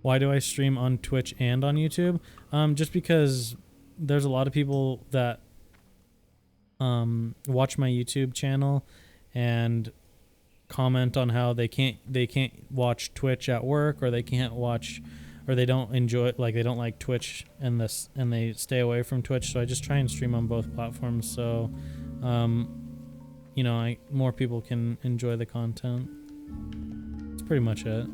Why do I stream on Twitch and on YouTube? Just because there's a lot of people that watch my YouTube channel and comment on how they can't watch Twitch at work, or they can't watch, or they don't enjoy, like they don't like Twitch and they stay away from Twitch. So I just try and stream on both platforms, so you know, more people can enjoy the content. That's pretty much it.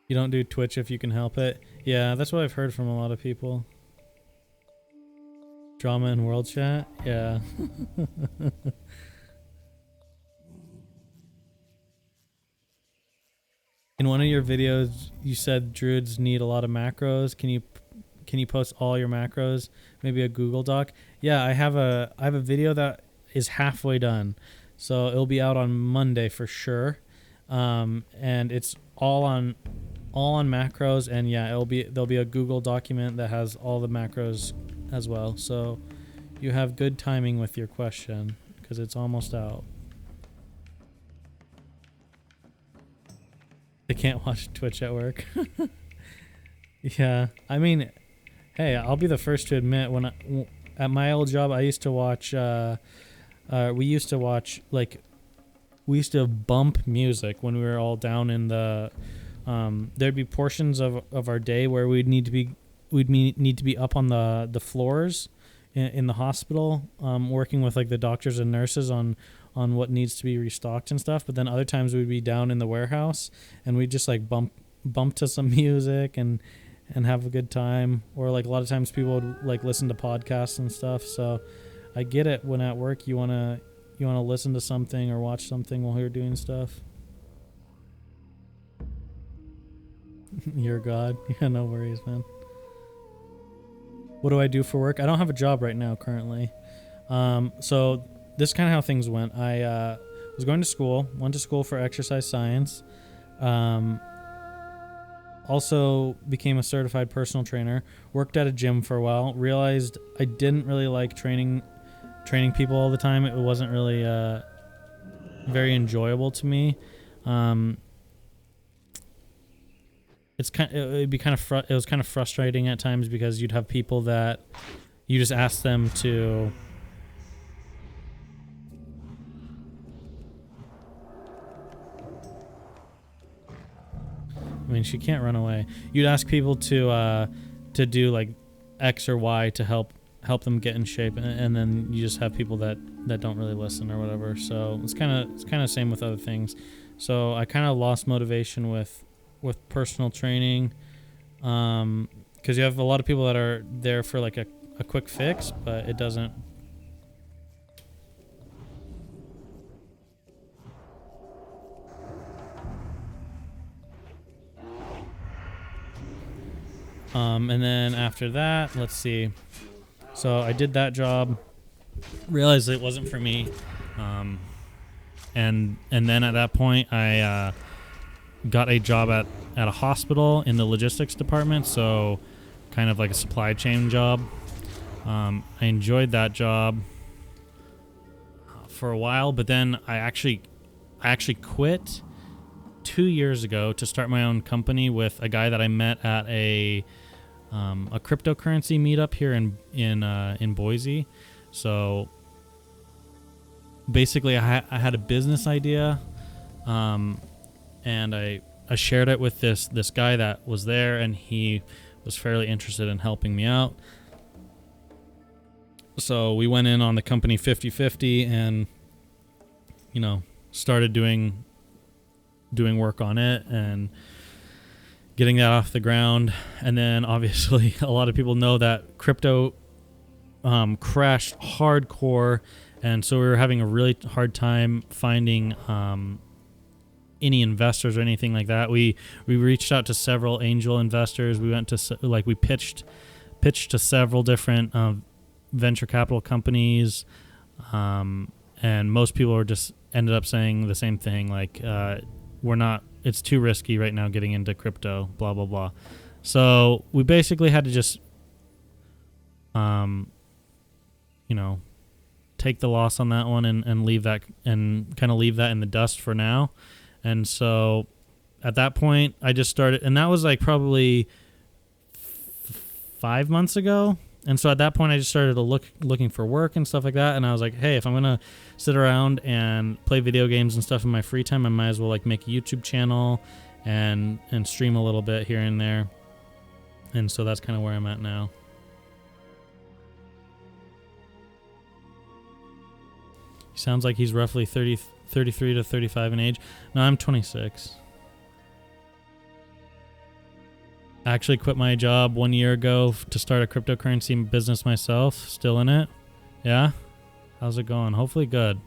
You don't do Twitch if you can help it. Yeah, that's what I've heard from a lot of people. Drama in world chat? Yeah. In one of your videos, you said druids need a lot of macros. Can you post all your macros? Maybe a Google Doc? Yeah, I have a video that is halfway done. So it'll be out on Monday for sure. And it's all on macros, and yeah, there'll be a Google document that has all the macros as well. So you have good timing with your question because it's almost out. They can't watch Twitch at work. Yeah, I mean, hey, I'll be the first to admit, at my old job, I used to watch. We used to bump music when we were all down in the. There'd be portions of our day where we'd need to be up on the floors in the hospital, working with like the doctors and nurses on what needs to be restocked and stuff. But then other times we'd be down in the warehouse and we'd just like bump to some music and have a good time. Or like a lot of times people would like listen to podcasts and stuff. So I get it when at work you wanna listen to something or watch something while you're doing stuff. You're God. Yeah, no worries, man. What do I do for work? I don't have a job right now currently. So this is kind of how things went. I was going to school, went to school for exercise science. Also became a certified personal trainer. Worked at a gym for a while. Realized I didn't really like training people all the time. It wasn't really very enjoyable to me. It was kind of frustrating at times because you'd have people that you just ask them to I mean, she can't run away. You'd ask people to do like X or Y to help them get in shape, and then you just have people that don't really listen or whatever. So it's kind of same with other things. So I kind of lost motivation with personal training, because you have a lot of people that are there for like a quick fix, but it doesn't. And then after that, let's see. So I did that job, realized it wasn't for me, and then at that point I got a job at a hospital in the logistics department, so kind of like a supply chain job. I enjoyed that job for a while, but then I actually quit 2 years ago to start my own company with a guy that I met at a cryptocurrency meetup here in Boise. So basically I had a business idea, and I shared it with this guy that was there, and he was fairly interested in helping me out. So we went in on the company 50-50 and, you know, started doing work on it and getting that off the ground. And then obviously a lot of people know that crypto crashed hardcore, and so we were having a really hard time finding any investors or anything like that. We reached out to several angel investors. We went to we pitched to several different venture capital companies, and most people were just ended up saying the same thing, like it's too risky right now getting into crypto, blah blah blah. So we basically had to just take the loss on that one and leave that, and kind of leave that in the dust for now. And so at that point I just started, and that was like probably 5 months ago. And so at that point I just started looking for work and stuff like that. And I was like, hey, if I'm going to sit around and play video games and stuff in my free time, I might as well like make a YouTube channel and stream a little bit here and there. And so that's kind of where I'm at now. He sounds like he's roughly 33 to 35 in age. No, I'm 26. I actually quit my job 1 year ago to start a cryptocurrency business myself. Still in it. Yeah? How's it going? Hopefully good.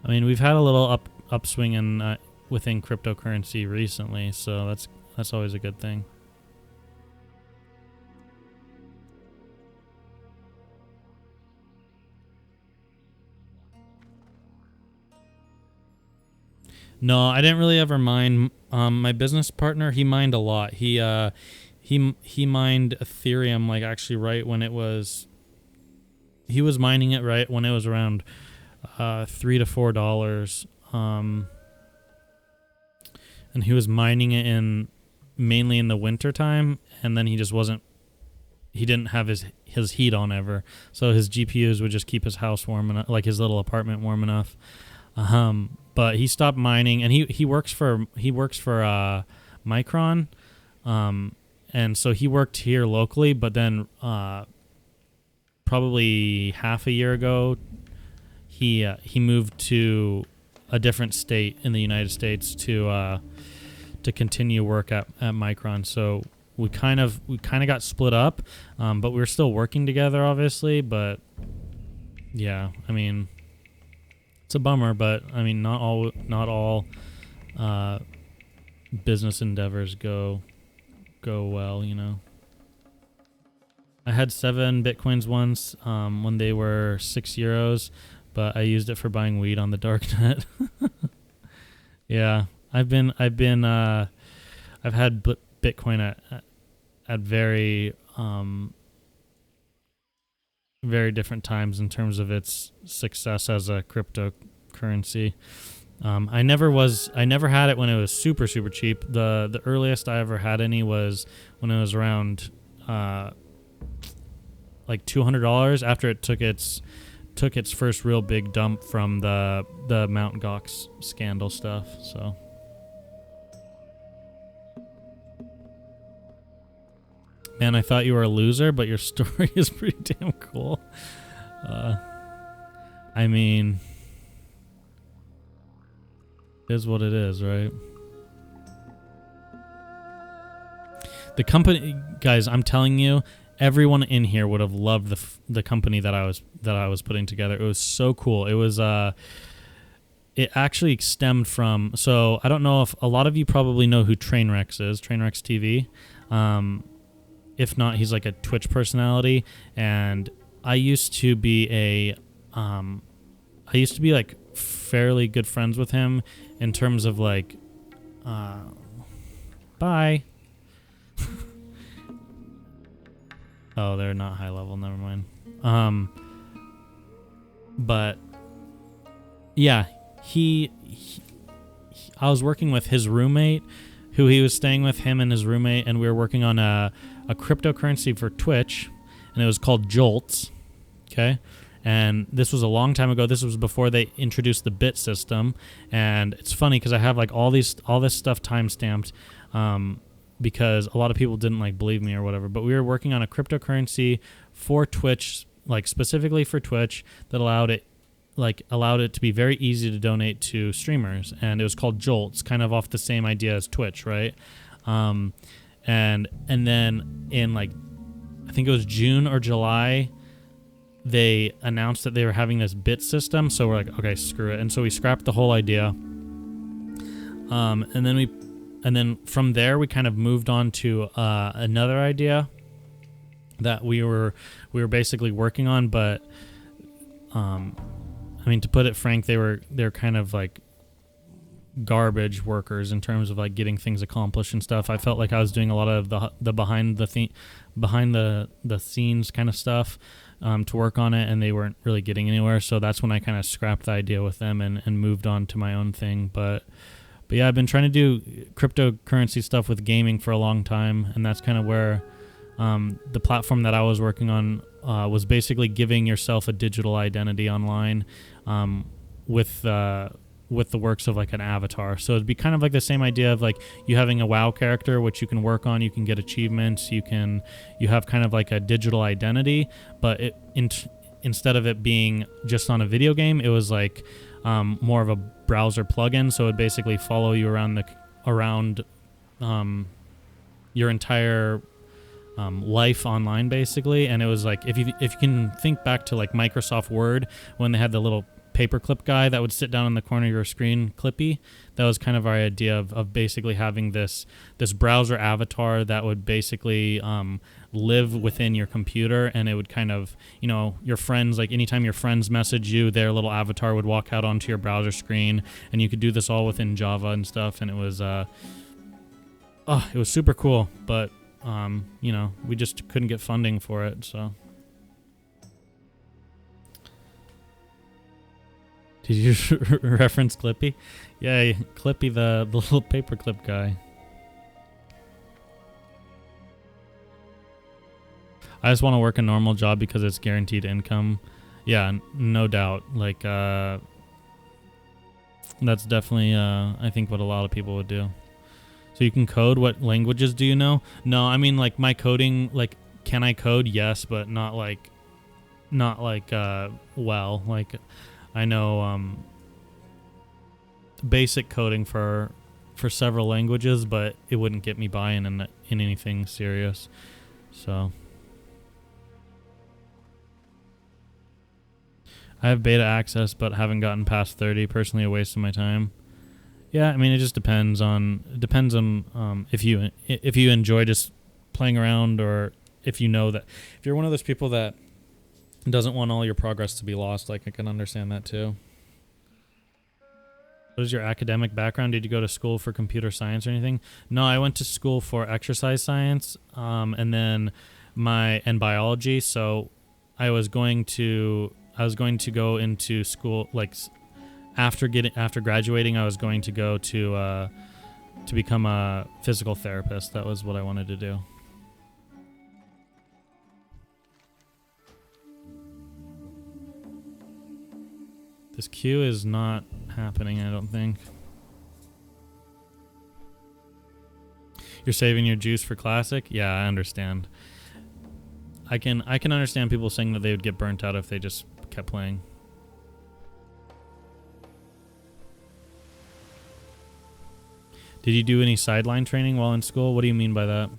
I mean, we've had a little upswing in within cryptocurrency recently, so that's always a good thing. No, I didn't really ever mine. My business partner, he mined a lot. He mined Ethereum like actually right when it was. He was mining it right when it was around $3 to $4, and he was mining it mainly in the winter time, and then he just wasn't. He didn't have his heat on ever, so his GPUs would just keep his house warm enough, like his little apartment warm enough. But he stopped mining, and he works for Micron, and so he worked here locally. But then probably half a year ago, he moved to a different state in the United States to continue work at Micron. So we kind of got split up, but we were still working together, obviously. But yeah, I mean. It's a bummer, but I mean, not all business endeavors go well, you know. I had 7 Bitcoins once when they were €6, but I used it for buying weed on the darknet. Yeah, I've had Bitcoin at very different times in terms of its success as a cryptocurrency. I never had it when it was super cheap. The earliest I ever had any was when it was around like $200 after it took its first real big dump from the Mt. Gox scandal stuff. So man, I thought you were a loser, but your story is pretty damn cool. I mean, it is what it is, right? The company, guys, I'm telling you, everyone in here would have loved the company that I was putting together. It was so cool. It was it actually stemmed from. So I don't know if a lot of you probably know who Trainwrecks is. Trainwrecks TV. If not, he's like a Twitch personality, and I used to be like fairly good friends with him in terms of like, bye. Oh, they're not high level. Never mind. But yeah, I was working with his roommate, who he was staying with, him and his roommate, and we were working on a cryptocurrency for Twitch, and it was called Jolts. Okay. And this was a long time ago. This was before they introduced the bit system. And it's funny because I have like all this stuff timestamped, because a lot of people didn't like believe me or whatever. But we were working on a cryptocurrency for Twitch, like specifically for Twitch, that allowed it to be very easy to donate to streamers. And it was called Jolts, kind of off the same idea as Twitch, right? And then in like, I think it was June or July, they announced that they were having this bit system. So we're like, okay, screw it. And so we scrapped the whole idea. And then from there we kind of moved on to another idea that we were basically working on, but I mean, to put it frank, they're kind of like garbage workers in terms of like getting things accomplished and stuff. I felt like I was doing a lot of the behind the scenes kind of stuff to work on it, and they weren't really getting anywhere. So that's when I kind of scrapped the idea with them and moved on to my own thing. But yeah, I've been trying to do cryptocurrency stuff with gaming for a long time, and that's kind of where the platform that I was working on was basically giving yourself a digital identity online with the works of like an avatar. So it'd be kind of like the same idea of like you having a WoW character, which you can work on, you can get achievements, you have kind of like a digital identity, but instead of it being just on a video game, it was like more of a browser plugin. So it basically follow you around your entire life online, basically. And it was like, if you can think back to like Microsoft Word, when they had the little paperclip guy that would sit down in the corner of your screen, Clippy, that was kind of our idea of basically having this browser avatar that would basically live within your computer, and it would kind of, your friends, like anytime your friends message you, their little avatar would walk out onto your browser screen, and you could do this all within Java and stuff. And it was super cool, but we just couldn't get funding for it. So did you reference Clippy? Yeah, Clippy, the little paperclip guy. I just want to work a normal job because it's guaranteed income. Yeah, no doubt. Like, that's definitely, I think, what a lot of people would do. So you can code. What languages do you know? No, I mean, like, my coding, like, can I code? Yes, but not like, well. Like, I know basic coding for several languages, but it wouldn't get me by in anything serious. So I have beta access, but haven't gotten past 30. Personally, a waste of my time. Yeah, I mean, it just depends on if you enjoy just playing around, or if you're one of those people that doesn't want all your progress to be lost. Like, I can understand that too. What is your academic background? Did you go to school for computer science or anything? No, I went to school for exercise science, and then biology. So I was going to go into school, like after graduating, I was going to go to become a physical therapist. That was what I wanted to do. This queue is not happening, I don't think. You're saving your juice for classic? Yeah, I understand. I can understand people saying that they would get burnt out if they just kept playing. Did you do any sideline training while in school? What do you mean by that?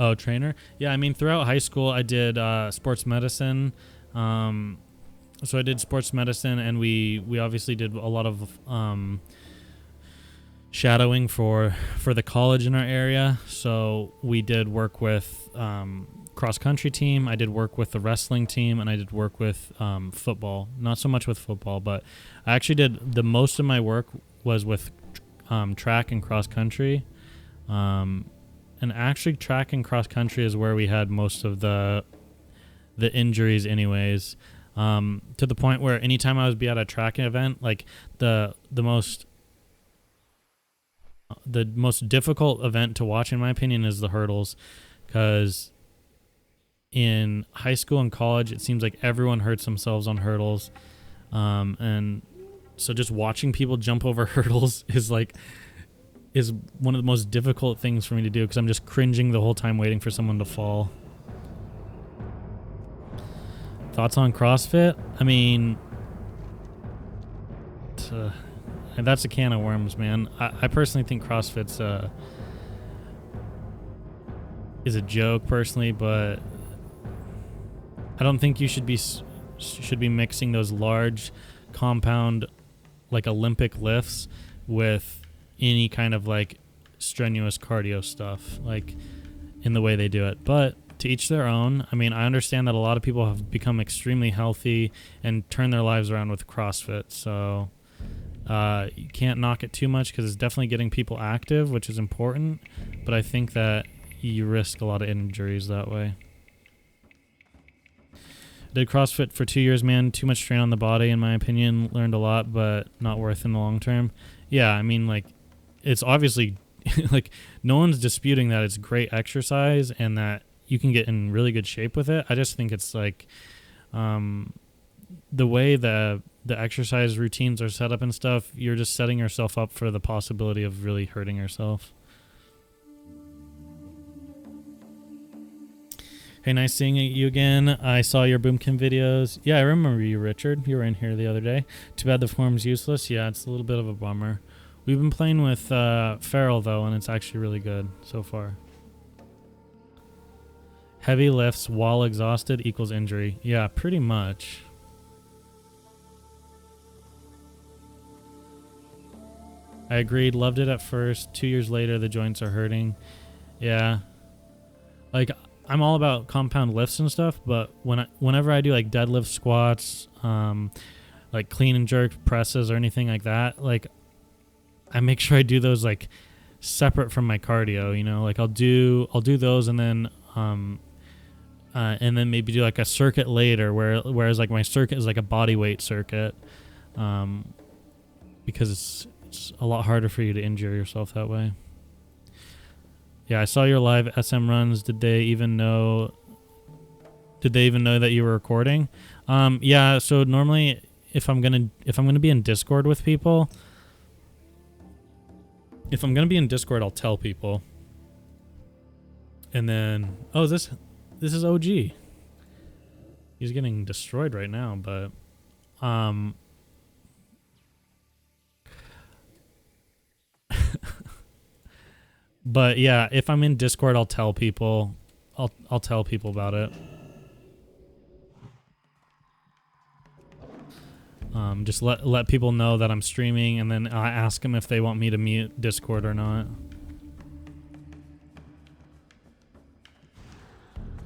Oh, trainer? Yeah, I mean, throughout high school, I did sports medicine. So I did sports medicine, and we obviously did a lot of shadowing for the college in our area. So we did work with cross-country team. I did work with the wrestling team, and I did work with football. Not so much with football, but I actually did the most of my work was with track and cross-country. and actually track and cross country is where we had most of the injuries anyways. To the point where anytime I would be at a tracking event, like the most difficult event to watch in my opinion is the hurdles, because in high school and college it seems like everyone hurts themselves on hurdles, and so just watching people jump over hurdles is one of the most difficult things for me to do, because I'm just cringing the whole time waiting for someone to fall. Thoughts on CrossFit? I mean, that's a can of worms, man. I personally think CrossFit's is a joke personally, but I don't think you should be mixing those large compound like Olympic lifts with any kind of like strenuous cardio stuff, like in the way they do it. But to each their own. I mean, I understand that a lot of people have become extremely healthy and turn their lives around with CrossFit, so you can't knock it too much because it's definitely getting people active, which is important, but I think that you risk a lot of injuries that way. Did CrossFit for 2 years, man. Too much strain on the body, in my opinion. Learned a lot, but not worth in the long term. Yeah, I mean, like, it's obviously, like, no one's disputing that it's great exercise and that you can get in really good shape with it. I just think it's, like, the way the exercise routines are set up and stuff, you're just setting yourself up for the possibility of really hurting yourself. Hey, nice seeing you again. I saw your Boomkin videos. Yeah, I remember you, Richard. You were in here the other day. Too bad the form's useless. Yeah, it's a little bit of a bummer. We've been playing with Feral, though, and it's actually really good so far. Heavy lifts while exhausted equals injury. Yeah, pretty much. I agreed. Loved it at first. 2 years later, the joints are hurting. Yeah. Like, I'm all about compound lifts and stuff, but whenever I do like deadlift, squats, like clean and jerk presses or anything like that, like I make sure I do those like separate from my cardio, you know, like I'll do those and then maybe do like a circuit later whereas like my circuit is like a body weight circuit, because it's a lot harder for you to injure yourself that way. Yeah, I saw your live SM runs. Did they even know that you were recording? Yeah, so normally if I'm gonna be in Discord with people, I'll tell people. And then this is OG. He's getting destroyed right now, but but yeah, if I'm in Discord, I'll tell people. I'll tell people about it. Just let people know that I'm streaming, and then I ask them if they want me to mute Discord or not.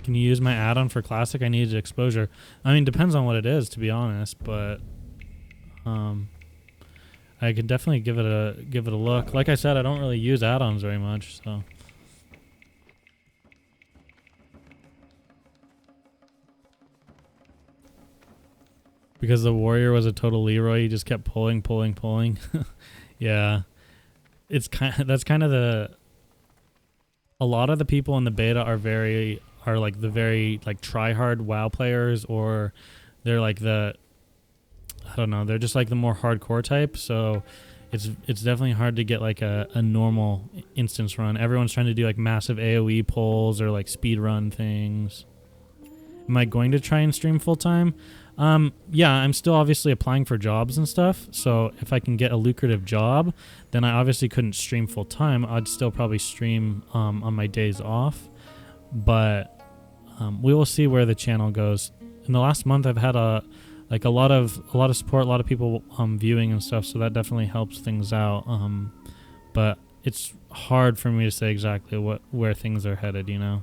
Can you use my add-on for Classic? I needed exposure. I mean, depends on what it is, to be honest, but I could definitely give it a look. Like I said, I don't really use add-ons very much, so. Because the warrior was a total Leroy, he just kept pulling. Yeah, that's kind of a lot of the people in the beta are like the very like try hard WoW players, or they're like I don't know, they're just like the more hardcore type, so it's definitely hard to get like a normal instance run. Everyone's trying to do like massive AoE pulls or like speed run things. Am I going to try and stream full time? Yeah, I'm still obviously applying for jobs and stuff, so if I can get a lucrative job, then I obviously couldn't stream full time. I'd still probably stream on my days off, but we will see where the channel goes. In the last month, I've had a lot of support, a lot of people viewing and stuff, so that definitely helps things out. But it's hard for me to say exactly where things are headed, you know.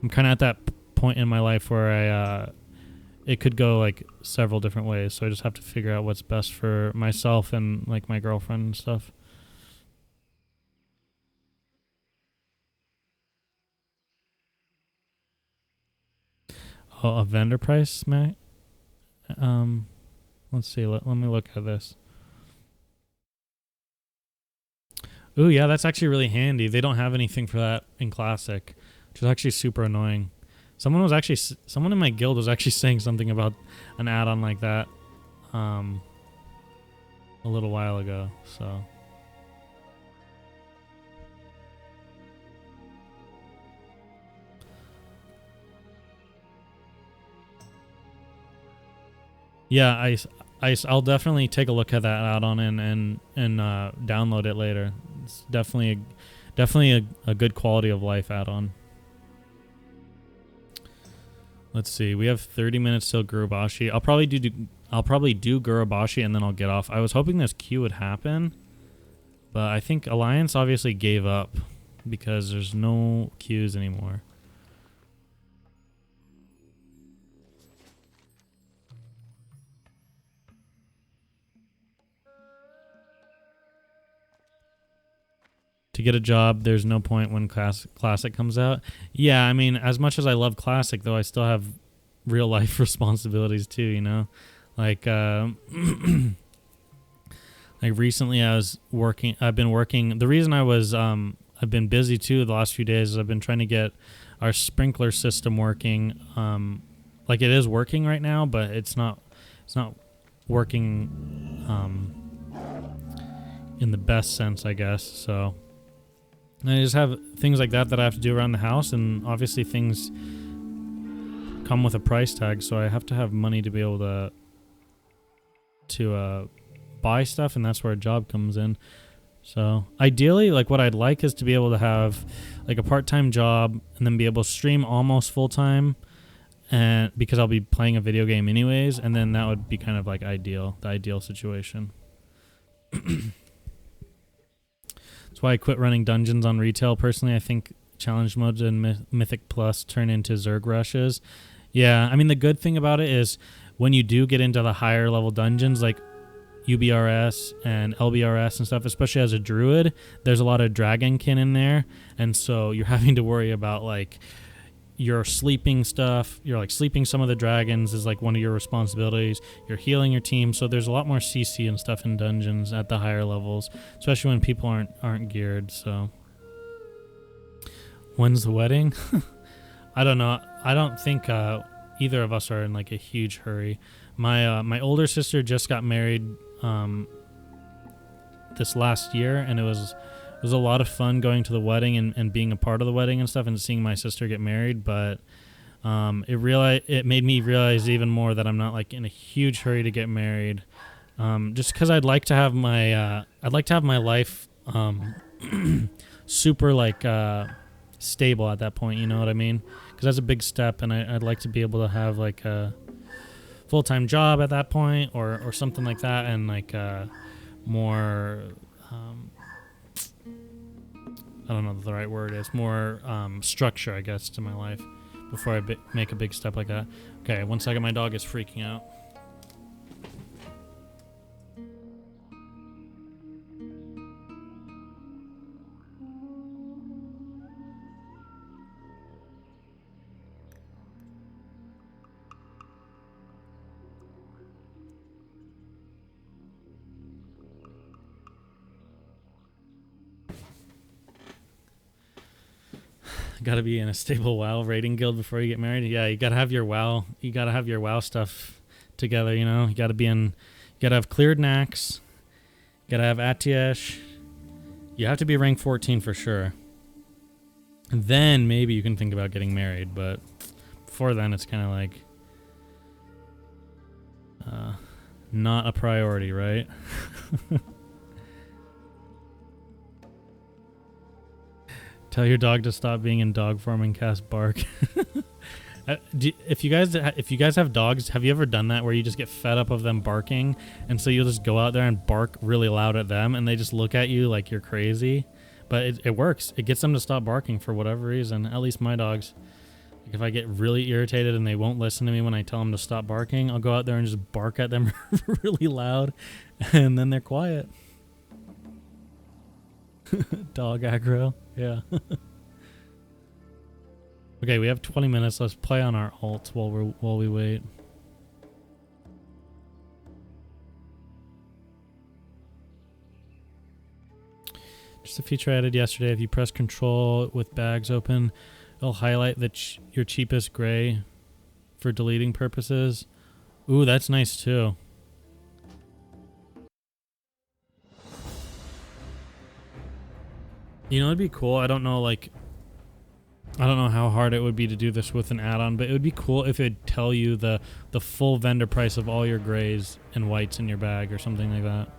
I'm kind of at that point in my life where it could go like several different ways, so I just have to figure out what's best for myself and like my girlfriend and stuff. Oh, a vendor price, Matt? Let's see. Let me look at this. Ooh, yeah, that's actually really handy. They don't have anything for that in Classic, which is actually super annoying. Someone in my guild was actually saying something about an add-on like that a little while ago, so. Yeah, I'll definitely take a look at that add-on and download it later. It's definitely a good quality of life add-on. Let's see. We have 30 minutes till Gurubashi. I'll probably do Gurubashi and then I'll get off. I was hoping this queue would happen, but I think Alliance obviously gave up because there's no queues anymore. To get a job, there's no point when Classic comes out. Yeah, I mean, as much as I love Classic, though, I still have real life responsibilities too, you know? Like, like recently I've been working. The reason I've been busy too the last few days is I've been trying to get our sprinkler system working. Like it is working right now, but it's not working in the best sense, I guess. So I just have things like that I have to do around the house, and obviously things come with a price tag, so I have to have money to be able to buy stuff, and that's where a job comes in. So ideally, like what I'd like is to be able to have like a part-time job and then be able to stream almost full-time, and because I'll be playing a video game anyways, and then that would be kind of like the ideal situation. That's why I quit running dungeons on retail. Personally, I think challenge modes and Mythic Plus turn into Zerg rushes. Yeah, I mean, the good thing about it is when you do get into the higher level dungeons, like UBRS and LBRS and stuff, especially as a druid, there's a lot of dragonkin in there, and so you're having to worry about like your sleeping stuff. You're like sleeping some of the dragons is like one of your responsibilities. You're healing your team, so there's a lot more CC and stuff in dungeons at the higher levels, especially when people aren't geared. So when's the wedding? I don't know. I don't think either of us are in like a huge hurry. My older sister just got married this last year, and it was a lot of fun going to the wedding and being a part of the wedding and stuff, and seeing my sister get married. But it made me realize even more that I'm not like in a huge hurry to get married, just because I'd like to have my life super like stable at that point. You know what I mean? Because that's a big step, and I'd like to be able to have like a full-time job at that point, or something like that, and like more. I don't know what the right word is. More structure, I guess, to my life before I make a big step like that. Okay, 1 second. My dog is freaking out. Got to be in a stable WoW rating guild before you get married. Yeah, you got to have your WoW. You got to have your WoW stuff together. You know, you got to have cleared Nax. You got to have Atiesh. You have to be rank 14 for sure. And then maybe you can think about getting married, but before then, it's kind of like not a priority, right? Tell your dog to stop being in dog form and cast bark. If you guys have dogs, have you ever done that where you just get fed up of them barking, and so you'll just go out there and bark really loud at them, and they just look at you like you're crazy? But it works. It gets them to stop barking for whatever reason. At least my dogs. Like if I get really irritated and they won't listen to me when I tell them to stop barking, I'll go out there and just bark at them really loud, and then they're quiet. Dog aggro. Yeah. Okay, we have 20 minutes. Let's play on our alts while we wait. Just a feature I added yesterday. If you press Control with bags open, it'll highlight your cheapest gray for deleting purposes. Ooh, that's nice too. You know, it'd be cool. I don't know, like, I don't know how hard it would be to do this with an add-on, but it would be cool if it'd tell you the full vendor price of all your grays and whites in your bag or something like that.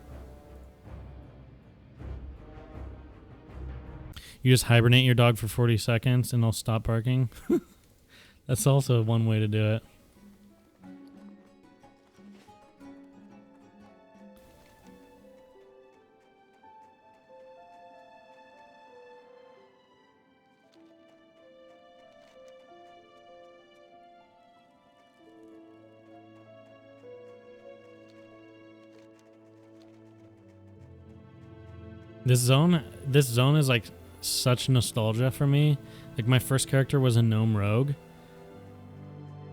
You just hibernate your dog for 40 seconds and they'll stop barking. That's also one way to do it. This zone is like such nostalgia for me. Like my first character was a gnome rogue.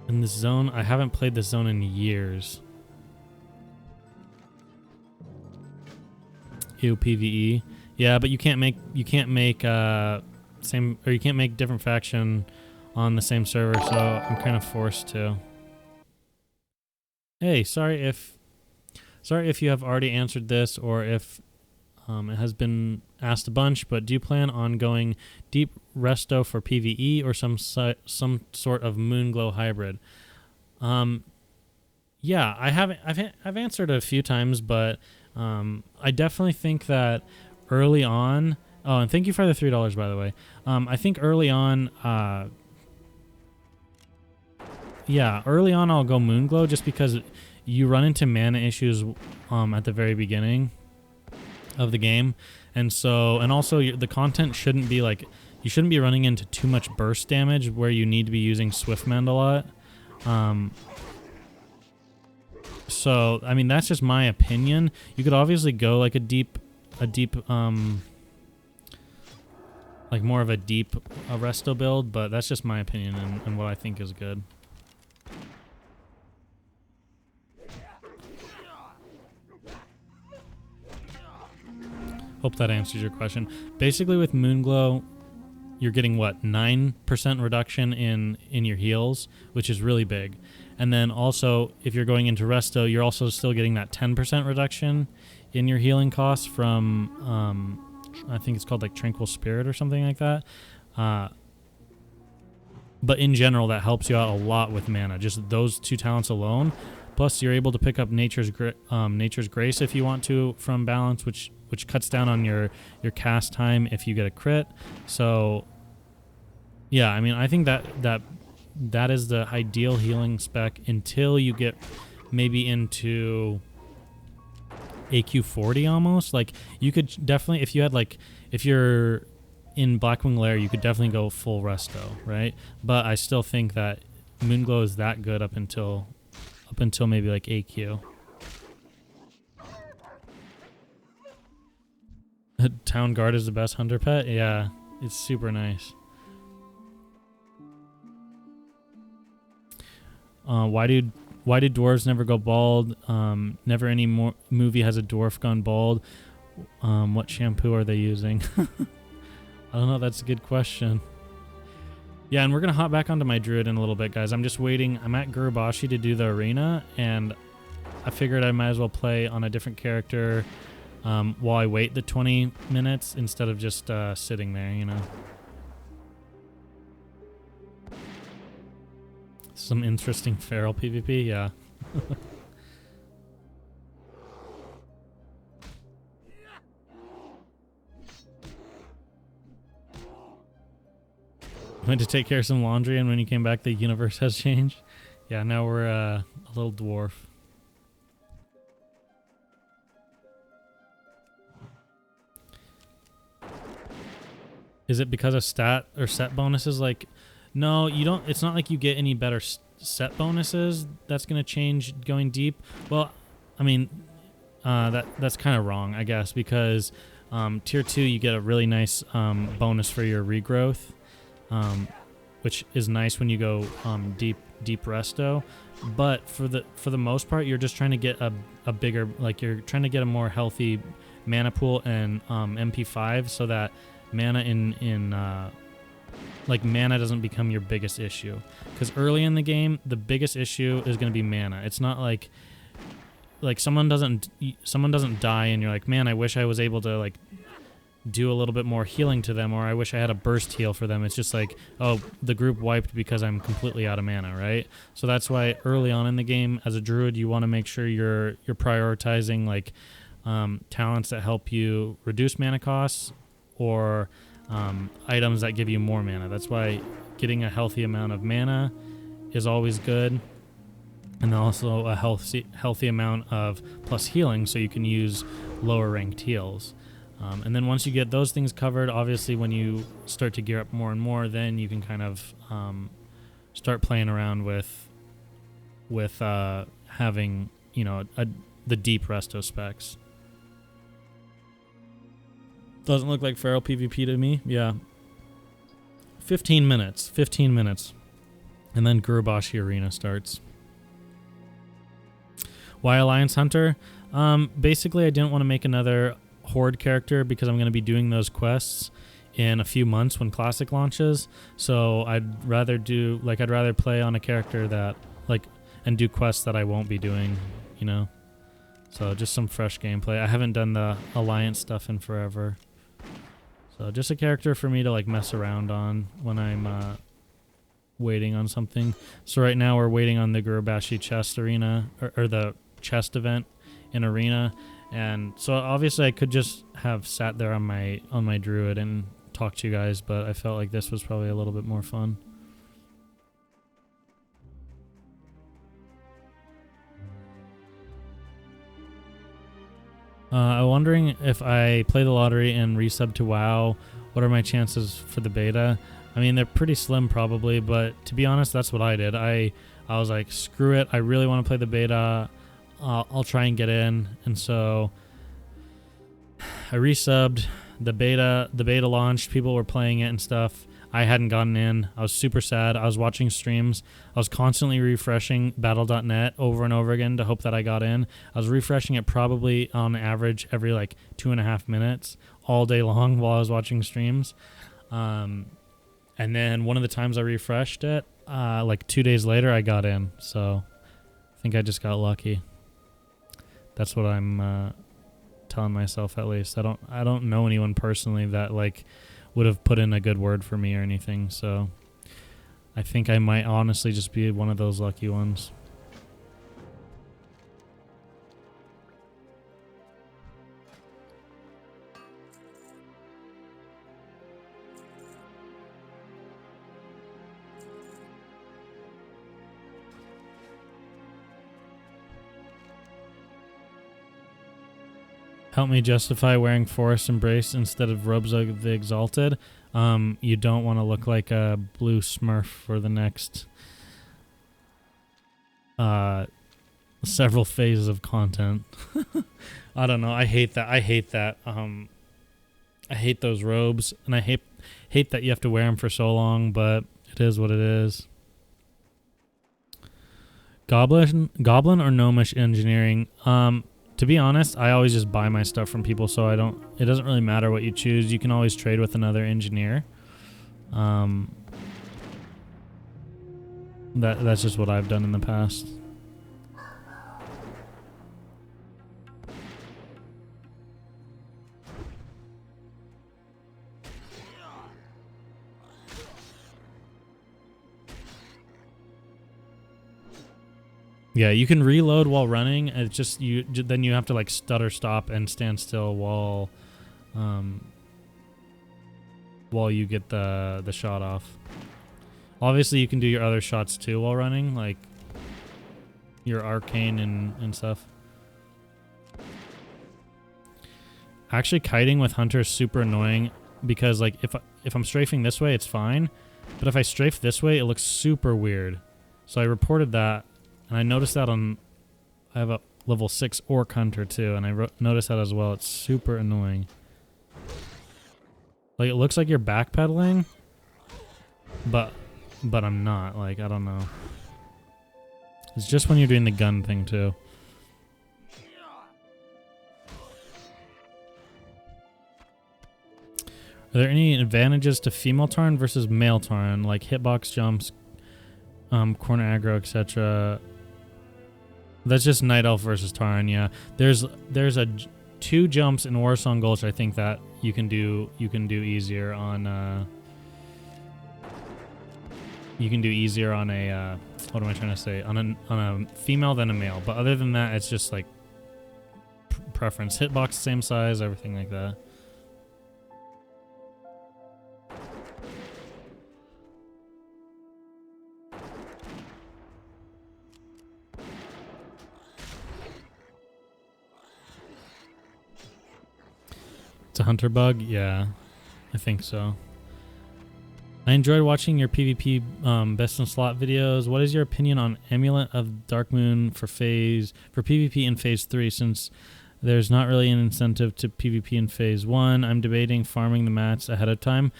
And this zone, I haven't played this zone in years. Ew, PvE. Yeah, but you can't make different faction on the same server, so I'm kind of forced to. Hey, sorry if you have already answered this or if it has been asked a bunch, but do you plan on going deep resto for PvE or some sort of Moonglow hybrid? Yeah, I've answered a few times, but I definitely think that early on. Oh, and thank you for the $3, by the way. I think early on, early on I'll go Moonglow just because you run into mana issues at the very beginning of the game, and also the content shouldn't be like, you shouldn't be running into too much burst damage where you need to be using Swiftmend a lot. So I mean, that's just my opinion. You could obviously go like a deep like more of a deep resto build, but that's just my opinion and what I think is good. Hope that answers your question. Basically with Moonglow, you're getting what, 9% reduction in your heals, which is really big. And then also, if you're going into Resto, you're also still getting that 10% reduction in your healing costs from, I think it's called like Tranquil Spirit or something like that. But in general, that helps you out a lot with mana. Just those two talents alone. Plus, you're able to pick up Nature's Grace if you want to from Balance, which cuts down on your cast time if you get a crit. So, yeah, I mean, I think that is the ideal healing spec until you get maybe into AQ 40 almost. Like, you could definitely, if you're in Blackwing Lair, you could definitely go full resto, right? But I still think that Moonglow is that good up until maybe like AQ. Town Guard is the best hunter pet? Yeah, it's super nice. Why do dwarves never go bald? Never any more movie has a dwarf gone bald. What shampoo are they using? I don't know, that's a good question. Yeah, and we're going to hop back onto my Druid in a little bit, guys. I'm just waiting. I'm at Gurubashi to do the arena, and I figured I might as well play on a different character while I wait the 20 minutes instead of just sitting there, you know. Some interesting feral PvP, yeah. Went to take care of some laundry, and when you came back, the universe has changed. Yeah, now we're a little dwarf. Is it because of stat or set bonuses? Like, no, you don't. It's not like you get any better set bonuses. That's gonna change going deep. Well, I mean, that's kind of wrong, I guess, because tier 2 you get a really nice bonus for your regrowth. which is nice when you go deep resto. But for the most part, you're just trying to get a bigger, like you're trying to get a more healthy mana pool and MP5 so that mana like mana doesn't become your biggest issue. Because early in the game, the biggest issue is going to be mana. It's not like someone doesn't die and you're like, man, I wish I was able to like do a little bit more healing to them, or I wish I had a burst heal for them. It's just like, oh, the group wiped because I'm completely out of mana, right? So that's why early on in the game, as a druid, you want to make sure you're prioritizing like talents that help you reduce mana costs, or items that give you more mana. That's why getting a healthy amount of mana is always good, and also a healthy amount of plus healing, so you can use lower ranked heals. And then once you get those things covered, obviously when you start to gear up more and more, then you can kind of start playing around with having, you know, the deep resto specs. Doesn't look like feral PvP to me. Yeah. 15 minutes. And then Gurubashi Arena starts. Why Alliance Hunter? Basically, I didn't want to make another Horde character because I'm going to be doing those quests in a few months when Classic launches. So I'd rather play on a character that and do quests that I won't be doing, you know. So just some fresh gameplay. I haven't done the Alliance stuff in forever. So just a character for me to like mess around on when I'm waiting on something. So right now we're waiting on the Gurubashi chest arena or the chest event in arena. And so obviously I could just have sat there on my druid and talked to you guys, but I felt like this was probably a little bit more fun. I'm wondering if I play the lottery and resub to WoW, what are my chances for the beta? I mean, they're pretty slim probably, but to be honest, that's what I did. I was like, screw it, I really want to play the beta. I'll try and get in, and so I resubbed. The beta launched. People were playing it and stuff. I hadn't gotten in. I was super sad. I was watching streams. I was constantly refreshing battle.net over and over again to hope that I got in. I was refreshing it probably on average every like 2.5 minutes all day long while I was watching streams. And then one of the times I refreshed it, like 2 days later, I got in. So I think I just got lucky. That's what I'm telling myself, at least. I don't know anyone personally that like would have put in a good word for me or anything, so I think I might honestly just be one of those lucky ones. Help me justify wearing Forest Embrace instead of Robes of the Exalted. You don't want to look like a blue smurf for the next several phases of content. I don't know. I hate that. I hate those robes, and I hate that you have to wear them for so long, but it is what it is. Goblin or Gnomish engineering? To be honest, I always just buy my stuff from people, so it doesn't really matter what you choose. You can always trade with another engineer. That's just what I've done in the past. Yeah, you can reload while running. It's just then you have to like stutter stop and stand still while you get the shot off. Obviously, you can do your other shots too while running, like your arcane and stuff. Actually, kiting with Hunter is super annoying because like if I'm strafing this way, it's fine, but if I strafe this way, it looks super weird. So I reported that. And I noticed that I have a level 6 Orc Hunter too, and I noticed that as well. It's super annoying. Like, it looks like you're backpedaling, but but I'm not. Like, I don't know. It's just when you're doing the gun thing too. Are there any advantages to female Tarn versus male Tarn, like hitbox jumps, corner aggro, etc.? That's just Night Elf versus Tarn, yeah. There's two jumps in Warsong Gulch I think that you can do easier on a what am I trying to say? On a female than a male. But other than that, it's just like preference. Hitbox same size, everything like that. It's a hunter bug? Yeah, I think so. I enjoyed watching your PvP best in slot videos. What is your opinion on Amulet of Darkmoon for PvP in Phase 3, since there's not really an incentive to PvP in Phase 1? I'm debating farming the mats ahead of time.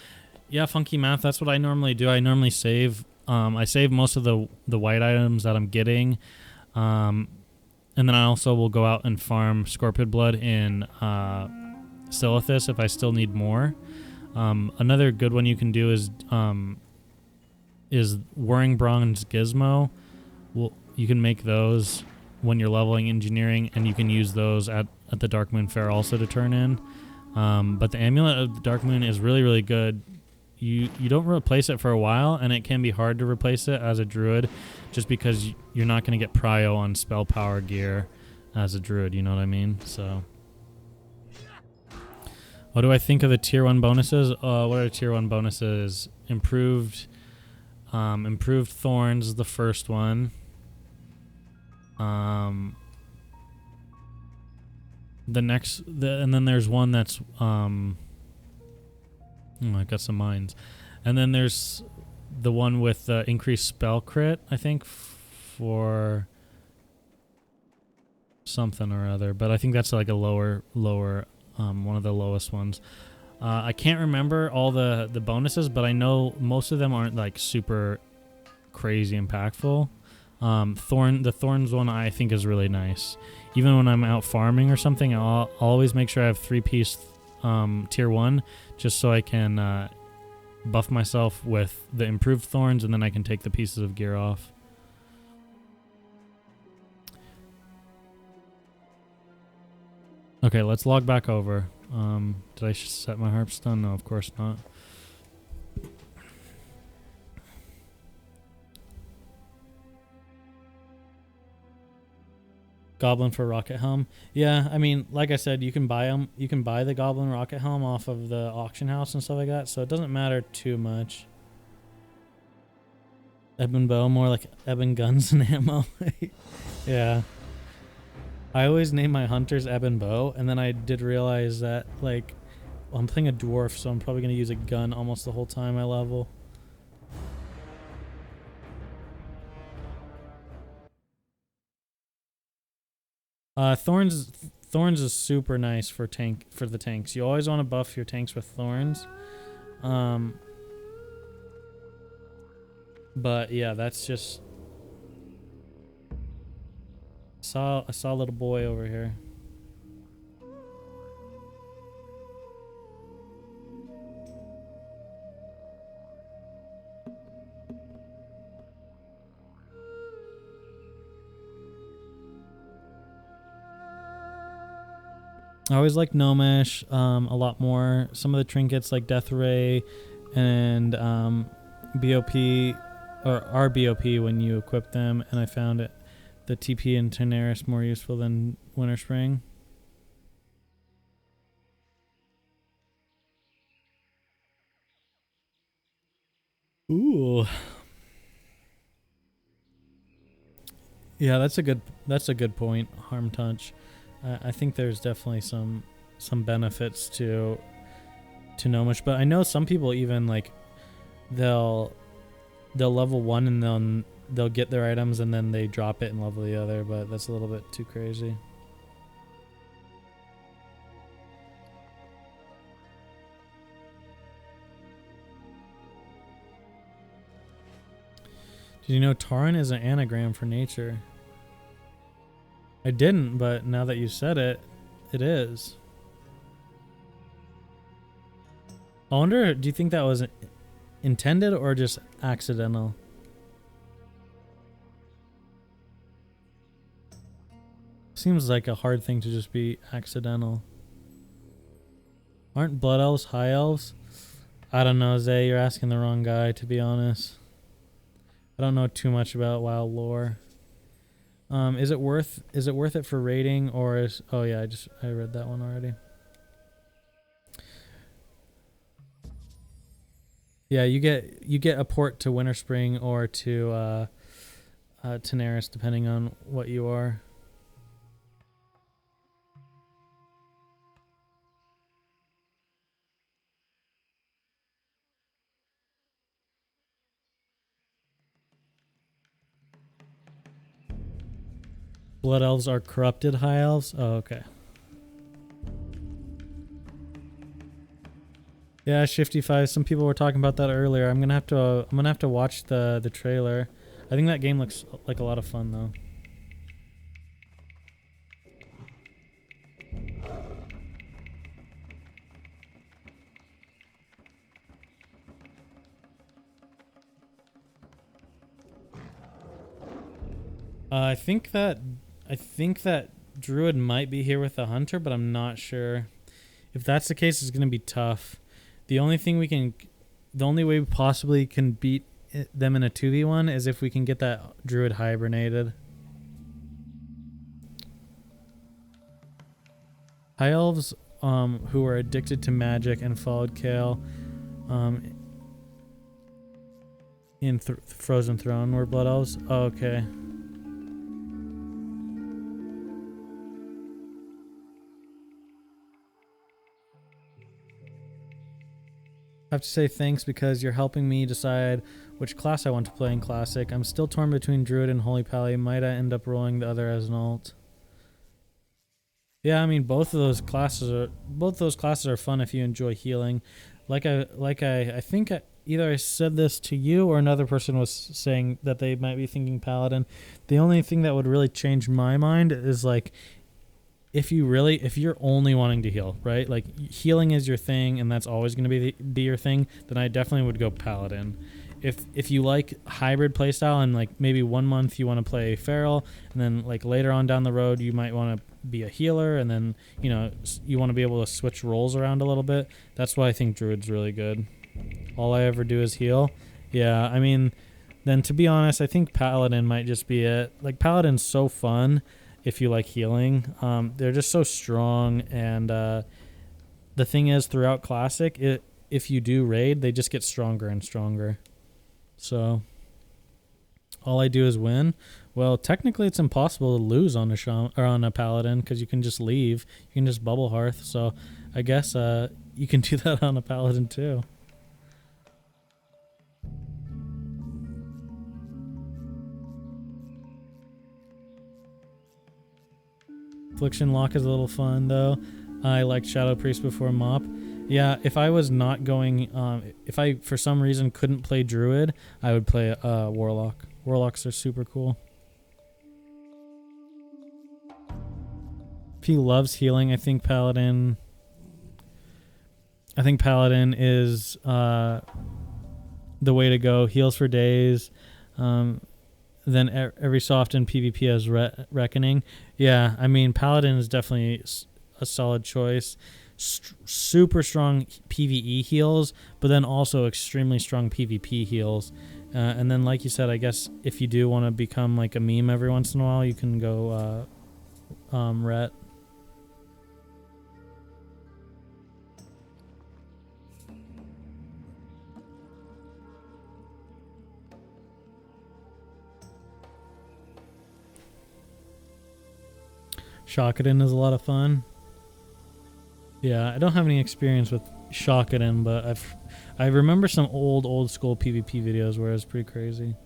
Yeah, Funky Math, that's what I normally do. I normally save. I save most of the white items that I'm getting. And then I also will go out and farm Scorpion Blood in Silithus if I still need more. Another good one you can do is Whirring Bronze Gizmo. Well, you can make those when you're leveling engineering, and you can use those at the Darkmoon Fair also to turn in. But the Amulet of the Darkmoon is really, really good. You don't replace it for a while, and it can be hard to replace it as a Druid, just because you're not going to get prio on spell power gear as a Druid, you know what I mean? So what do I think of the tier 1 bonuses? What are tier 1 bonuses? Improved Thorns is the first one. And then there's one that's I got some mines. And then there's the one with increased spell crit, I think, for something or other. But I think that's like a lower one of the lowest ones. I can't remember all the bonuses, but I know most of them aren't like super crazy impactful. The Thorns one I think is really nice. Even when I'm out farming or something, I'll always make sure I have 3-piece tier 1, just so I can buff myself with the improved Thorns, and then I can take the pieces of gear off. Okay, let's log back over. Did I set my Harpstone? No, of course not. Goblin for rocket helm. Yeah, I mean, like I said, you can buy them. You can buy the Goblin rocket helm off of the auction house and stuff like that, so it doesn't matter too much. Ebon bow, more like Ebon guns and ammo. Yeah. I always name my hunters Ebon bow, and then I did realize that, like, well, I'm playing a dwarf, so I'm probably going to use a gun almost the whole time I level. Thorns is super nice for the tanks. You always want to buff your tanks with Thorns. But yeah, that's just I saw a little boy over here. I always like Gnomish a lot more. Some of the trinkets like Death Ray and BOP or RBOP when you equip them, and I found the TP and Tenaris more useful than Winter Spring. Ooh. Yeah, that's a good point. Harm touch. I think there's definitely some benefits to Gnomish, but I know some people even like they'll level one and they'll get their items and then they drop it and level the other, but that's a little bit too crazy. Did you know Tauren is an anagram for nature? I didn't, but now that you said it, it is. I wonder, do you think that was intended or just accidental? Seems like a hard thing to just be accidental. Aren't blood elves high elves? I don't know, Zay. You're asking the wrong guy, to be honest. I don't know too much about WoW lore. Is it worth it for raiding, or is... Oh yeah, I read that one already. Yeah, you get a port to Winterspring or to Tenaris, depending on what you are. Blood elves are corrupted high elves? Oh, okay. Yeah, Shifty5. Some people were talking about that earlier. I'm gonna have to watch the trailer. I think that game looks like a lot of fun though. I think that Druid might be here with the Hunter, but I'm not sure. If that's the case, it's gonna be tough. The only way we possibly can beat them in a 2v1 is if we can get that Druid hibernated. High elves who are addicted to magic and followed Kale in Frozen Throne were blood elves. Oh, okay. I have to say thanks because you're helping me decide which class I want to play in Classic. I'm still torn between Druid and Holy Pally. Might I end up rolling the other as an alt? Yeah, I mean both those classes are fun if you enjoy healing. I think either I said this to you or another person was saying that they might be thinking Paladin. The only thing that would really change my mind is like if you're only wanting to heal, right? Like healing is your thing and that's always going to be your thing, then I definitely would go Paladin. If you like hybrid playstyle and like maybe 1 month you want to play Feral and then like later on down the road you might want to be a healer and then you want to be able to switch roles around a little bit, that's why I think Druid's really good. All I ever do is heal. Yeah, I mean, then to be honest, I think Paladin might just be it. Like Paladin's so fun if you like healing. They're just so strong, and the thing is throughout Classic, if you do raid, they just get stronger and stronger. So all I do is win. Well, technically it's impossible to lose on a Paladin because you can just leave. You can just bubble hearth. So I guess you can do that on a Paladin too. Affliction Lock is a little fun though. I liked Shadow Priest before Mop. Yeah, if I was not going, if I for some reason couldn't play Druid, I would play Warlock. Warlocks are super cool. If he loves healing, I think Paladin is the way to go. Heals for days. Then every so often PvP has Reckoning. Yeah, I mean, Paladin is definitely a solid choice. Super strong PvE heals, but then also extremely strong PvP heals. And then, like you said, I guess if you do want to become like a meme every once in a while, you can go Ret. Shockedin is a lot of fun. Yeah, I don't have any experience with Shockedin, but I remember some old school PvP videos where it was pretty crazy.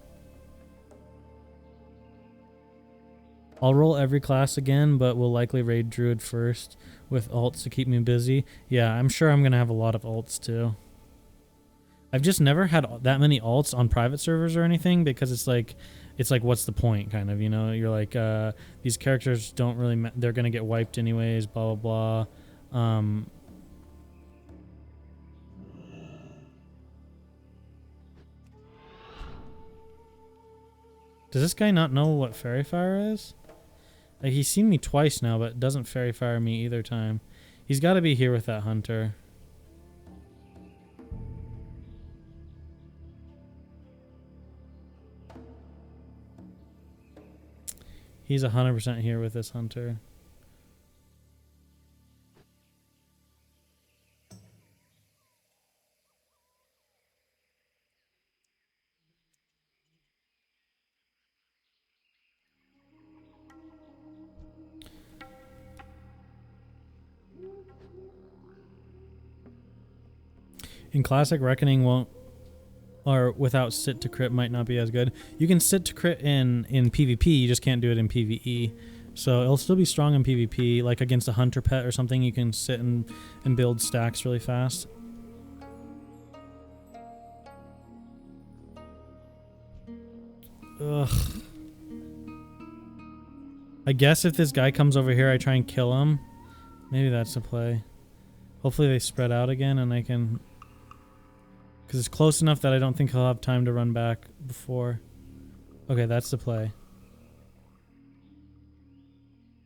I'll roll every class again, but will likely raid Druid first with alts to keep me busy. Yeah, I'm sure I'm going to have a lot of alts too. I've just never had that many alts on private servers or anything, because it's like what's the point, kind of, you know? You're like, these characters don't really they're gonna get wiped anyways, blah blah blah. Does this guy not know what Fairy Fire is? Like, he's seen me twice now, but doesn't Fairy Fire me either time. He's got to be here with that hunter. He's 100% here with this hunter. In Classic, Reckoning won't, or without sit to crit might not be as good. You can sit to crit in PvP, you just can't do it in PvE. So it'll still be strong in PvP, like against a hunter pet or something. You can sit and build stacks really fast. Ugh. I guess if this guy comes over here, I try and kill him. Maybe that's the play. Hopefully they spread out again and I can... Because it's close enough that I don't think he'll have time to run back before. Okay, that's the play.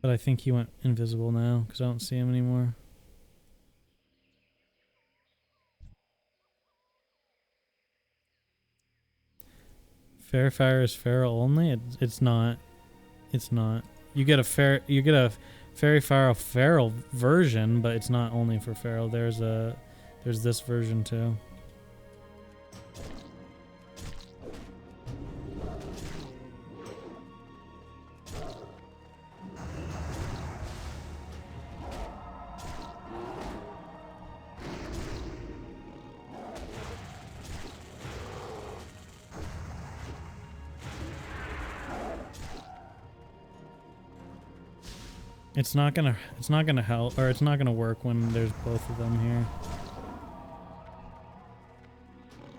But I think he went invisible now because I don't see him anymore. Fair Fire is feral only? It's not. It's not. You get a Fairy Fire feral version, but it's not only for feral. There's this version too. It's not gonna help, or it's not gonna work when there's both of them here.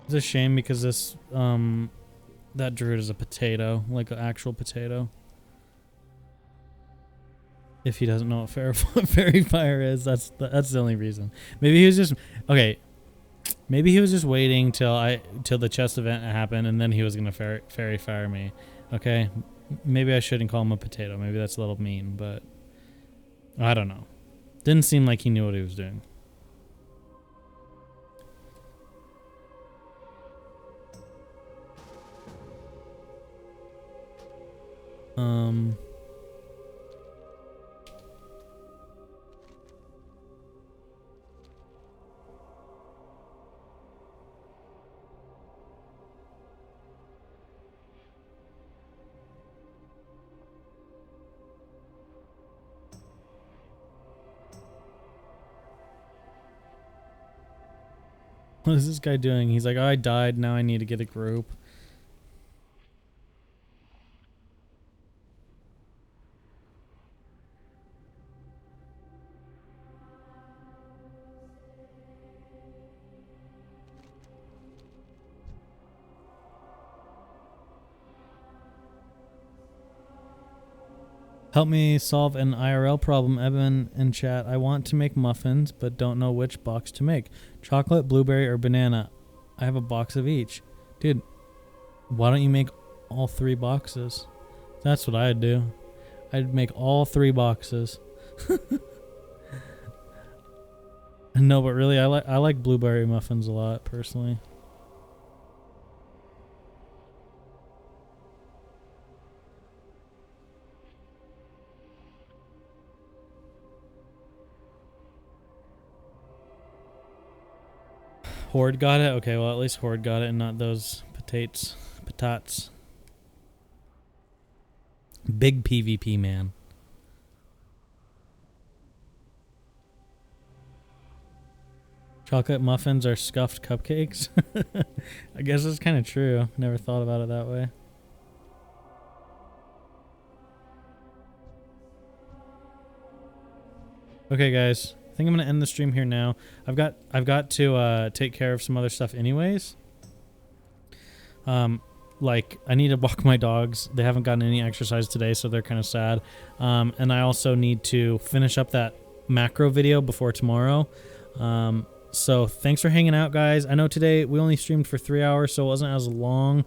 It's a shame because this that druid is a potato, like an actual potato. If he doesn't know what Fairy Fire is, that's the only reason. Maybe he was just okay. Maybe he was just waiting till the chest event happened, and then he was gonna Fairy Fire me. Okay, maybe I shouldn't call him a potato. Maybe that's a little mean, but. I don't know. Didn't seem like he knew what he was doing. What is this guy doing? He's like, oh, I died, now I need to get a group. Help me solve an IRL problem, Evan in chat. I want to make muffins, but don't know which box to make. Chocolate, blueberry, or banana. I have a box of each. Dude, why don't you make all 3 boxes? That's what I'd do. I'd make all 3 boxes. No, but really, I like blueberry muffins a lot, personally. Horde got it? Okay, well, at least Horde got it and not those patats. Big PvP, man. Chocolate muffins are scuffed cupcakes? I guess it's kind of true. Never thought about it that way. Okay, guys. I think I'm gonna end the stream here now. I've got to take care of some other stuff anyways. Like, I need to walk my dogs. They haven't gotten any exercise today, so they're kind of sad. And I also need to finish up that macro video before tomorrow. So thanks for hanging out, guys. I know today we only streamed for 3 hours, so it wasn't as long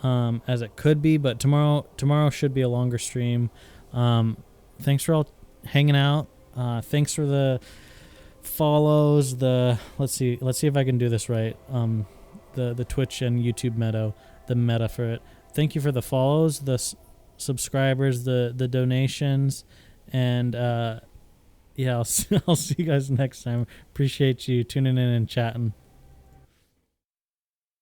as it could be, but tomorrow should be a longer stream. Thanks for all hanging out. Thanks for the follows. Let's see if I can do this right. The Twitch and YouTube meta for it. Thank you for the follows, the subscribers, the donations, and yeah, I'll see you guys next time. Appreciate you tuning in and chatting.